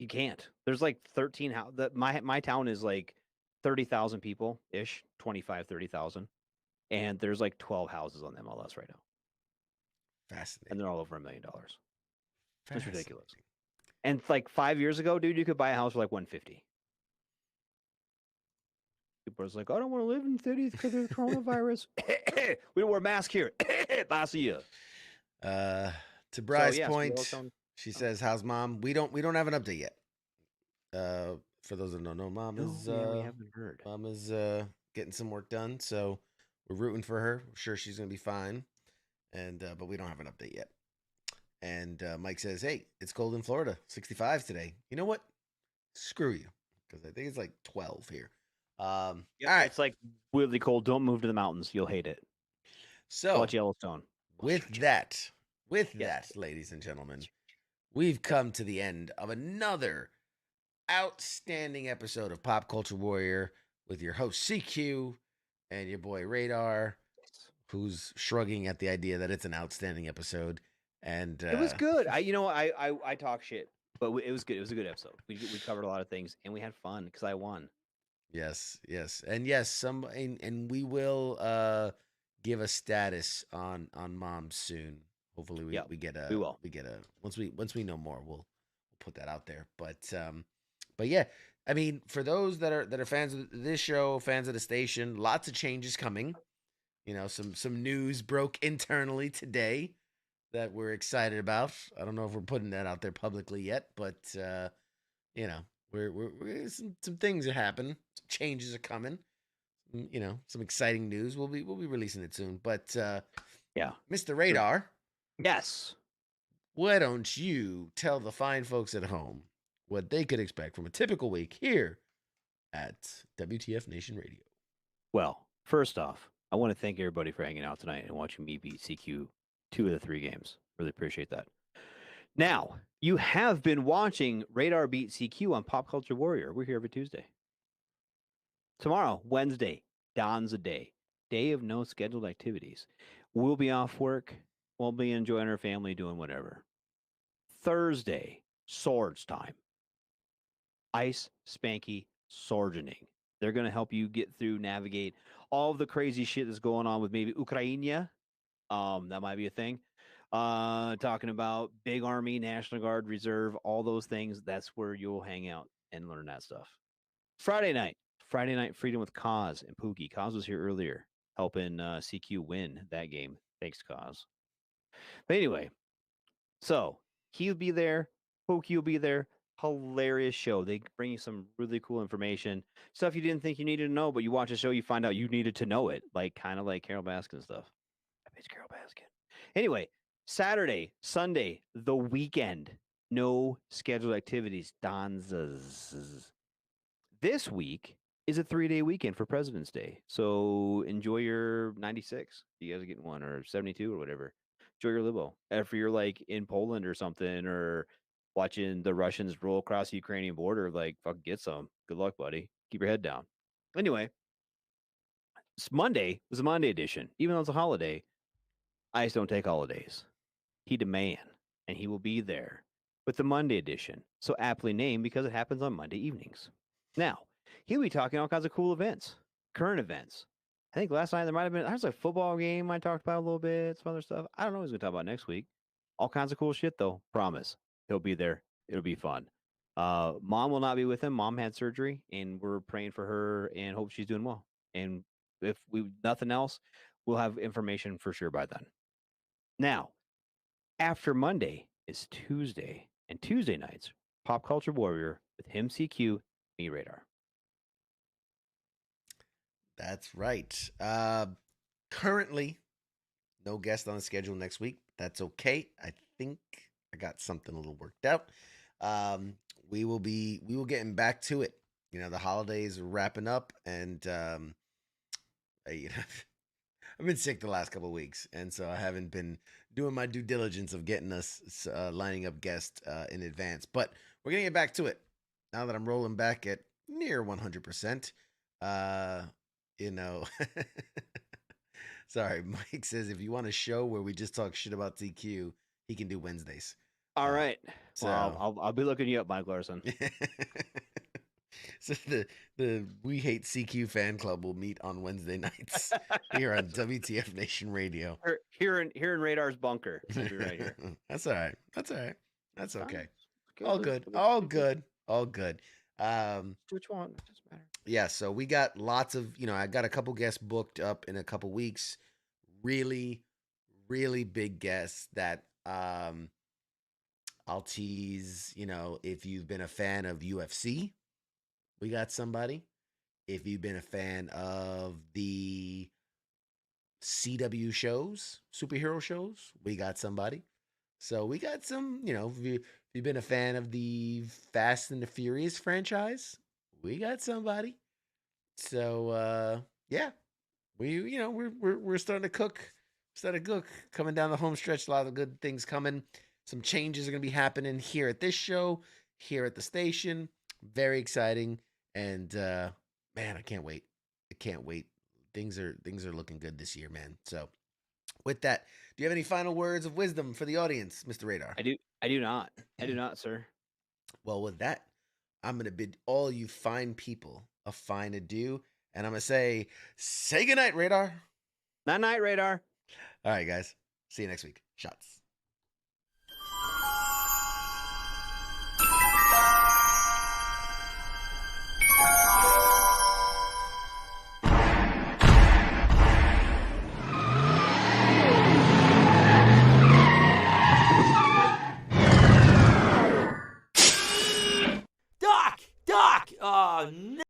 You can't. There's like 13 houses. My town is like 30,000 people ish, 30,000, and there's like 12 houses on MLS right now. Fascinating. And they're all over $1 million. It's ridiculous. And like 5 years ago, dude, you could buy a house for like 150. People are like, I don't want to live in cities because of the coronavirus. We don't wear masks here. Bye, see ya. To Bry's point, she says, "How's mom?" We don't have an update yet. For those that don't know, mom is we haven't heard. Mom is getting some work done, so we're rooting for her. We're sure she's gonna be fine, and but we don't have an update yet. And Mike says, "Hey, it's cold in Florida, 65 today. You know what? Screw you, because I think it's like 12 here." All right, it's like weirdly cold. Don't move to the mountains; you'll hate it. So watch Yellowstone. With that, ladies and gentlemen, we've come to the end of another outstanding episode of Pop Culture Warrior with your host CQ and your boy Radar, who's shrugging at the idea that it's an outstanding episode. And it was good. I talk shit, but it was good. It was a good episode. We covered a lot of things and we had fun because I won. Yes, and yes, and we will give a status on Mom soon. Hopefully, we get a once we know more, we'll put that out there. But yeah, I mean, for those that are fans of this show, fans of the station, lots of changes coming. Some news broke internally today that we're excited about. I don't know if we're putting that out there publicly yet, but we're some things are happening. Some changes are coming. Some exciting news. We'll be releasing it soon. But yeah, Mr. Radar. Yes. Why don't you tell the fine folks at home what they could expect from a typical week here at WTF Nation Radio? Well, first off, I want to thank everybody for hanging out tonight and watching me beat CQ 2 of the 3 games. Really appreciate that. Now, you have been watching Radar beat CQ on Pop Culture Warrior. We're here every Tuesday. Tomorrow, Wednesday, Dawn's a Day of no scheduled activities. We'll be off work. We'll be enjoying our family, doing whatever. Thursday, Swords time. Ice Spanky Swordening. They're going to help you get through, navigate all of the crazy shit that's going on with maybe Ukraine. That might be a thing. Talking about big army, National Guard, Reserve, all those things. That's where you'll hang out and learn that stuff. Friday night Freedom with Kaz and Pookie. Kaz was here earlier helping CQ win that game. Thanks, Kaz. But anyway, so he'll be there. Pookie will be there. Hilarious show. They bring you some really cool information, stuff you didn't think you needed to know, but you watch the show, you find out you needed to know it, kind of like Carol Baskin stuff. I bet it's Carol Baskin. Anyway, Saturday, Sunday, the weekend, no scheduled activities. Danzas. This week is a 3-day weekend for President's Day, so enjoy your 96. You guys are getting one, or 72 or whatever. Enjoy your limo. If you're in Poland or something, or watching the Russians roll across the Ukrainian border, fuck, get some. Good luck, buddy. Keep your head down. Anyway, Monday was a Monday edition. Even though it's a holiday, Ice don't take holidays. He demand, and he will be there with the Monday edition. So aptly named because it happens on Monday evenings. Now, he'll be talking all kinds of cool events, current events. I think last night there might have been, a football game I talked about a little bit, some other stuff. I don't know what he's going to talk about next week. All kinds of cool shit, though. Promise. He'll be there. It'll be fun. Mom will not be with him. Mom had surgery, and we're praying for her and hope she's doing well. And if nothing else, we'll have information for sure by then. Now, after Monday is Tuesday, and Tuesday nights, Pop Culture Warrior with him, CQ, me, Radar. That's right. Currently, no guest on the schedule next week. That's okay. I think I got something a little worked out. We will getting back to it. The holidays are wrapping up, and I've been sick the last couple of weeks, and so I haven't been doing my due diligence of getting us lining up guests in advance. But we're gonna get back to it now that I'm rolling back at near 100%. Sorry, Mike says if you want a show where we just talk shit about TQ, he can do Wednesdays. All right. So I'll be looking you up, Mike Larson. So the We Hate CQ fan club will meet on Wednesday nights here on WTF Nation Radio. Here in Radar's bunker. We'll be right here. That's all right. That's okay. All good. Which one? It doesn't matter. Yeah, so we got lots of, I got a couple guests booked up in a couple weeks. Really, really big guests that I'll tease, if you've been a fan of UFC, we got somebody. If you've been a fan of the CW shows, superhero shows, we got somebody. So we got some, if you've been a fan of the Fast and the Furious franchise, we got somebody. So yeah, we're starting to cook. Coming down the home stretch. A lot of good things coming. Some changes are going to be happening here at this show, here at the station. Very exciting, and man, I can't wait. Things are looking good this year, man. So, with that, do you have any final words of wisdom for the audience, Mr. Radar? I do not, sir. Well, with that, I'm going to bid all you fine people a fine adieu. And I'm going to say goodnight, Radar. Night, Radar. All right, guys. See you next week. Shots. Doc! Oh, no!